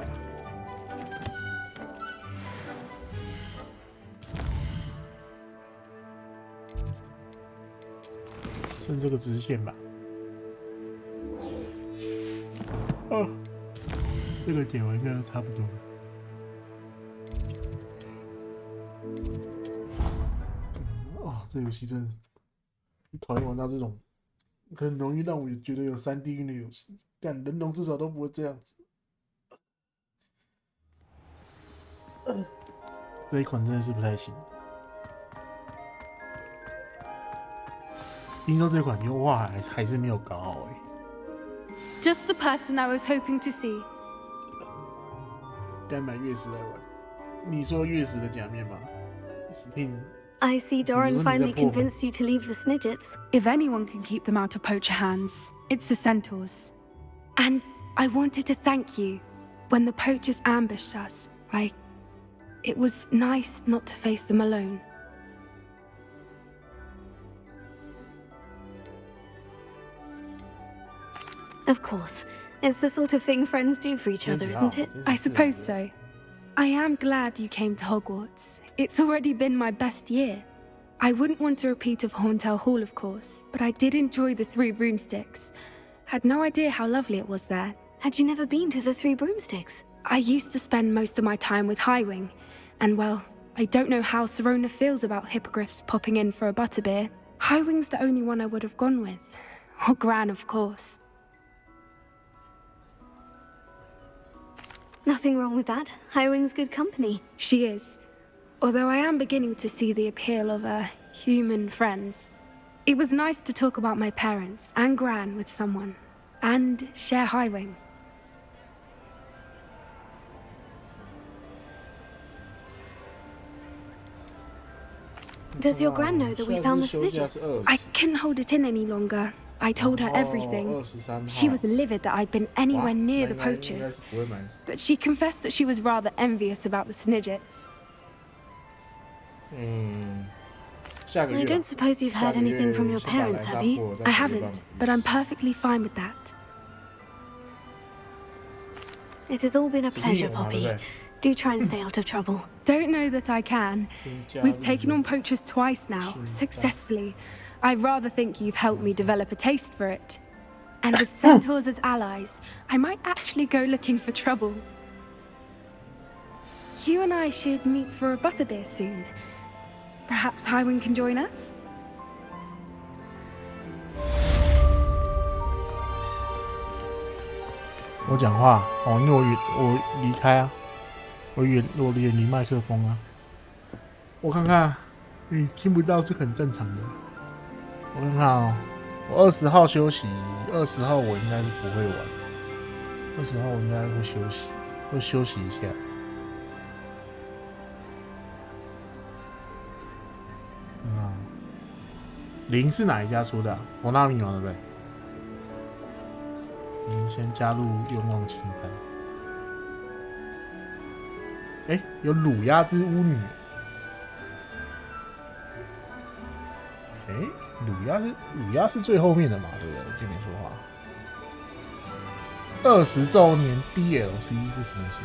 Speaker 2: 剩这个支线吧。啊，这个点完应该都差不多了。啊，这游戏真的讨厌玩到这种很容易让我觉得有3D 晕的游戏。干人龙至少都不会这样子。这一款真的是不太行。听说这款优化还是没有搞好
Speaker 5: Just the person I was hoping to see.
Speaker 2: 该买月食来玩。你说月食的假面吗 ？Steam。
Speaker 4: I see Doran finally convinced you to leave the Snidgets.
Speaker 5: If anyone can keep them out of poacher hands, it's the centaurs. And I wanted to thank you. When the poachers ambushed us, it was nice not to face them alone.
Speaker 4: Of course. It's the sort of thing friends do for each other, isn't it?
Speaker 5: I suppose so. I am glad you came to Hogwarts. It's already been my best year. I wouldn't want a repeat of Hauntel Hall, of course, but I did enjoy the Three Broomsticks. Had no idea how lovely it was there.
Speaker 4: Had you never been to the Three Broomsticks?
Speaker 5: I used to spend most of my time with Highwing, and well, I don't know how Serona feels about hippogriffs popping in for a butterbeer. Highwing's the only one I would have gone with. Or Gran, of course.
Speaker 4: Nothing wrong with that. Highwing's good company.
Speaker 5: She is. Although I am beginning to see the appeal of human friends. It was nice to talk about my parents and Gran with someone, and share Highwing.
Speaker 4: Does your Gran know that we found the Snidgets?
Speaker 5: I couldn't hold it in any longer. I told her everything. She was livid that I'd been anywhere near the poachers, but she confessed that she was rather envious about the Snidgets.
Speaker 4: I don't suppose you've heard anything from your parents, have you?
Speaker 5: I haven't, but I'm perfectly fine with that.
Speaker 4: It has all been a pleasure, Poppy. Do try and stay out of trouble.
Speaker 5: Don't know that I can. We've taken on poachers twice now, successfully. I rather think you've helped me develop a taste for it. And with centaurs as allies, I might actually go looking for trouble. You and I should meet for a butterbeer soon. Perhaps Highwing can join us?
Speaker 2: 我讲话哦，因为我离开啊，我远离麦克风啊。我看看，你听不到是很正常的。我看看哦，我20号休息，20号我应该是不会玩，20号我应该会休息一下。0是哪一家出的、啊？佛纳米嘛，对不对？先加入愿望清单。哎，有乳鸦之巫女。哎，乳鸦是最后面的嘛，对不对？我就没说话。20周年 DLC 是什么东西？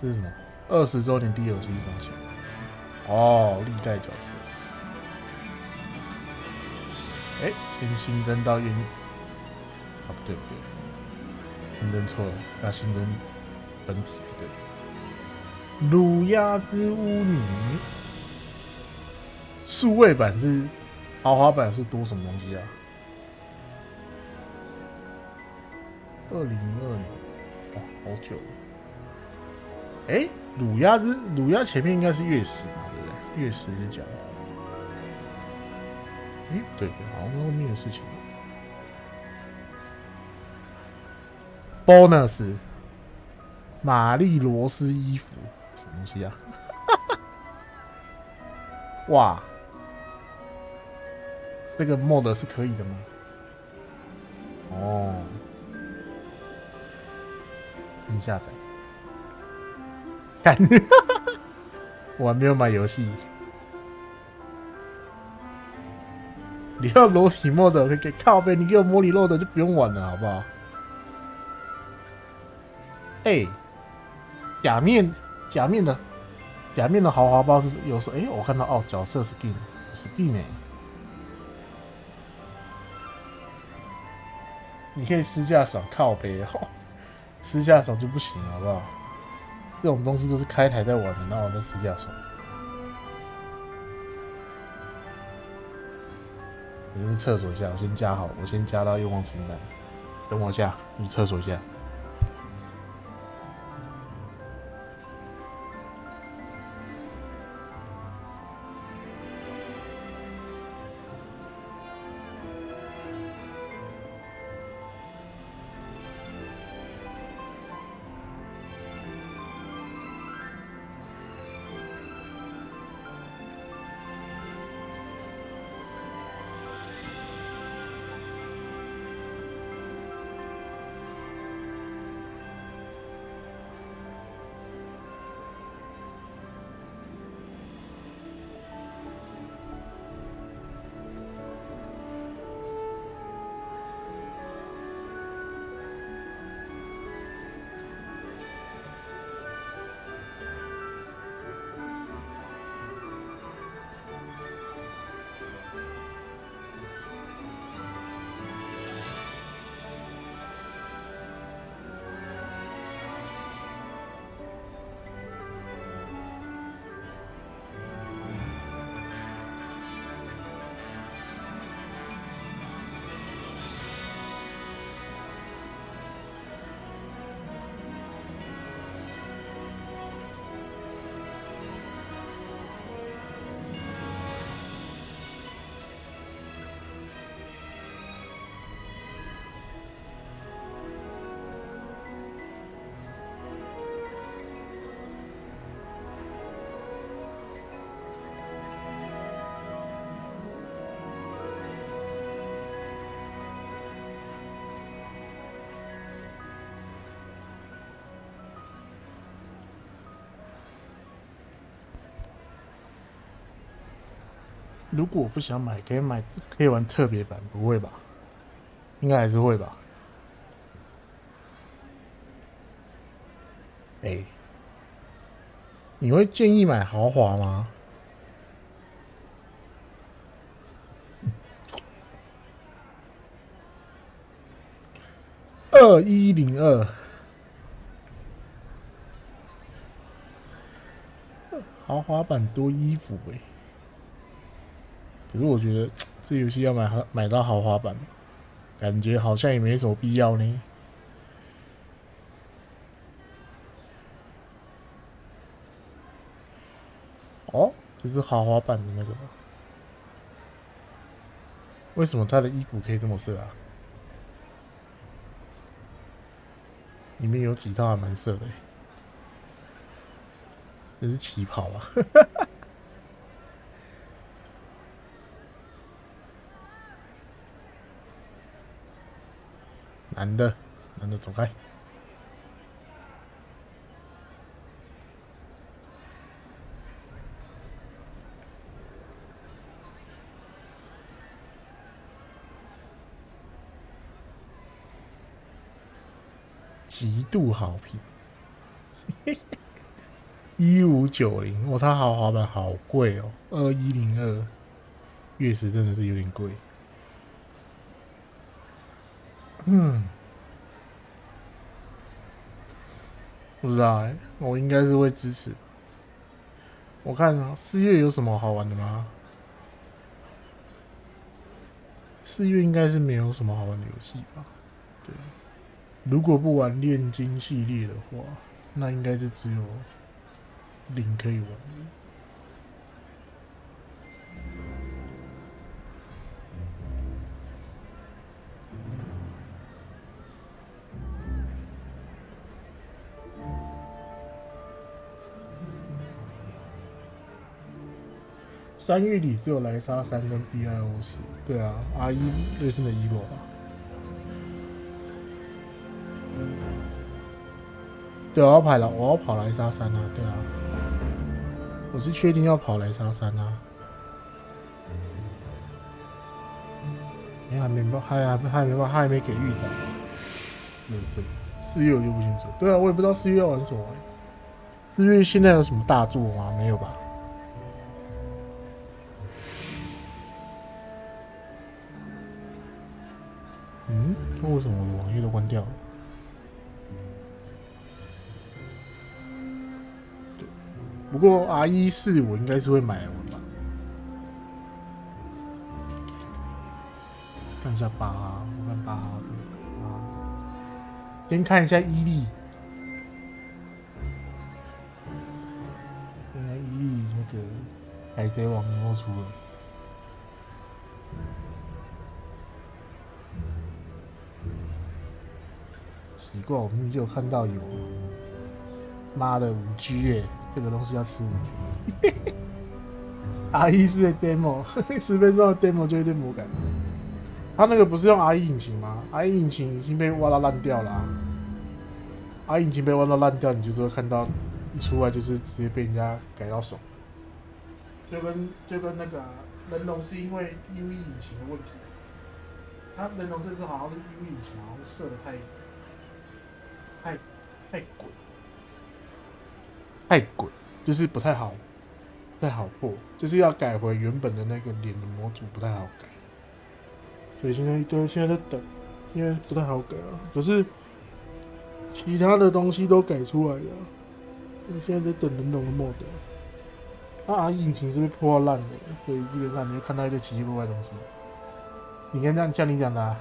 Speaker 2: 这是什么？20周年 DLC 上线。哦，历代角色。哎，先新增到原。啊，不对，新增错了，要新增本体对。乳鸦之巫女，数位版是豪华版是多什么东西啊？2002年，哇，好久了。哎，乳鸦前面应该是月食嘛，对不对？月食是讲，对，好像后面的事情。bonus 玛丽罗斯衣服，什么东西啊？哇，这个 mod 是可以的吗？哦，先下载。看，我还没有买游戏。你要裸体 mod 可以给靠背，你给我模拟 load 就不用玩了，好不好？哎，假面的豪华包是有时候，我看到哦，角色 skin 哎，你可以私下爽靠背哦，私下爽就不行，好不好？这种东西都是开台在玩的，那我在私下爽。我去厕所一下，我先加好，我先加到愿望清单。等我一下，去厕所一下。如果我不想买，可以玩特别版，不会吧？应该还是会吧？你会建议买豪华吗？2102，豪华版多衣服可是我觉得这游戏要买到豪华版，感觉好像也没什么必要呢。哦，这是豪华版的那个吗？为什么他的衣服可以这么色啊？里面有几套还蛮色的这是旗袍啊。男的的，走开。极度好评，1590，哦，它豪华版好贵哦，2102，月食真的是有点贵。不知道我应该是会支持。我看4月有什么好玩的吗？4月应该是没有什么好玩的游戏吧？对。如果不玩炼金系列的话，那应该是只有0可以玩的。3月里只有莱莎3跟 BIO10，对啊，R1瑞士的 EVO 吧。对，我要跑莱莎3啊，对啊，我是确定要跑莱莎3啊。还没给预展，没事。4月我就不清楚，对啊，我也不知道4月要玩什么。4月现在有什么大作吗？没有吧？那为什么我的网页都关掉了？对，不过 R14我应该是会买来玩吧。看一下8号，我看8号先看一下伊利，现在伊利那个海贼王有没有出了？奇怪，我明明就有看到有，妈的5G 耶，这个东西要吃5G。R14的 demo，10分钟的 demo 就有点魔感。他那个不是用 R1 引擎吗？R1 引擎已经被挖到烂掉了R1 引擎被挖到烂掉，你就是会看到一出来就是直接被人家改到爽。就跟那个人龙是因为 UE 引擎的问题，他人龙这次好像是 UE 引擎，好像射的太滚，就是不太好破，就是要改回原本的那个脸的模组不太好改。所以现在在等，现在不太好改啊。可是其他的东西都改出来了，现在在等人龙的 mod。R1 引擎是被破到烂的，所以基本上你会看到一堆奇奇怪怪的东西。你看这样像你讲的、啊，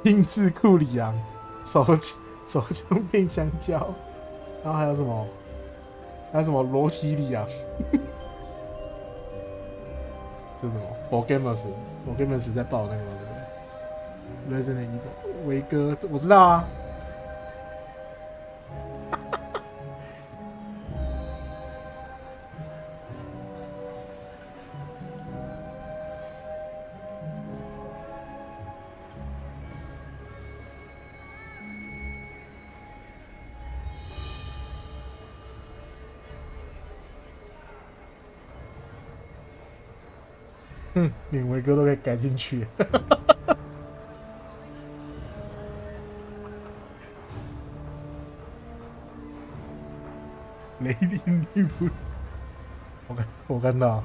Speaker 2: 英智库里昂，手枪变香蕉，然后还有什么罗提里昂，这是什么 ？Gamers 在报那个对不对 ？Resident Evil 维哥，我知道啊。连维哥都可以改进去。雷霆女仆，我看到，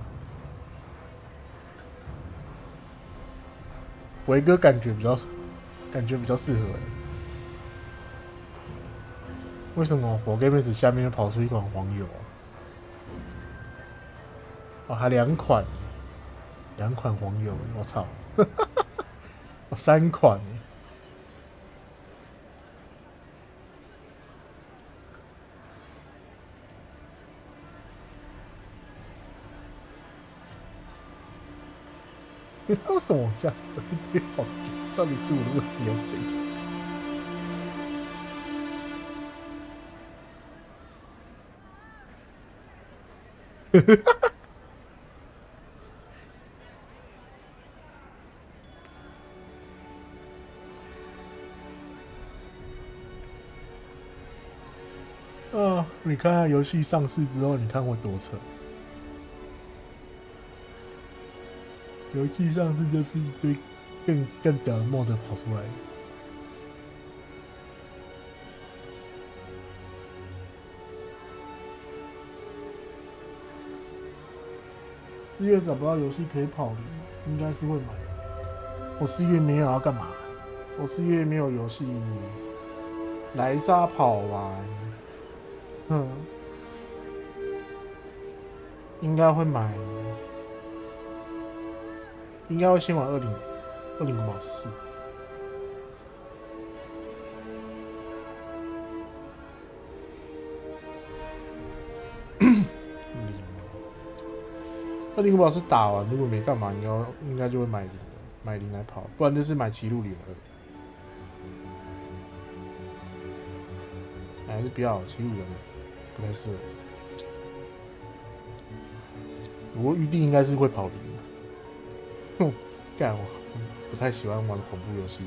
Speaker 2: 维哥感觉比较适合。为什么我 Gamers 下面又跑出一款黄油啊？哦，还2款黄油，我操！我3款耶。为什么往下走一堆黄油？到底是我的问题要怎样？你看看游戏上市之后，你看会多扯。游戏上市就是一堆更屌的 mod 跑出来。4月找不到游戏可以跑的，应该是会买。我4月没有要干嘛？我4月没有游戏。莱莎跑完，应该会买，应该会先玩20古堡4。20古堡4打完，如果没干嘛，应该就会买0来跑，不然就是买骑路02。还是不要骑路02，不太适合。不过预定应该是会跑0的。干，我不太喜欢玩恐怖游戏。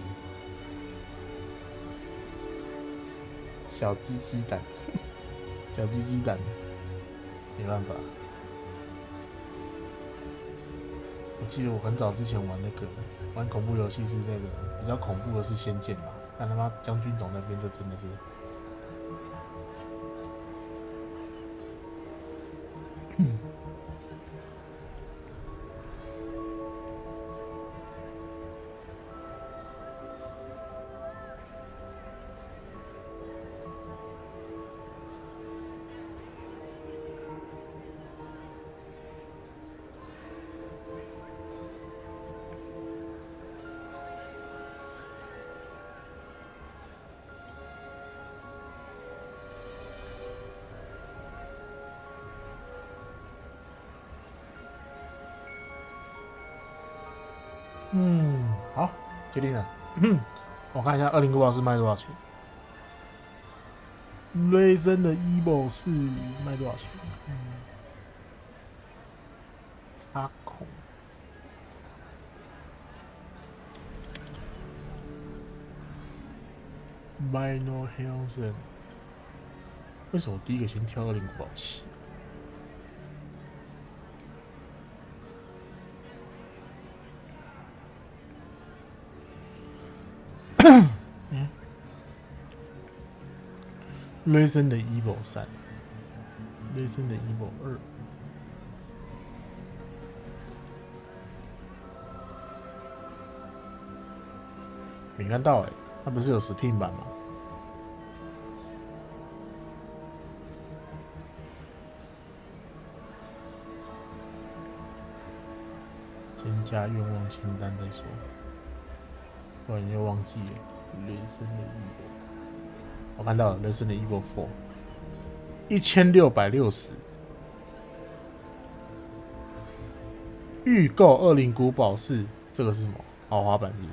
Speaker 2: 小鸡鸡胆，小鸡鸡胆，没办法。我记得我很早之前玩恐怖游戏是比较恐怖的是《仙剑》嘛，但他妈将军种那边就真的是。好，决定了。我看一下20古堡4卖多少钱。雷森的 Evil 4卖多少钱？阿孔。Minor Hansen， 为什么我第一个先挑20古堡7？雷森的 Evil 3，雷森的 Evil 2，没看到它不是有 Steam 版吗？先加愿望清单再说，不然又忘记了雷森的 Evil。我看到了人生的 Evil 4，1660。预购20古堡4，这个是什么？豪华版是不是？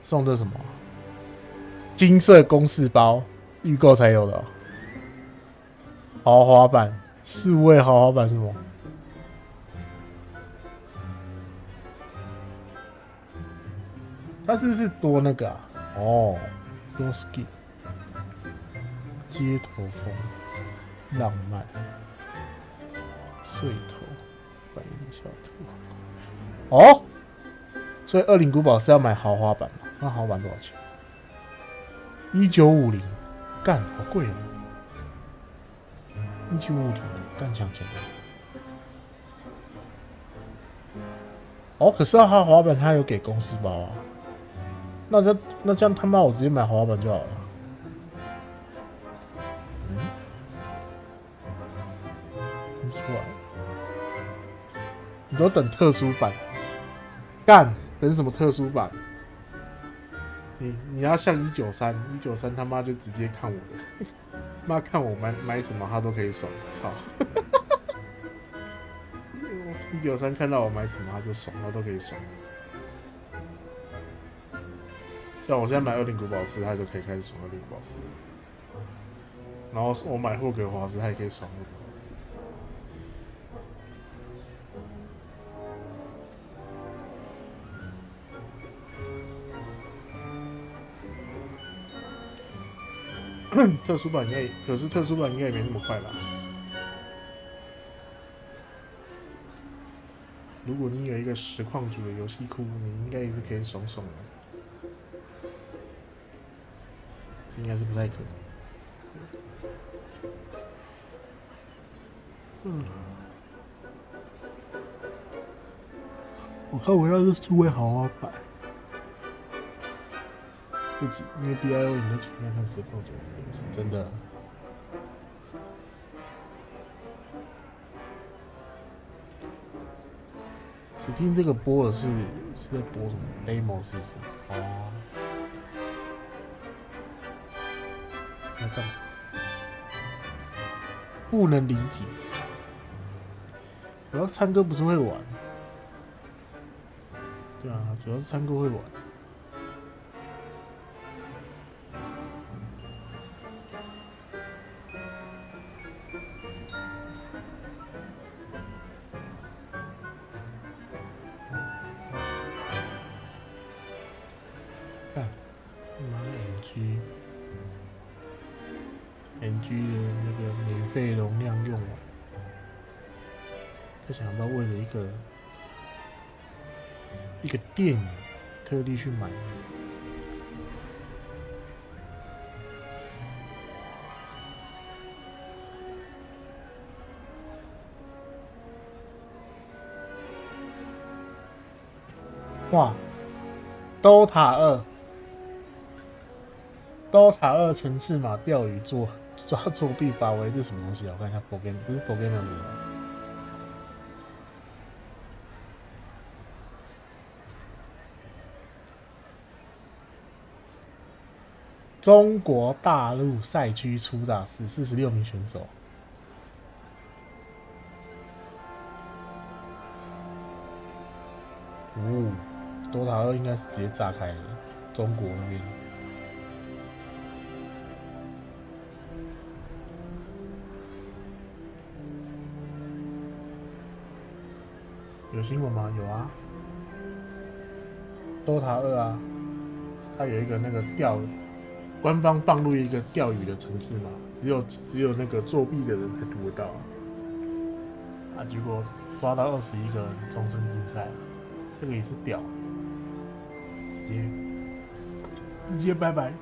Speaker 2: 送的什么？金色公事包，预购才有的豪华版，4位豪华版是什么？它是不是多那个啊？多 skin， 街头风，浪漫，碎头，白云小兔。所以20古堡是要买豪华版嘛？那豪华版多少钱？1950，干，好贵1950，干抢钱可是豪华版它有给公司包啊。那这样他妈我直接买豪华版就好了。不出来，你都等特殊版，干等什么特殊版？你要像193他妈就直接看我的，妈看我买什么他都可以爽，操！193看到我买什么他就爽，他都可以爽。像我现在买20古堡4，他就可以开始爽20古堡4。然后我买霍格华兹，他也可以爽霍格华兹。特殊版应该，可是特殊版应该也没那么快吧？如果你有一个实况组的游戏库，你应该也是可以爽爽的。这应该是不太可能。我看我要是数位豪华版，不急，因为 BIO 你都前面看实况组的游戏，真的。Steam 这个播的是在播什么 demo 是不是？哦，要干嘛？不能理解。主要参哥不是会玩，对啊，主要是参哥会玩。NG 的那个免费容量用完，他想要不要为了一个电影特地去买？哇，DOTA 2城市码钓鱼抓作弊发威，这是什么东西啊？我看一下 Pokemon， 这是 Pokemon 什么？中国大陆赛区出大事，46名选手。哦，DOTA 2应该是直接炸开了，中国那边。有新闻吗？有啊，DOTA 2啊，它有一个那个官方放入一个钓鱼的城市嘛，只有那个作弊的人才读得到啊，结果抓到21个人终身禁赛，这个也是屌，直接拜拜。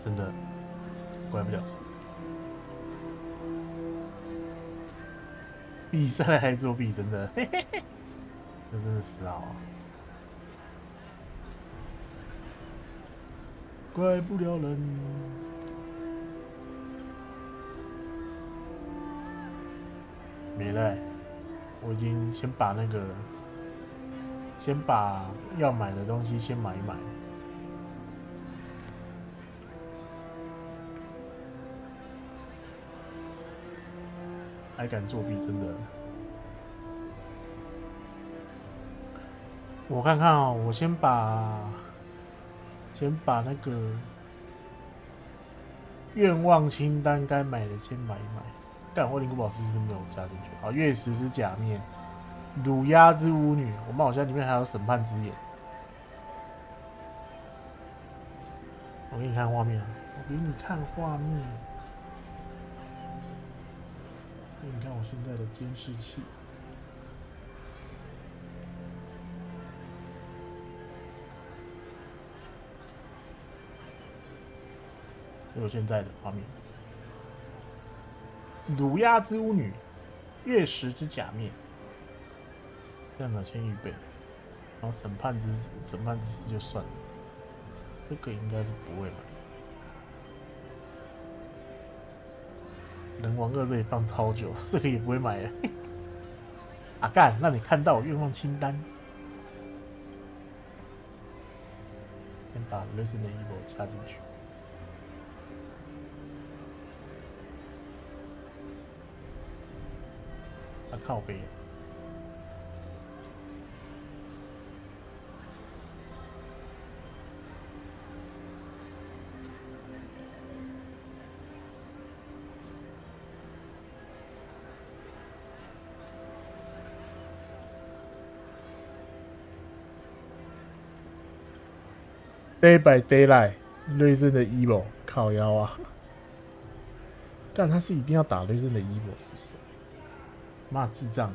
Speaker 2: 真的怪不了谁，比赛还作弊，真的，嘿嘿嘿，这真的死好啊！怪不了人。没了欸，我已经先把要买的东西先买一买。还敢作弊，真的。我看看哦，我先把那个愿望清单该买的先买一买。干，我灵古堡是不是没有加进去？好，月食是假面，乳鸦之巫女，我们好像里面还有审判之眼。我给你看画面啊，我给你看画面。你看我现在的监视器，有现在的画面。乳鸦之巫女，月食之假面，2千预备，然后审判之死就算了，这个应该是不会买。人王2这里放超久，这个也不会买了。啊干，让你看到我愿望清单。先把 Resident Evil 加进去。啊靠北。Day by Daylight， 雷震的 Evil 靠腰啊！但他是一定要打雷震的 Evil 是不是？妈智障！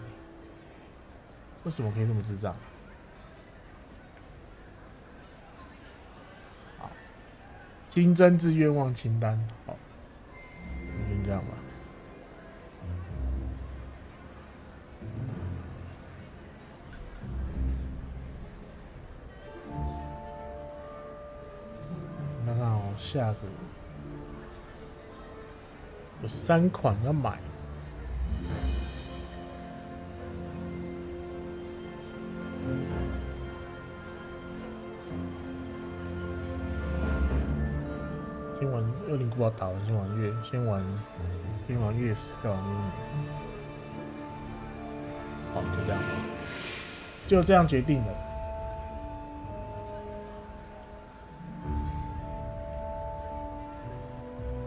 Speaker 2: 为什么可以那么智障？好，金针之愿望清单，好，先这样吧。看看哦，下个有3款要买。先玩恶灵古堡打完，先玩月，先玩月食，再玩巫女。好，就这样，就这样决定了。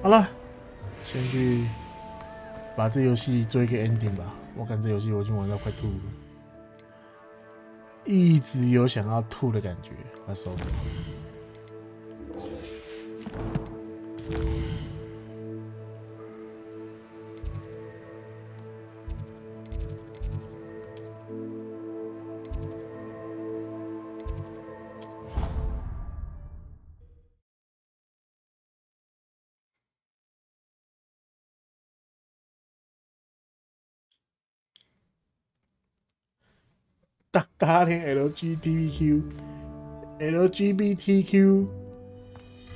Speaker 2: 好了，先去把这游戏做一个 ending 吧。我感觉这游戏我已经玩到快吐了，一直有想要吐的感觉，快受不了。大家听 LGBTQ，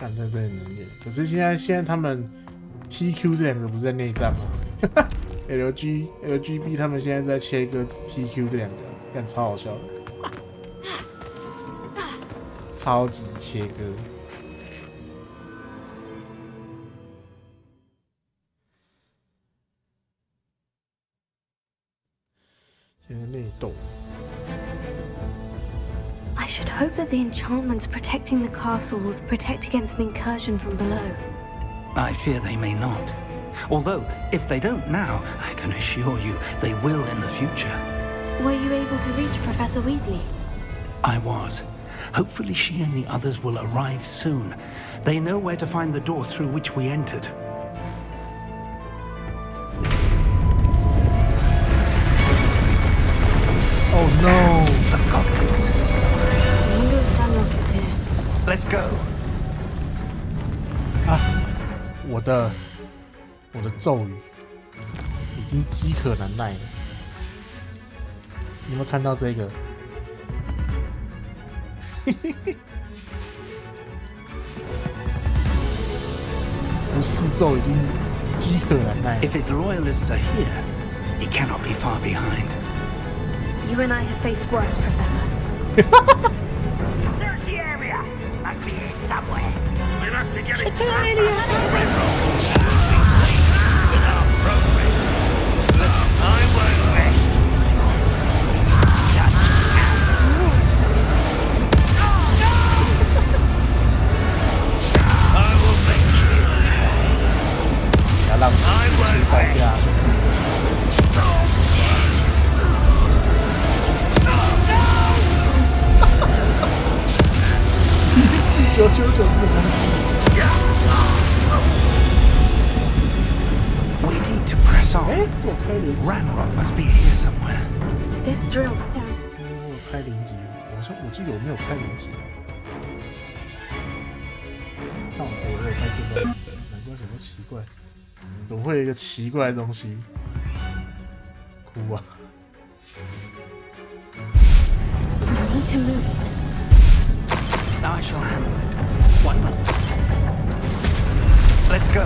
Speaker 2: 看这真的能演。可是现在他们 TQ 这两个不是在内战吗？LGB 他们现在在切割 TQ 这两个，看超好笑的，超级切割。现在内斗。
Speaker 4: I should hope that the enchantments protecting the castle would protect against an incursion from below.
Speaker 13: I fear they may not. Although, if they don't now, I can assure you they will in the future.
Speaker 4: Were you able to reach Professor Weasley?
Speaker 13: I was. Hopefully she and the others will arrive soon. They know where to find the door through which we entered.
Speaker 2: Oh no!
Speaker 13: The goblins.
Speaker 4: I wonder if Ranrock is here.
Speaker 13: Let's go.
Speaker 2: 啊，我的咒语已经饥渴难耐了。你有没有看到这个？不是咒已经饥渴难耐。
Speaker 13: If his loyalists are here, he cannot be far behind.
Speaker 4: You and I have faced worse, Professor.
Speaker 1: Search the area. Must be here somewhere. We must be getting closer. I won't rest. Shut I will make you pay. I won't rest. 9994是攻击。
Speaker 13: We need to press on. Ranrock must be here somewhere.
Speaker 4: This drill stands.
Speaker 2: 我有开零级，我记得我没有开零级。看我有开最高零级，难怪什么奇怪，怎么会有一个奇怪的东西？哭啊！
Speaker 4: You need to move it.
Speaker 13: I shall handle it. One moment. Let's go.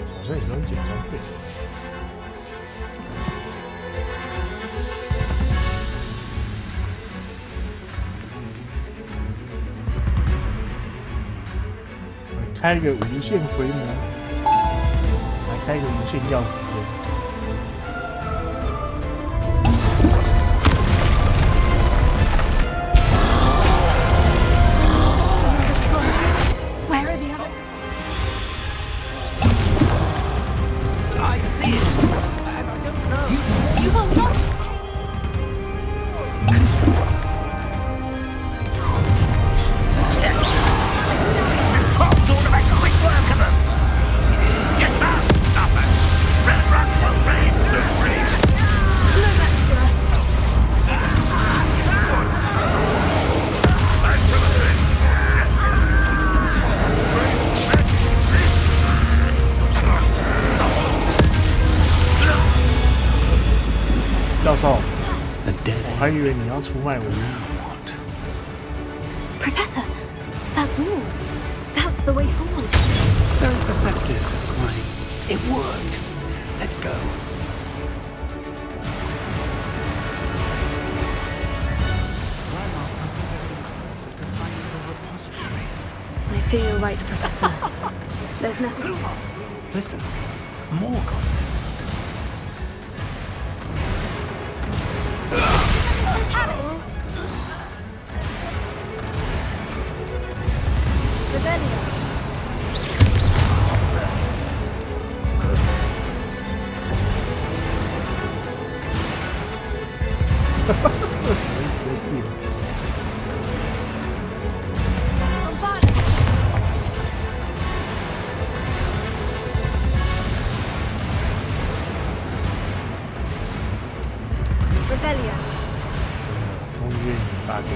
Speaker 2: Let's 开个无限回魔，来开个无限钥匙圈。教授，我还以为你要出卖我。
Speaker 4: Professor, that wall. That's the way forward.
Speaker 13: Very perceptive, Quine. It worked. Let's go.
Speaker 4: I fear you're right, Professor. There's nothing.
Speaker 13: Listen, more confidence.
Speaker 4: Rebellion.
Speaker 2: 公约你大点。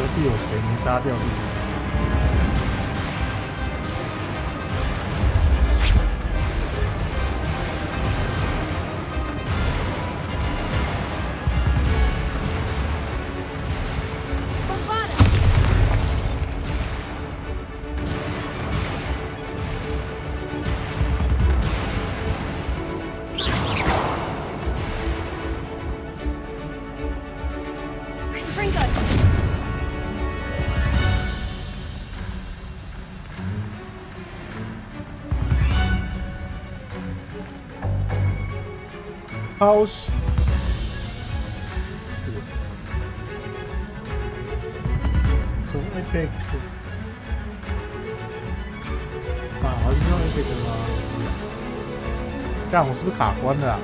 Speaker 2: 是有谁没杀掉，是不是？超市是的，从 Epic 啊，好像用 Epic 吗？不是啊，干，我是不是卡关了啊？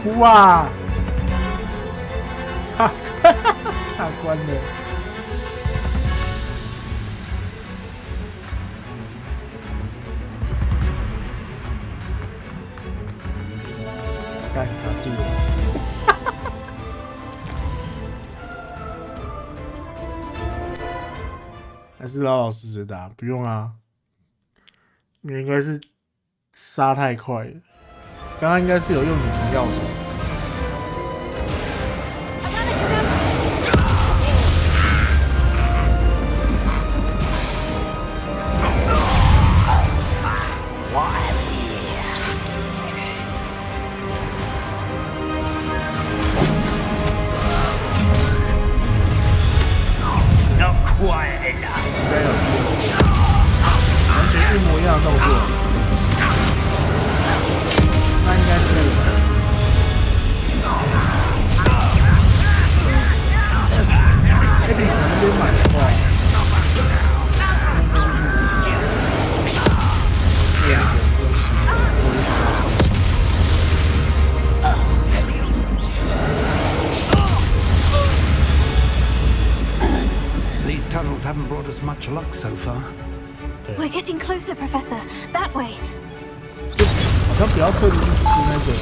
Speaker 2: 哭啊！卡关了。干卡住了，还是老老实实打，不用啊。你应该是杀太快了，刚刚应该是有用隐形药手。完全一模一样的动作，那应该是那个。哎，你那边买的话，These
Speaker 13: tunnels haven't brought us much luck so far.
Speaker 4: We're getting closer, Professor. That way.
Speaker 2: 好像不要特地去吃那个。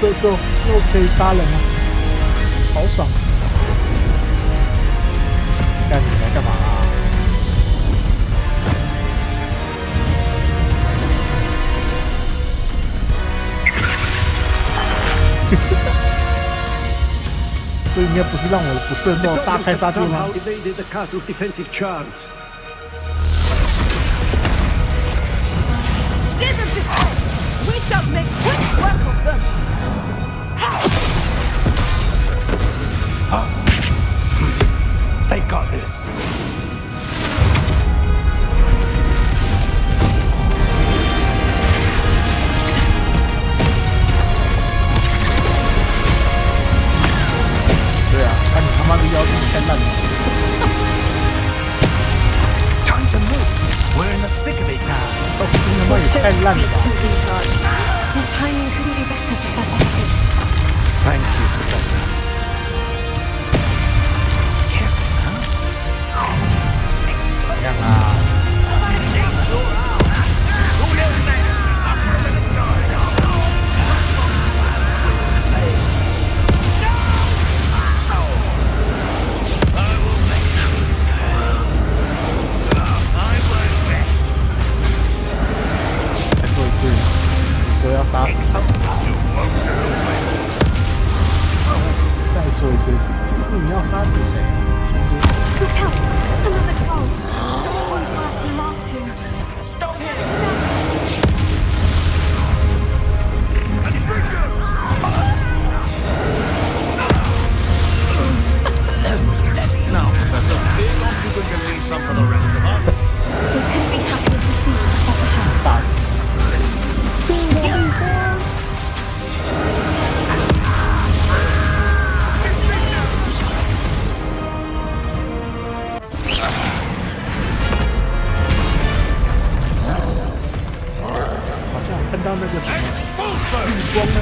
Speaker 2: 射咒又可以杀人了，好爽！干你来干嘛啊？这应该不是让我不射咒大开杀戒吗？
Speaker 3: evaded the castle's defensive charms.
Speaker 18: We shall make quick work of them!
Speaker 13: They got this.
Speaker 10: Time to move. We're in the thick of it now.
Speaker 2: 太烂了吧
Speaker 4: Who's in charge? Your timing couldn't be better, Professor Rockwood.
Speaker 13: Thank you, Professor. Careful, huh?
Speaker 2: 怎样啊？ 说要杀死谁？再说一次，你要杀死谁？兄弟
Speaker 4: Look out! Another troll! This one's worse than the last two.
Speaker 10: Stop here!
Speaker 1: Now, Professor, aren't you going to leave some for the rest of us?
Speaker 4: We couldn't be happier to see you, Professor Sharp. 好像看到那个什么绿光呢。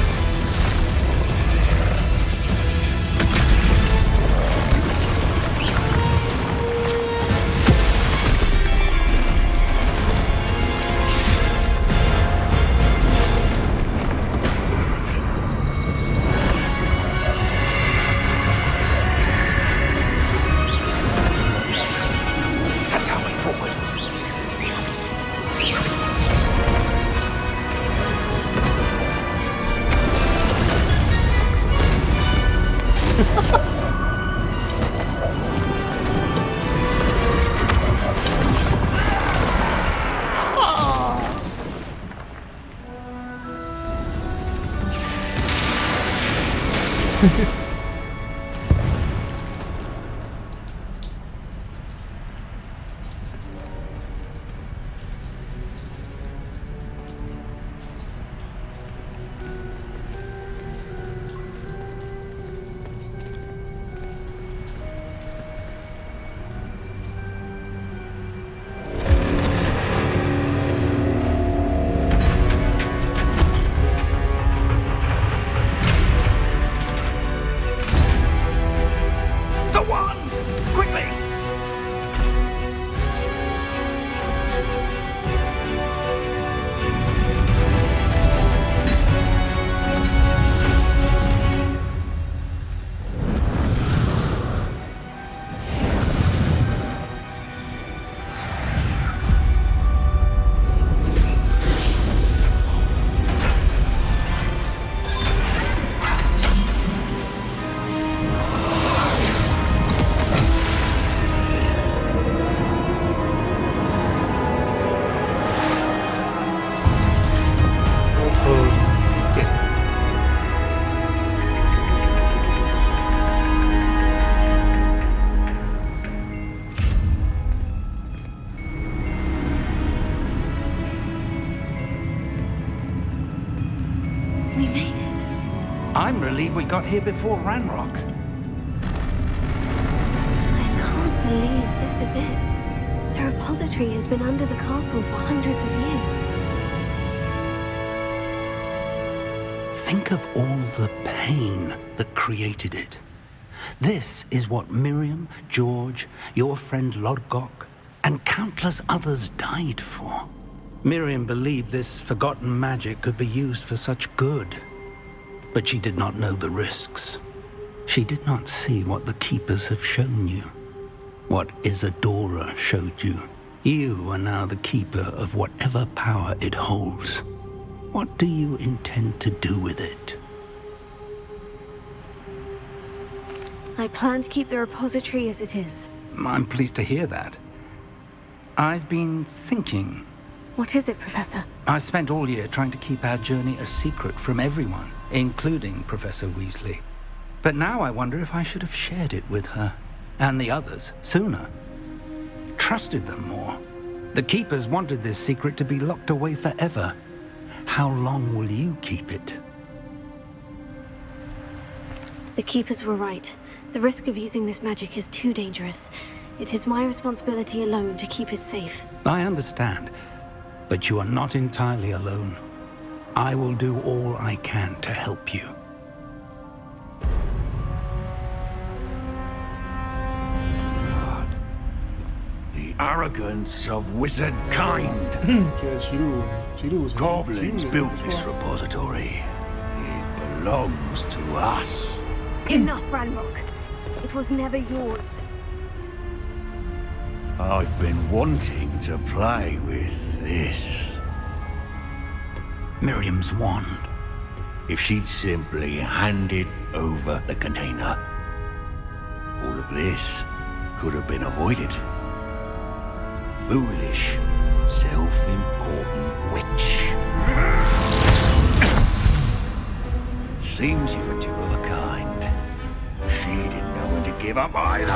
Speaker 13: I'm relieved we got here before Ranrock.
Speaker 4: I can't believe this is it. The repository has been under the castle for hundreds of years.
Speaker 13: Think of all the pain that created it. This is what Miriam, George, your friend Lodgok, and countless others died for. Miriam believed this forgotten magic could be used for such good. But she did not know the risks. She did not see what the Keepers have shown you. What Isadora showed you. You are now the Keeper of whatever power it holds. What do you intend to do with it?
Speaker 4: I plan to keep the repository as it is.
Speaker 13: I'm pleased to hear that. I've been thinking.
Speaker 4: What is it, Professor?
Speaker 13: I spent all year trying to keep our journey a secret from everyone, including Professor Weasley. But now I wonder if I should have shared it with her, and the others, sooner. Trusted them more. The Keepers wanted this secret to be locked away forever. How long will you keep it?
Speaker 4: The Keepers were right. The risk of using this magic is too dangerous. It is my responsibility alone to keep it safe.
Speaker 13: I understand, but you are not entirely alone. I will do all I can to help you.
Speaker 10: The arrogance of wizard kind. Goblins built this repository. It belongs to us.
Speaker 4: Enough, Ranrock. It was never yours.
Speaker 10: I've been wanting to play with this.
Speaker 13: Miriam's wand.
Speaker 10: If she'd simply handed over the container, all of this could have been avoided. Foolish, self-important witch. Seems you were two of a kind. She didn't know when to give up either.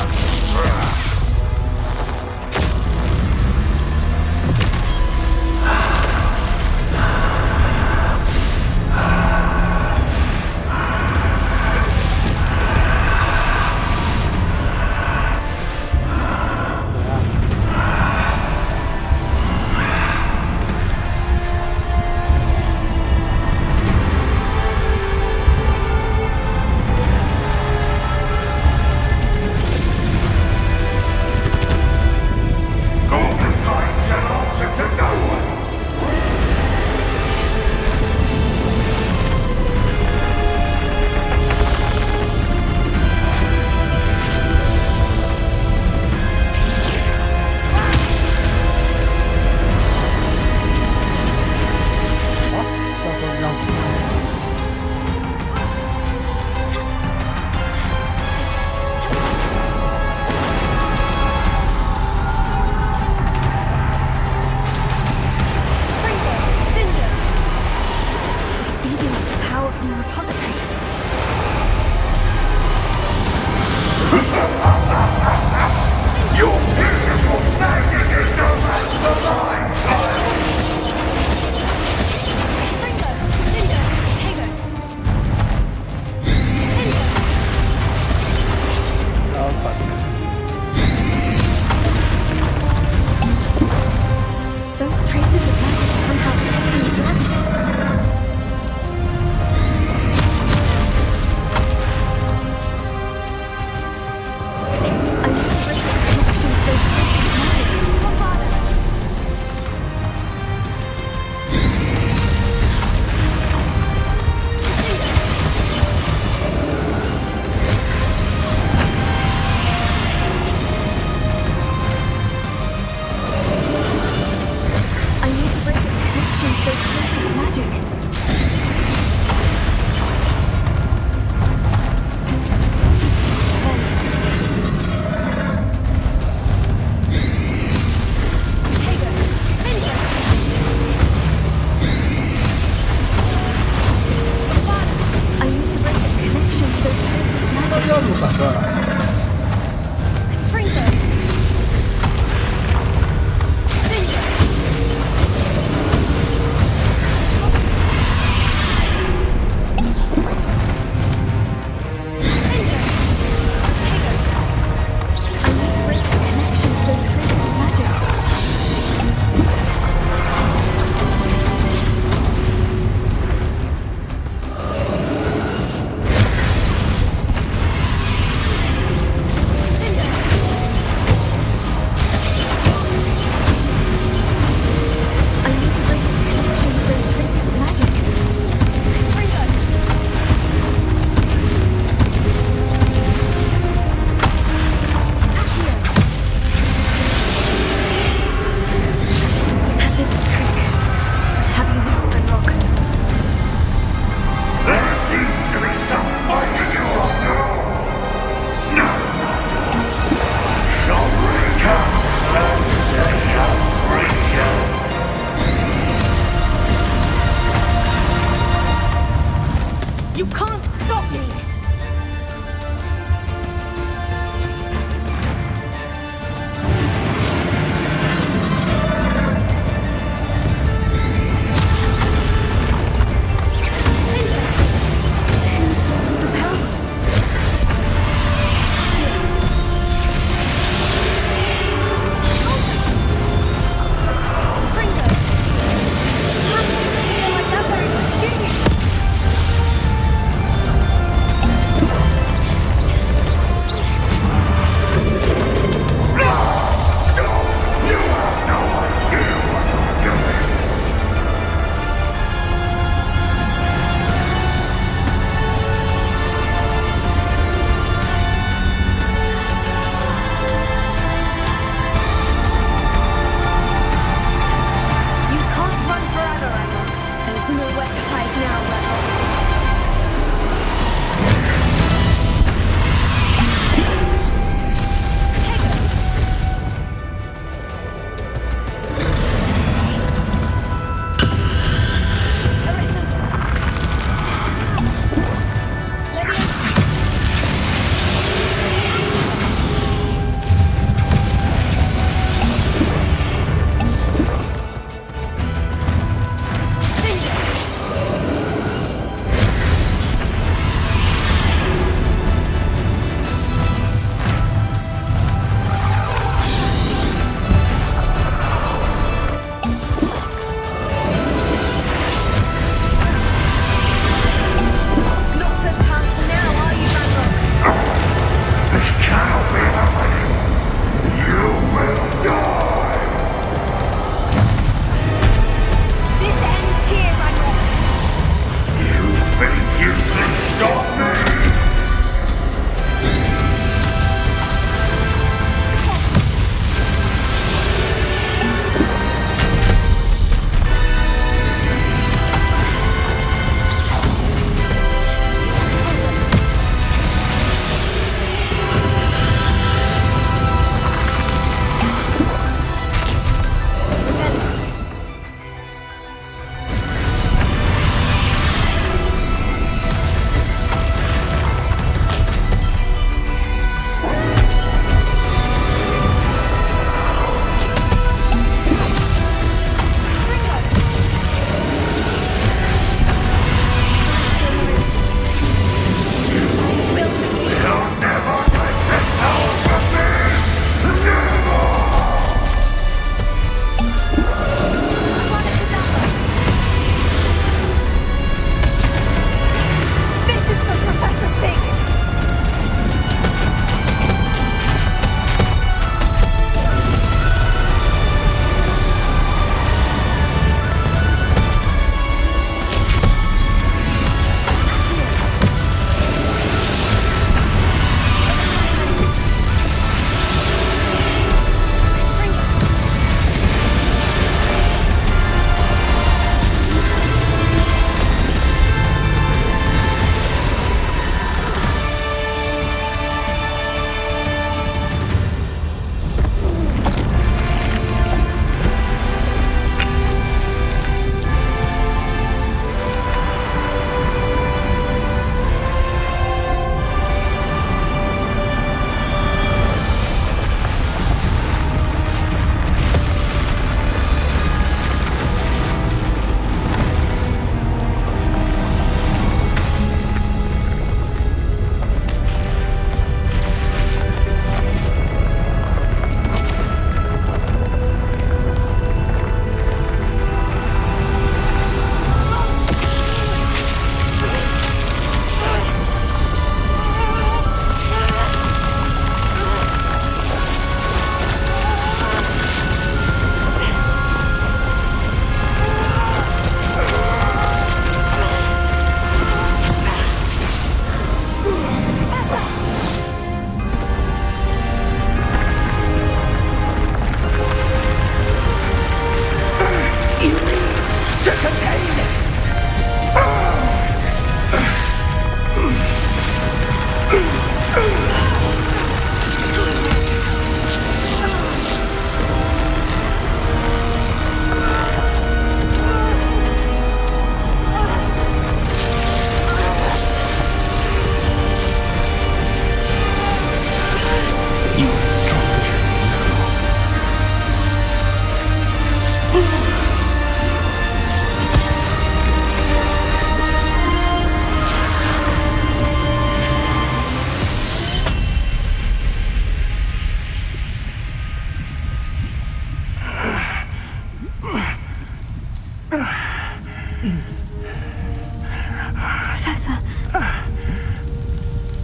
Speaker 4: Professor.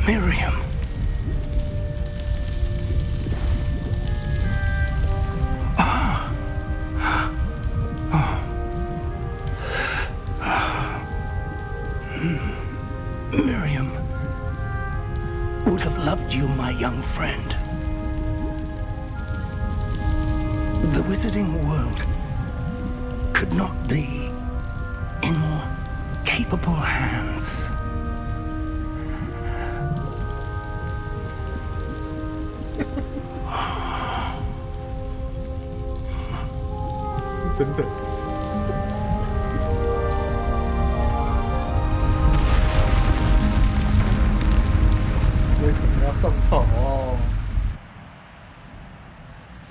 Speaker 13: Miriam. Miriam would have loved you, my young friend. The wizarding world could not be in more capable hands.
Speaker 2: 真的。为什么要送头？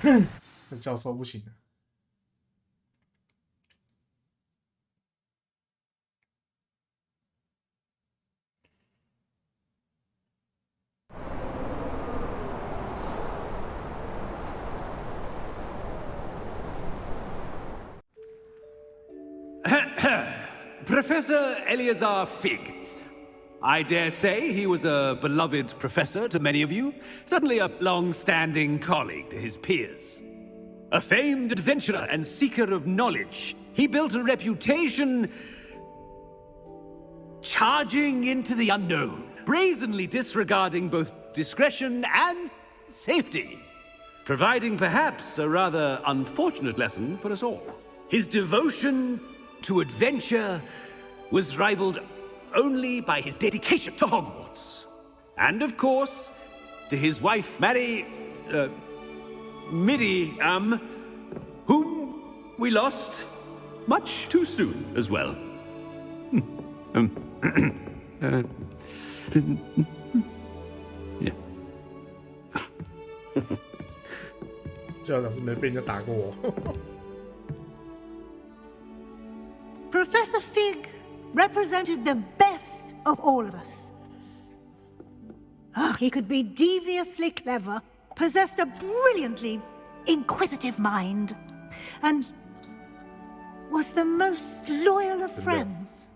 Speaker 2: 哼，那教授不行了。
Speaker 7: Professor Eleazar Fig. I dare say he was a beloved professor to many of you, certainly a long-standing colleague to his peers. A famed adventurer and seeker of knowledge, he built a reputation charging into the unknown, brazenly disregarding both discretion and safety, providing perhaps a rather unfortunate lesson for us all. His devotion to adventure was rivaled only by his dedication to Hogwarts. And of course, to his wife, Midi, whom we lost much too soon as well.
Speaker 2: Yeah. 最好老师没被人家打过我。
Speaker 22: Professor Fig represented the best of all of us. He could be deviously clever, possessed a brilliantly inquisitive mind, and was the most loyal of friends.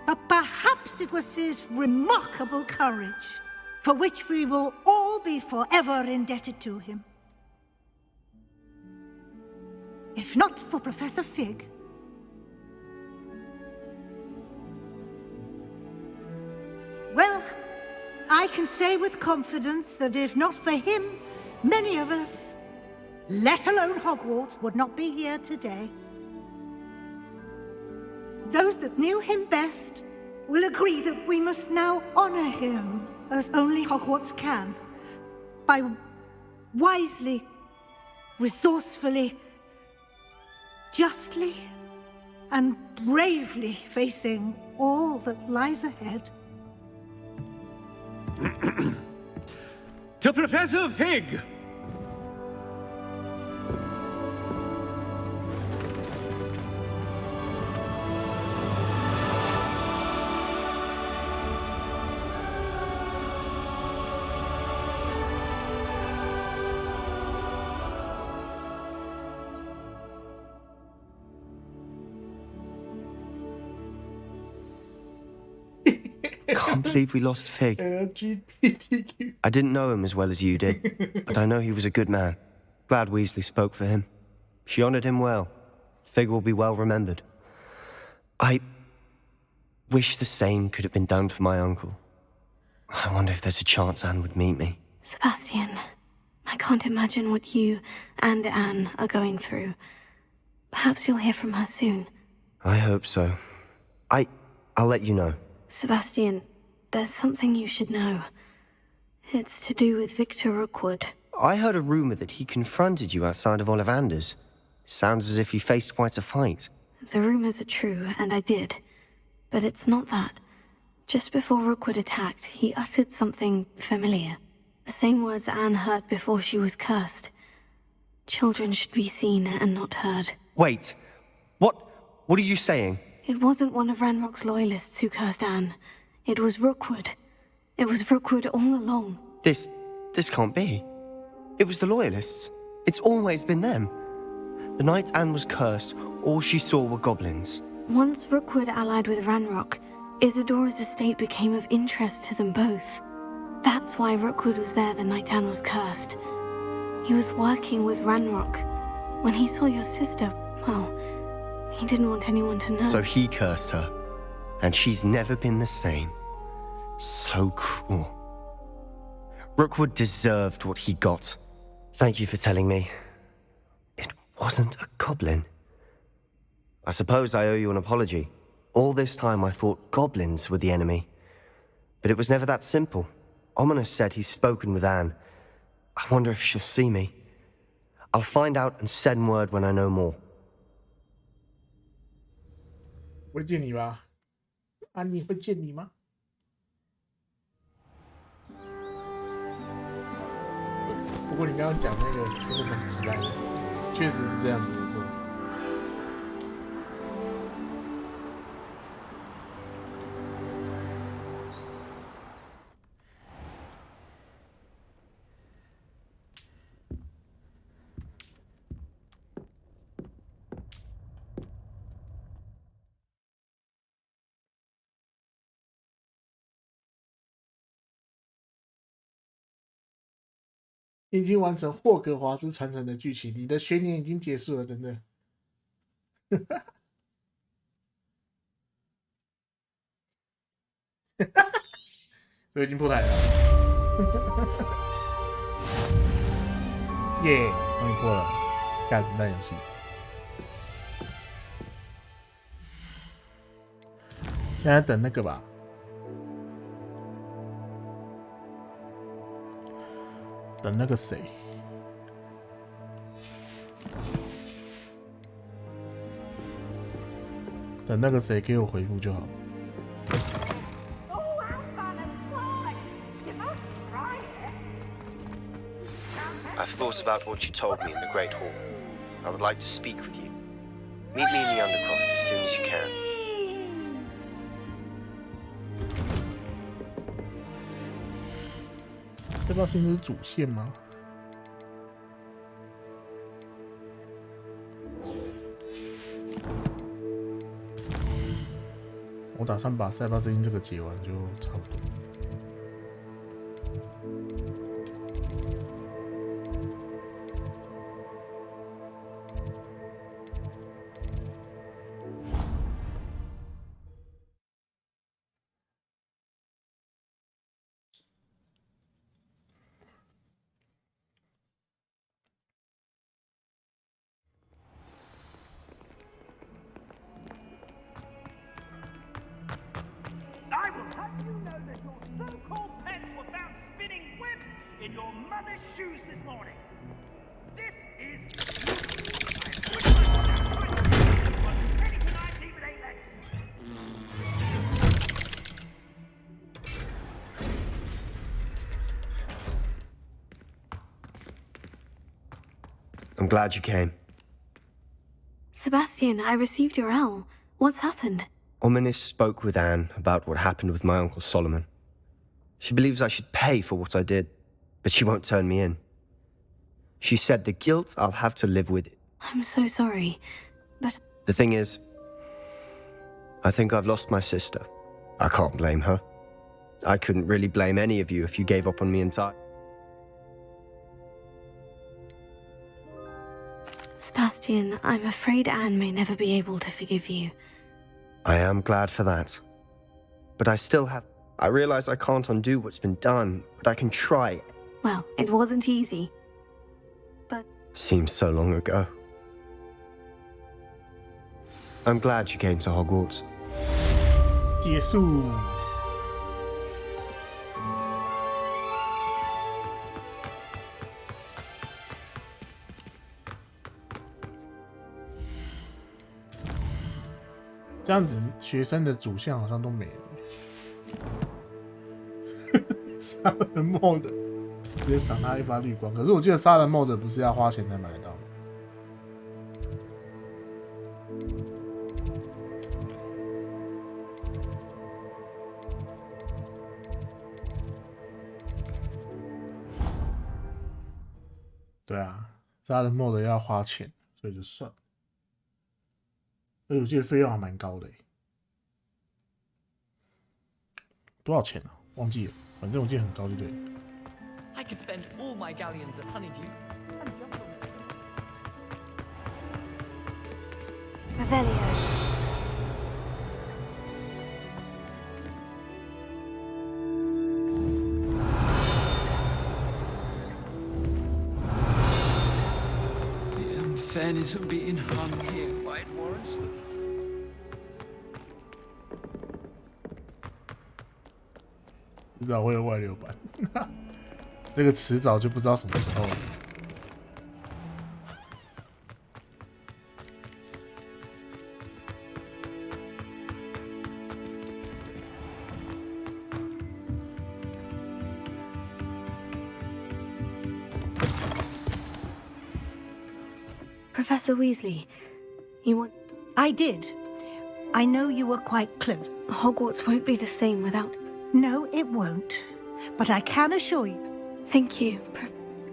Speaker 22: But perhaps it was his remarkable courage, for which we will all be forever indebted to him. If not for Professor Fig, well, I can say with confidence that if not for him, many of us, let alone Hogwarts, would not be here today. Those that knew him best will agree that we must now honor him as only Hogwarts can, by wisely, resourcefully, justly and bravely facing all that lies ahead.
Speaker 7: To Professor Fig!
Speaker 16: Can't believe we lost Fig. I didn't know him as well as you did, but I know he was a good man. Glad Weasley spoke for him. She honored him well. Fig will be well remembered. I wish the same could have been done for my uncle. I wonder if there's a chance Anne would meet me.
Speaker 4: Sebastian, I can't imagine what you and Anne are going through. Perhaps you'll hear from her soon.
Speaker 16: I hope so. I'll let you know.
Speaker 4: Sebastian, there's something you should know. It's to do with Victor Rookwood.
Speaker 16: I heard a rumor that he confronted you outside of Ollivander's. Sounds as if you faced quite a fight.
Speaker 4: The rumors are true, and I did. But it's not that. Just before Rookwood attacked, he uttered something familiar. The same words Anne heard before she was cursed. Children should be seen and not heard.
Speaker 16: Wait. What are you saying?
Speaker 4: It wasn't one of Ranrock's loyalists who cursed Anne. It was Rookwood. It was Rookwood all along.
Speaker 16: This can't be. It was the loyalists. It's always been them. The night Anne was cursed, all she saw were goblins.
Speaker 4: Once Rookwood allied with Ranrock, Isadora's estate became of interest to them both. That's why Rookwood was there the night Anne was cursed. He was working with Ranrock. When he saw your sister, well, he didn't want anyone to know.
Speaker 16: So he cursed her, and she's never been the same. So cruel. Rookwood deserved what he got. Thank you for telling me. It wasn't a goblin. I suppose I owe you an apology. All this time I thought goblins were the enemy. But it was never that simple. Ominous said he's spoken with Anne. I wonder if she'll see me. I'll find out and send word when I know more.
Speaker 2: 会见你吧？安妮会见你吗？不过你刚刚讲那个真的蛮直白的，确实是这样子没错。已经完成霍格华兹传承的剧情，你的学年已经结束了，真的。我已经破台了，耶！终于破了，干烂游戏。现在等那个吧。等那个谁，等那个谁给我回复就好。
Speaker 16: I've thought about what you told me in the Great Hall. I would like to speak with you. Meet me in the Undercroft as soon as you can.
Speaker 2: 这道是主线吗？我打算把塞巴斯汀这个解完就差不多。
Speaker 16: I'm glad you came.
Speaker 4: Sebastian, I received your L. What's happened?
Speaker 16: Ominis spoke with Anne about what happened with my Uncle Solomon. She believes I should pay for what I did, but she won't turn me in. She said the guilt I'll have to live with.
Speaker 4: I'm so sorry, but...
Speaker 16: The thing is, I think I've lost my sister. I can't blame her. I couldn't really blame any of you if you gave up on me entirely.
Speaker 4: Sebastian, I'm afraid Anne may never be able to forgive you.
Speaker 16: I am glad for that. But I realize I can't undo what's been done, but I can try.
Speaker 4: Well, it wasn't easy. But...
Speaker 16: Seems so long ago. I'm glad you came to Hogwarts.
Speaker 2: 结束。这样子，学生的主线好像都没了。杀人 mode 直接赏他一发绿光，可是我记得杀人 mode 不是要花钱才买得到吗？对啊，杀人 mode 要花钱，所以就算了。而我记得费用还蛮高的，多少钱啊？忘记了，反正我记得很高就对了。
Speaker 8: I could spend all my galleons at Honeydew.
Speaker 4: Revelio.
Speaker 1: The unfairness of being hung here, White Warrens.
Speaker 2: 迟早会有外流版，这个迟早就不知道什么时候了。
Speaker 4: Professor Weasley, you want...
Speaker 22: I did. I know you were quite close.
Speaker 4: Hogwarts won't be the same without...
Speaker 22: No, it won't. But I can assure you...
Speaker 4: Thank you.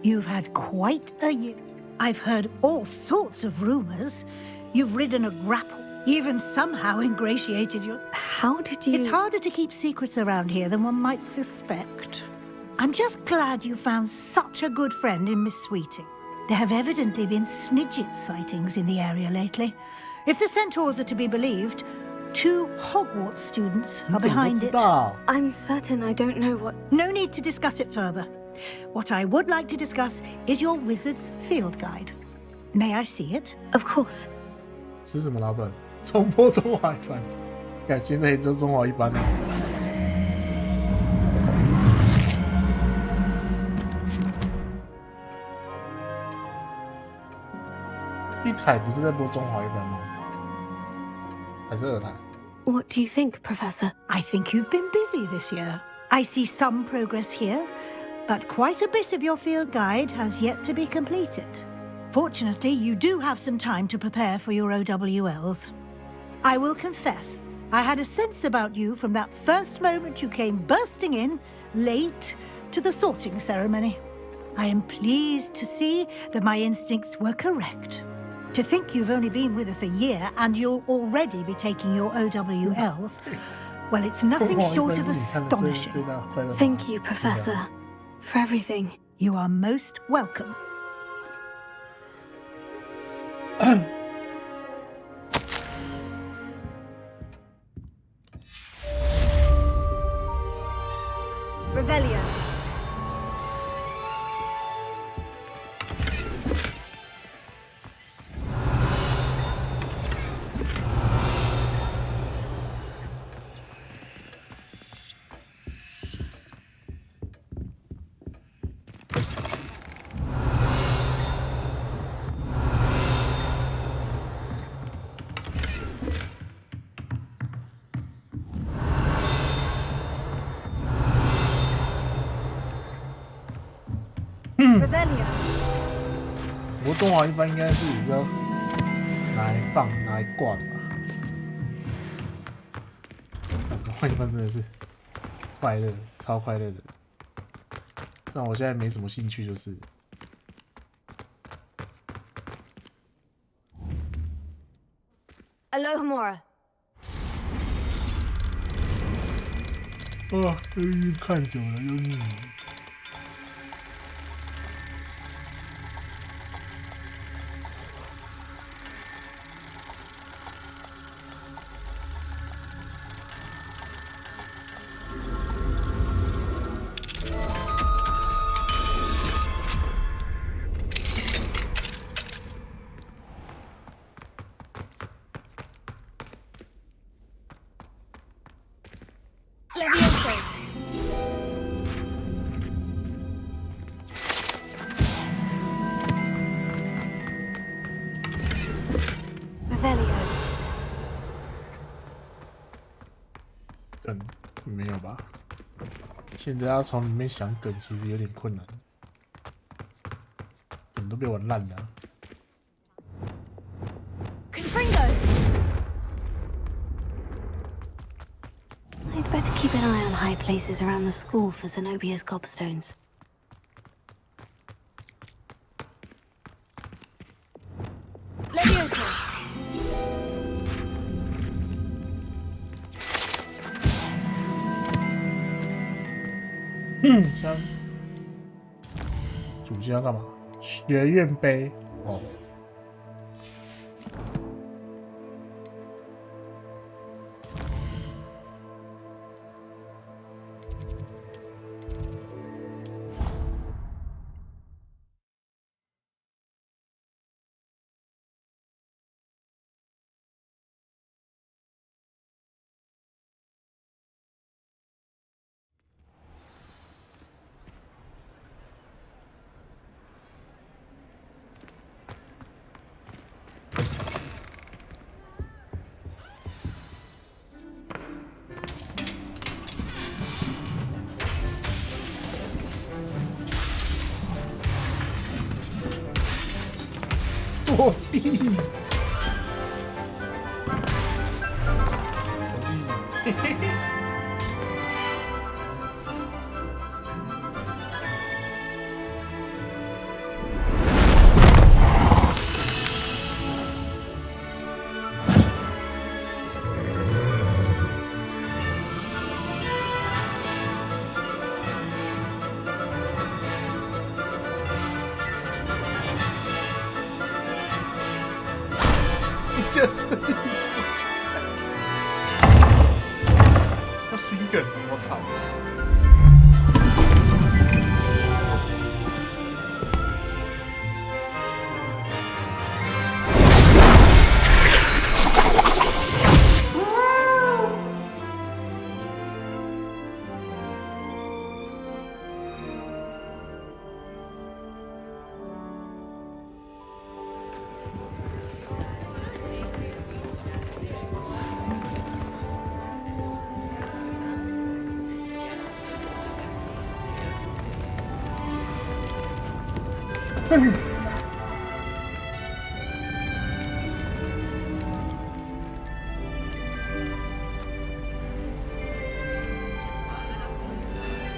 Speaker 22: You've had quite a year. I've heard all sorts of rumors. You've ridden a grapple, even somehow ingratiated your...
Speaker 4: How did you...
Speaker 22: It's harder to keep secrets around here than one might suspect. I'm just glad you found such a good friend in Miss Sweeting. There have evidently been Snidget sightings in the area lately. If the centaurs are to be believed, 2 Hogwarts students are behind it.
Speaker 4: I'm certain I don't know what...
Speaker 22: No need to discuss it further. What I would like to discuss is your wizard's field guide. May I see it?
Speaker 4: Of course.
Speaker 2: 吃什么老本？重播中华一番。改现在也就中华一番了。一台不是在播中华一番吗？还是2台？
Speaker 4: What do you think, Professor?
Speaker 22: I think you've been busy this year. I see some progress here, but quite a bit of your field guide has yet to be completed. Fortunately, you do have some time to prepare for your OWLs. I will confess, I had a sense about you from that first moment you came bursting in, late, to the sorting ceremony. I am pleased to see that my instincts were correct. To think you've only been with us a year and you'll already be taking your OWLs, well, it's nothing short of astonishing.
Speaker 4: Thank you, Professor, for everything.
Speaker 22: You are most welcome.
Speaker 4: Revelio. Revelio.
Speaker 2: 不过中华一般应该是比较拿来放、拿来挂的吧。中华一般真的是快乐，超快乐的。但我现在没什么兴趣，就是。
Speaker 4: Alohomora.
Speaker 2: 啊，看久了又腻了。
Speaker 4: Levioso. Revelio.
Speaker 2: 梗没有吧？现在要从里面想梗，其实有点困难，梗都被玩烂了。
Speaker 4: Confringo. I'd better keep an eye on high places around the school for Zenobia's gobstones.
Speaker 2: 像主线要干嘛？学院杯哦。落地。嘿嘿嘿。这次他心梗了，我操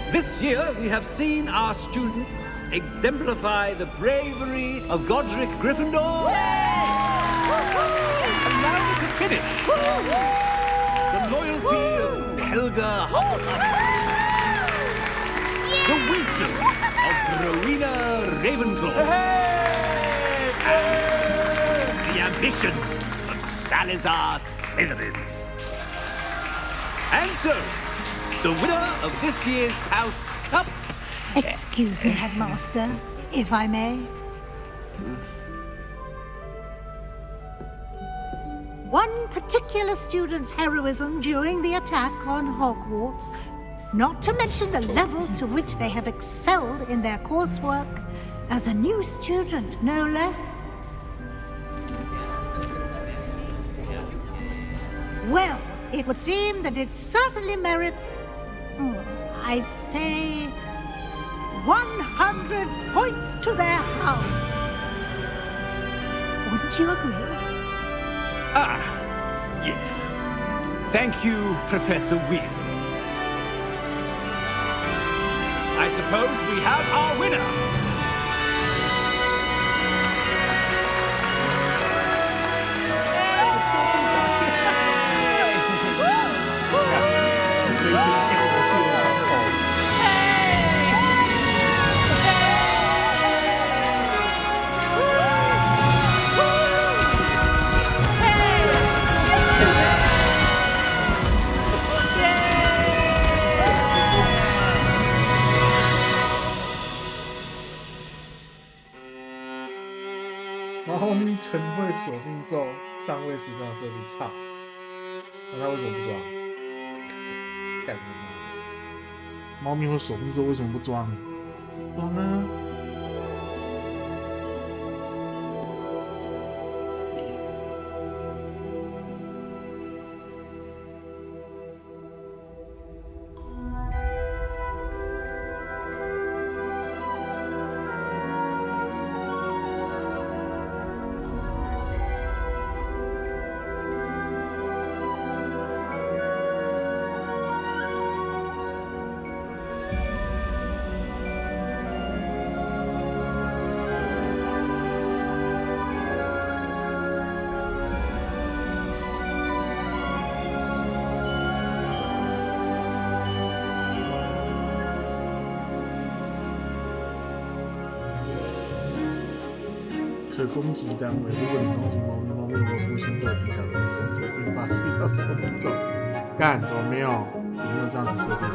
Speaker 2: ！This
Speaker 7: year, we have seen our students exemplify the bravery of Godric Gryffindor. And now we can finish. The loyalty of Helga Hufflepuff. The wisdom of Rowena Ravenclaw. And the ambition of Salazar Slytherin. And so, the winner of this year's House Cup.
Speaker 22: Excuse me, Headmaster, if I may. One particular student's heroism during the attack on Hogwarts, not to mention the level to which they have excelled in their coursework, as a new student, no less. Well, it would seem that it certainly merits, I'd say, 100 points to their house. Wouldn't you agree?
Speaker 7: Ah, yes. Thank you, Professor Weasley. I suppose we have our winner.
Speaker 2: 猫咪晨会索命咒上位时装设计差，那他为什么不装？干你妈！猫咪会索命咒为什么不装？装啊！可攻击单位，如果你攻击猫咪，猫咪如果不行走抵挡你攻击，并把遇到手里中。干，怎么没有？有没有这样子设定？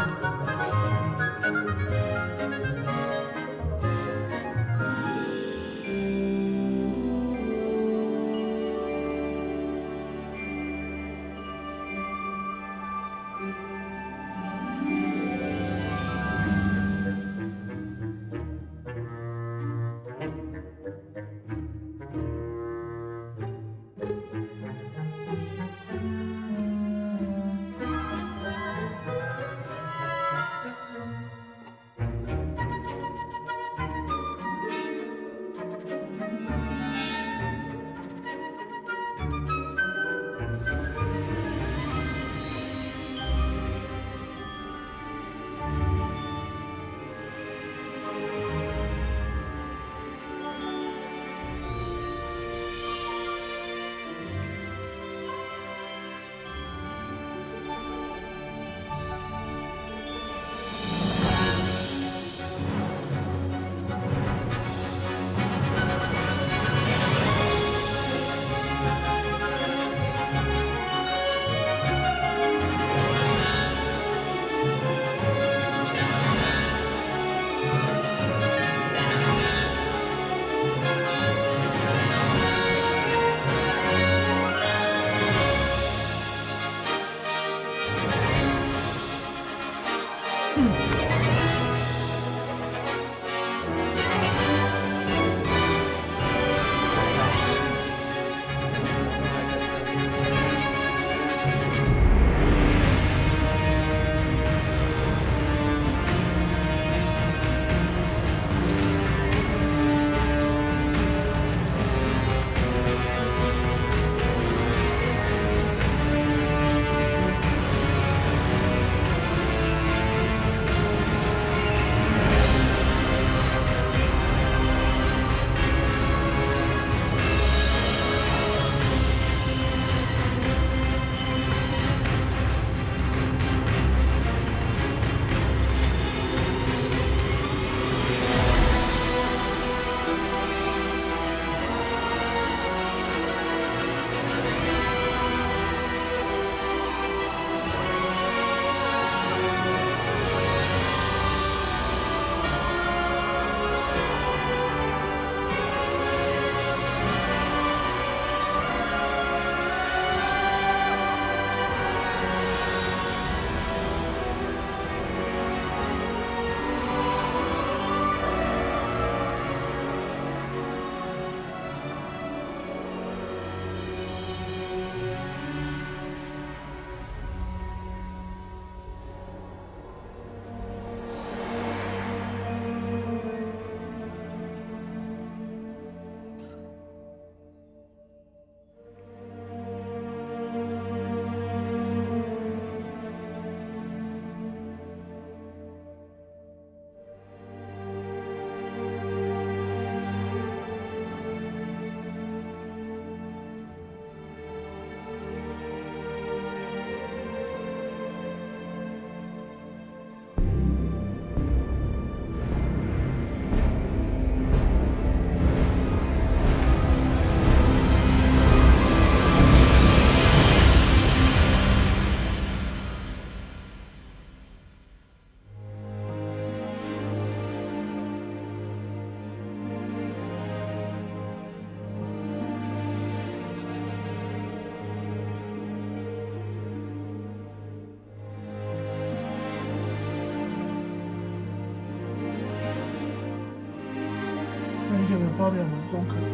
Speaker 2: 有人发表蛮中肯，蛮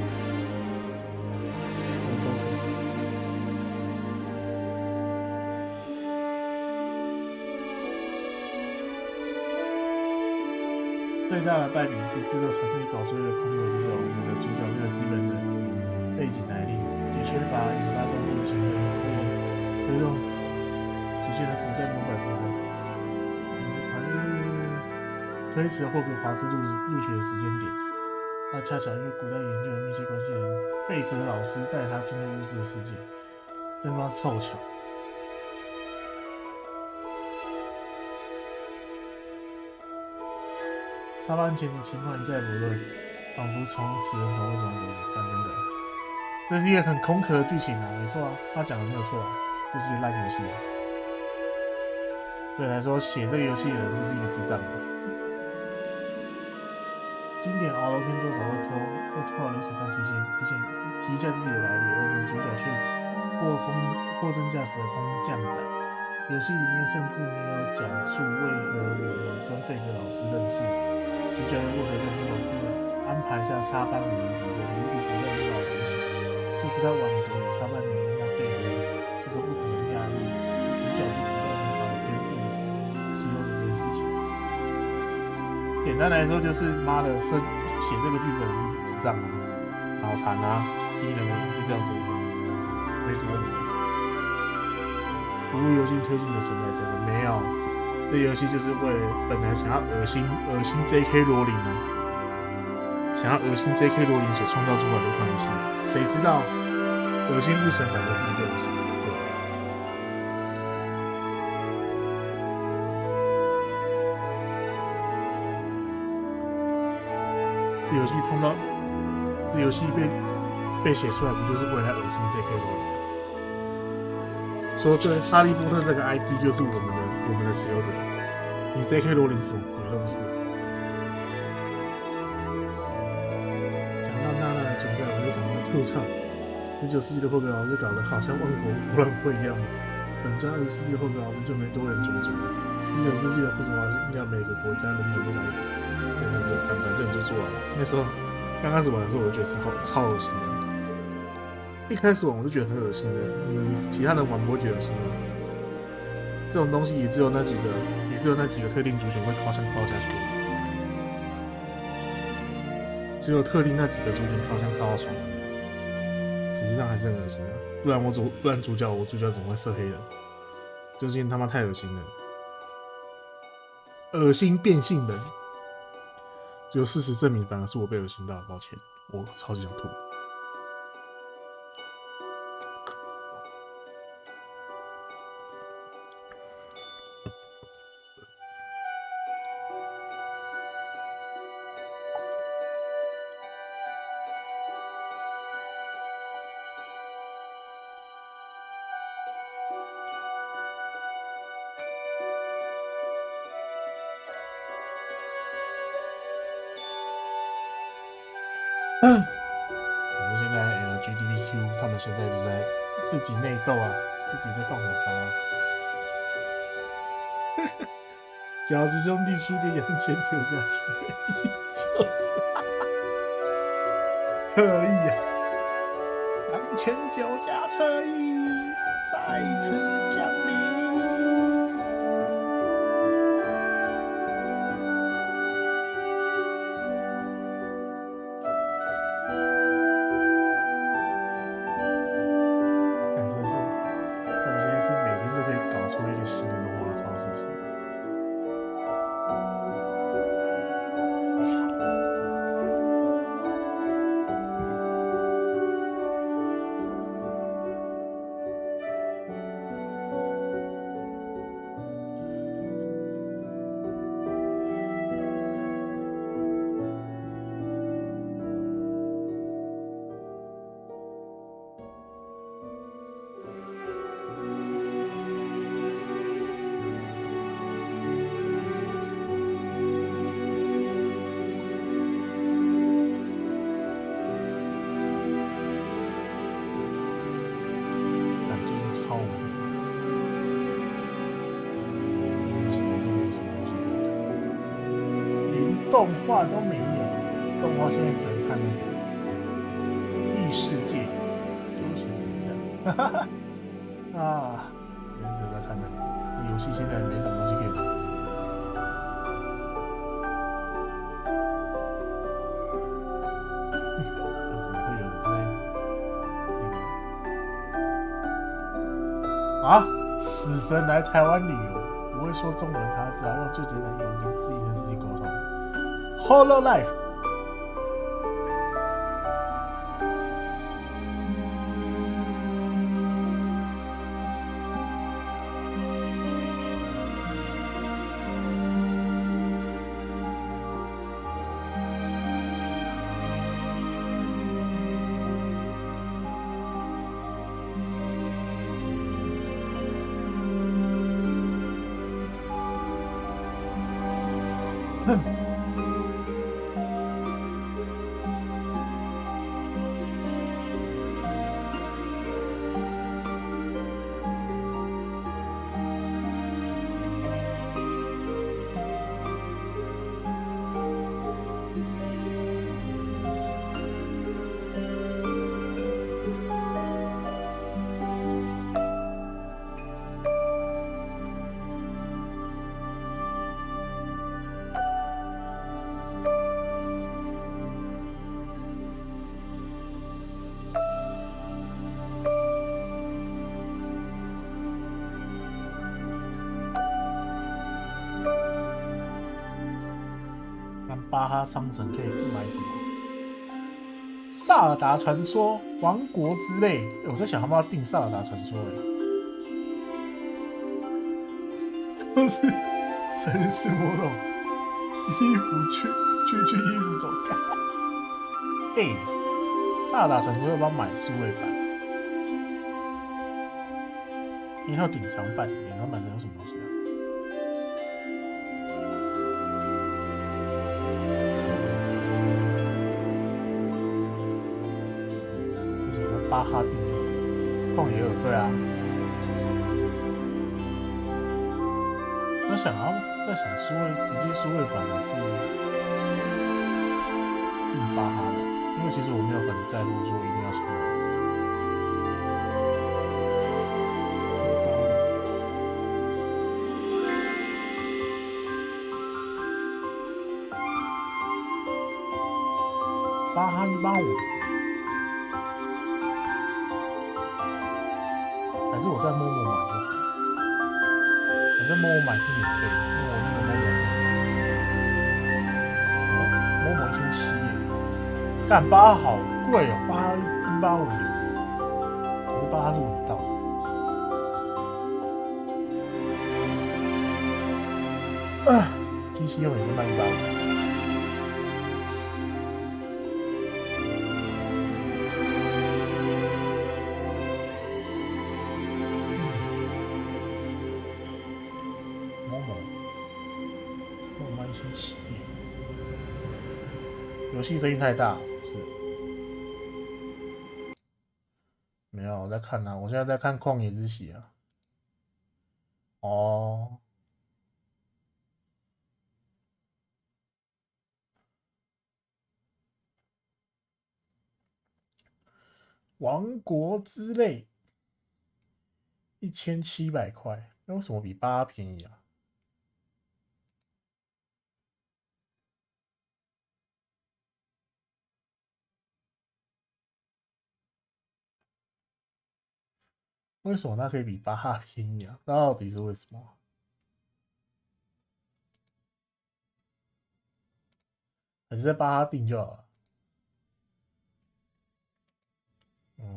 Speaker 2: 中肯。最大的败笔是制作团队搞出一个空的主角，我们的主角没有基本的背景来历，也缺乏引发动机的前辈，推动主线的古代魔法图案，推迟了霍格华兹入学的时间点。那恰巧因为古代研究的密切关系人贝格老师带他进入巫师的世界，真他妈凑巧。插班前的情况一概不论，仿佛从此人从未中国，但真的，这是一个很空壳的剧情啊，没错啊，他讲的没有错啊，这是一个烂游戏啊，所以来说写这个游戏的人就是一个智障。经典熬楼片多少会拖流水账提一下自己的来历，而我们主角却是货真价实的空降仔。游戏里面甚至没有讲述为何我们跟费格老师认识，主角又为何在诺瓦夫安排下插班5年级生，如果不在诺瓦读书，就是他晚读与插班的人那费格，就是不可能压抑主角是不断很好的颠覆持有者这件事情。简单来说就是妈的写这个剧本就是智障啊，脑残啊，低能就这样子，没什么问题。服务游戏推进的存在这个没有，这游戏就是为了本来想要恶心 J.K. 罗琳呢，想要恶心 J.K. 罗琳所创造出来的一款游戏，谁知道恶心不成2个字就恶心。游戏碰到游戏被写出来，不就是为了恶心 J.K. 罗琳？说对，哈利波特这个 IP 就是我们的持有者，你 J.K. 罗琳什么鬼都不是。讲到娜娜的存在，我就想到吐槽，19世纪的霍格老师搞得好像万国博览会一样，本传20世纪的霍格老师就没多人做作，19世纪的霍格华兹应该每个国家人口都来那个看，反正就做完了。那时候刚开始玩的时候，我就觉得超恶心的。一开始玩我就觉得很恶心的，你其他人玩不会觉得恶心吗？这种东西也只有那几个特定族群会靠枪靠下去，只有特定那几个族群靠枪靠到爽，实际上还是很恶心的。不然主角怎么会射黑人？就是因为他妈太恶心了，恶心变性人。就事实证明，反而是我被恶心到了，抱歉，我超级想吐。我们现在 LGBTQ 他们现在就在自己内斗啊，自己在放火烧啊。饺子兄弟输给羊圈酒家侧翼啊！羊圈酒家侧翼再次降临。动画都没有，动画现在只能看那个异世界游戏评价，啊，人家在看那个游戏，现在没什么东西可以玩。怎么会有人在啊？死神来台湾旅游，不会说中文，他只要用最简单的英文跟自己的自己沟通。Hololive。巴哈商城可以买什么？萨尔达传说、王国之泪。我在想，他们要订萨尔达传说都是城市活动，衣服去衣服走开。萨尔达传说要不要买数位版？因为它有典藏版，典藏版能有什么东西啊？巴哈定旷野尔，对啊。在想直接数位版还是定巴哈的，因为其实我没有很在乎说一定要数位。巴哈185。还是我在陌陌买就好，我在陌陌买是免费，因为我那个陌陌1700耶，干巴好贵哦，巴哈185，可是巴哈是闻到的，PC 用也是卖185。游戏声音太大，是没有我在看啊，我现在在看《旷野之息》啊。哦，王国之泪1700块，那为什么比巴哈便宜啊？为什么它可以比巴哈便宜啊？到底是为什么？还是在巴哈订就好了？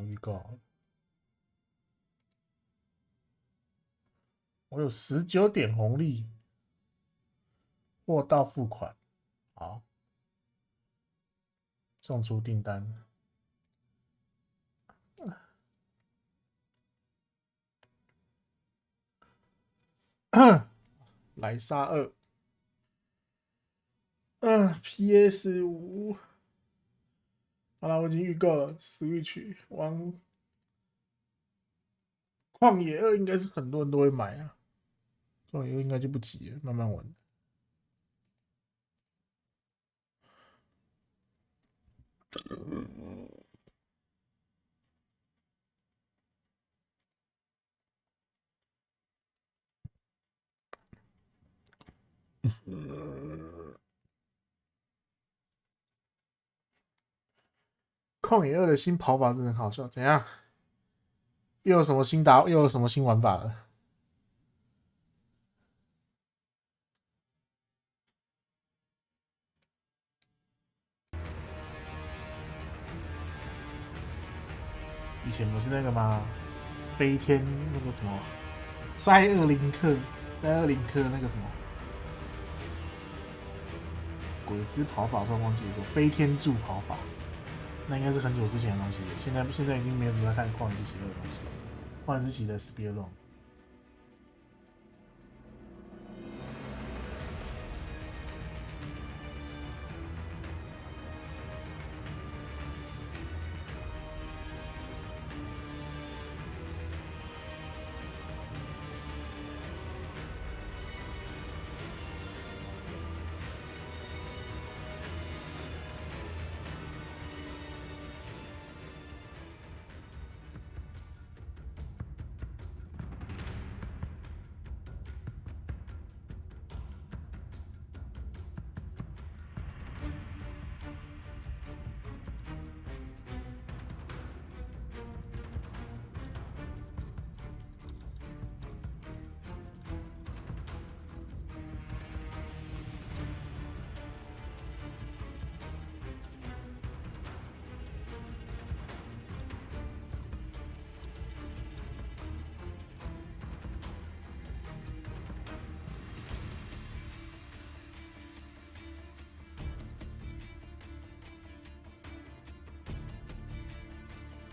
Speaker 2: 预告，我有19点红利，货到付款，好，送出订单。莱莎2，PS5，好了，我已经预告了 Switch 旷野2应该是很多人都会买啊，旷野2应该就不急了，慢慢玩。旷野2的新跑法真的很好笑，怎样？又有什么新玩法了？以前不是那个吗？飞天那个什么，灾厄林克那个什么鬼之跑法，突然忘记了，飞天柱跑法。那应该是很久之前的东西了，现在已经没有人在看旷野之息2的东西了。旷野之息的 Speedrun。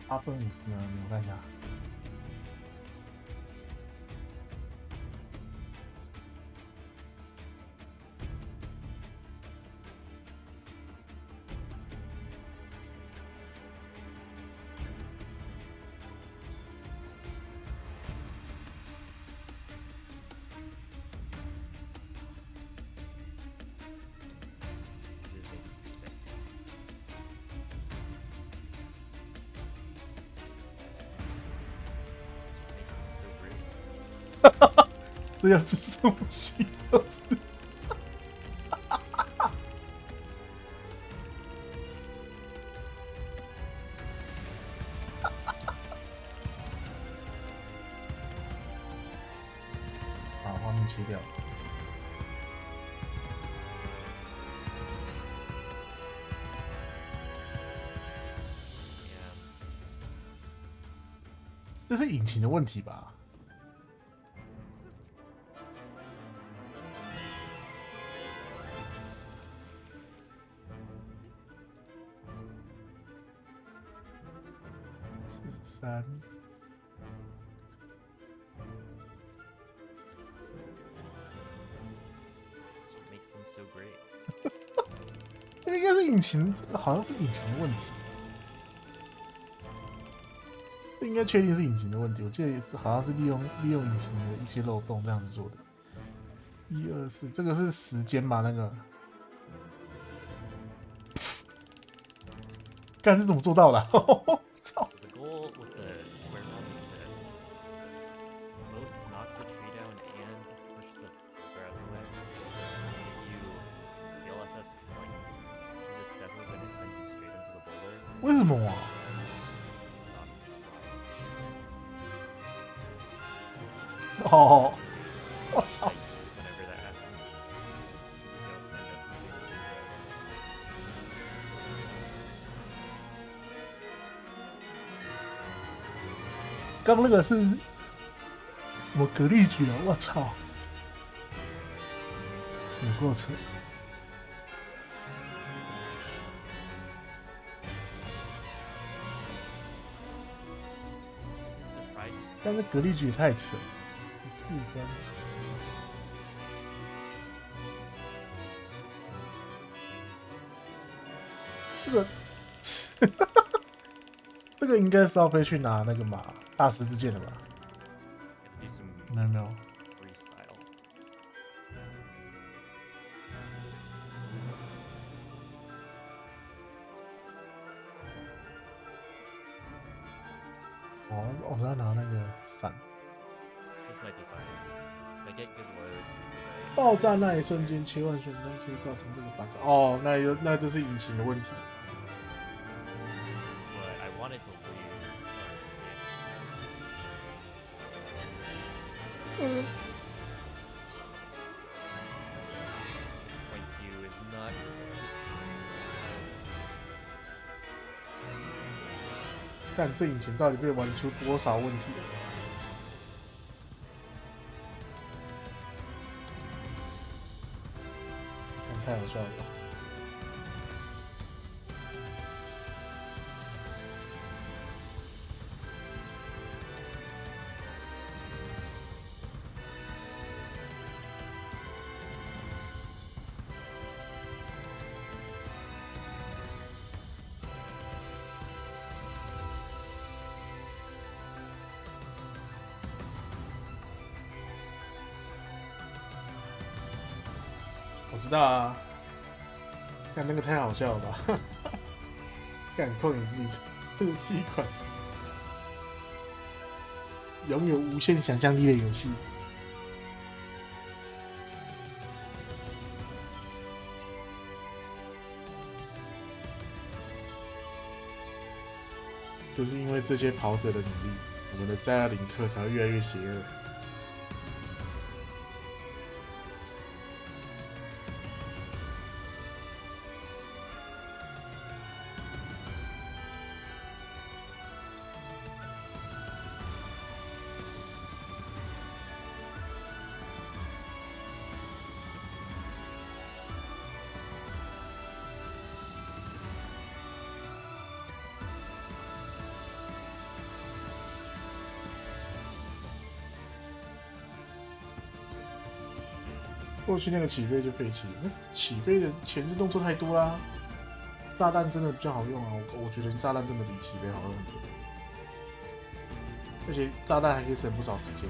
Speaker 2: 8分50秒，我看一下。这要是什么戏都是。把画面切掉。这是引擎的问题吧？43。这应该是引擎，好像是引擎的问题。这应该确定是引擎的问题，我记得好像是利用引擎的一些漏洞这样子做的。1、2、4，这个是时间吧？那个，干是怎么做到的？操！为什么啊？哦，我操！刚那个是什么格力举啊？我操！有够扯！但是格力举也太扯了，14分。这个，这个应该是要飞去拿那个嘛大十字剑的吧？没有没有。我是要拿那个伞。爆炸那一瞬间切换选单可以造成这个 bug。哦，那就是引擎的问题。看这引擎到底被玩出多少问题了？太好笑了吧！我知道啊，看那个太好笑了吧！干扣你自己，这个是一款拥有无限想象力的游戏。就是因为这些跑者的努力，我们的在亚林克才会越来越邪恶。过去那个起飞就废弃，那起飞的前置动作太多啦。炸弹真的比较好用啊，我觉得炸弹真的比起飞好用很多，而且炸弹还可以省不少时间。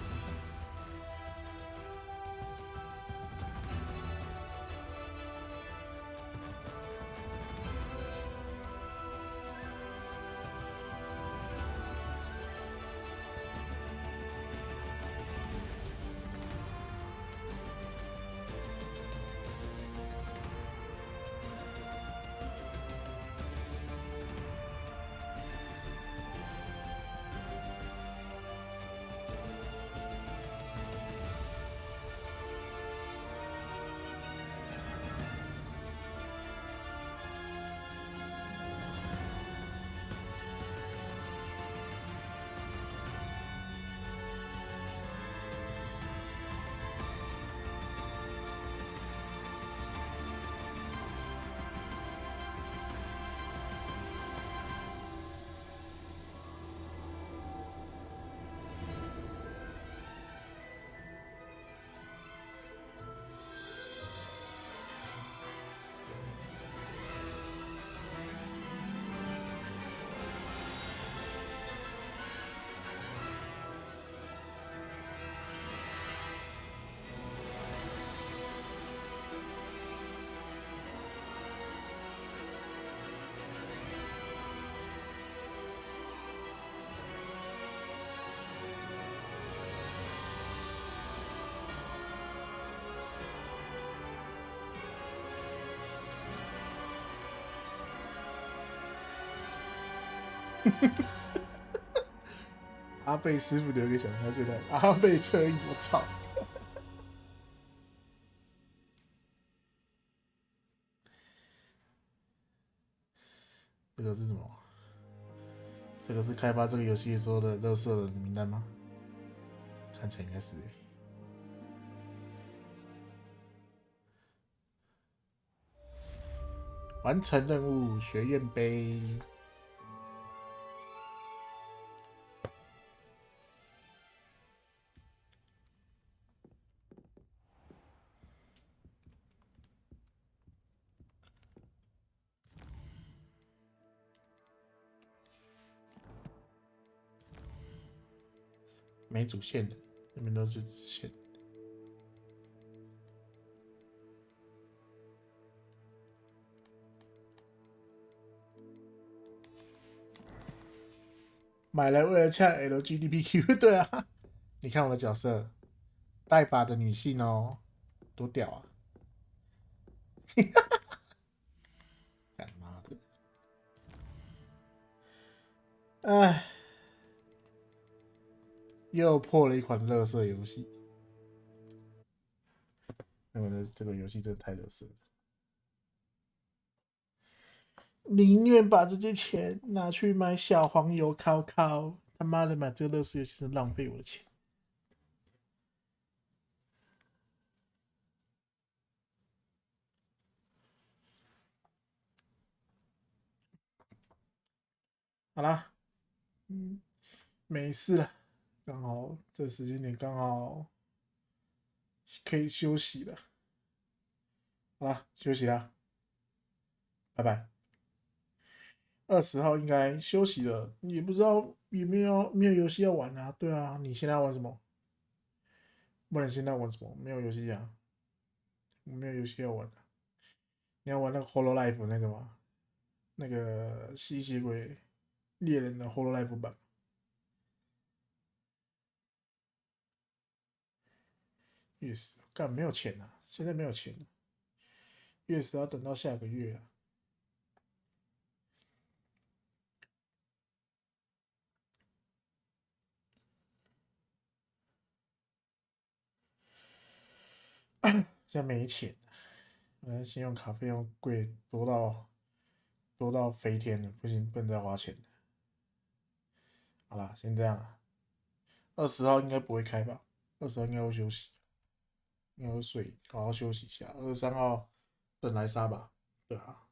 Speaker 2: 阿贝师傅留给小孩最大阿贝车椅，我操！这个是什么？这个是开发这个游戏的时候的垃圾的名单吗？看起来应该是。完成任务，学院杯。没主线的，那边都是主线。买来为了呛 LGBTQ， 对啊，你看我的角色，带把的女性哦，多屌啊！干妈的，哎，又破了一款垃圾游戏。那我的这个游戏真的太垃圾了，宁愿把这些钱拿去买小黄油烤烤，他妈的买这个垃圾游戏是浪费我的钱。好啦，没事了，刚好这时间点刚好可以休息了。好啦，休息啦，拜拜。20号应该休息了，也不知道有没有游戏要玩啊？对啊，你现在要玩什么？不然现在玩什么？没有游戏啊，我没有游戏要玩啊。你要玩那个 Hololive 那个吗？那个吸血鬼猎人的 Hololive 版。月10干没有钱啊，现在没有钱，月10要等到下个月啊。现在没钱，信用卡费用贵多到飞天了，不行，不能再花钱了。好啦，先这样啊。20号应该不会开吧？20号应该会休息，应该会睡，好好休息一下。23号等来杀吧。对啊，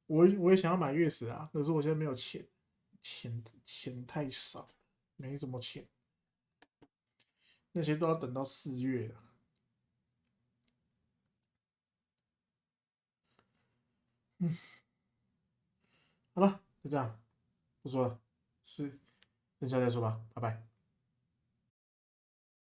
Speaker 2: 我也想要买月10啊，可是我现在没有钱，钱太少，没什么钱，那些都要等到4月了。好了，就这样，不说了，剩下再说吧，拜拜。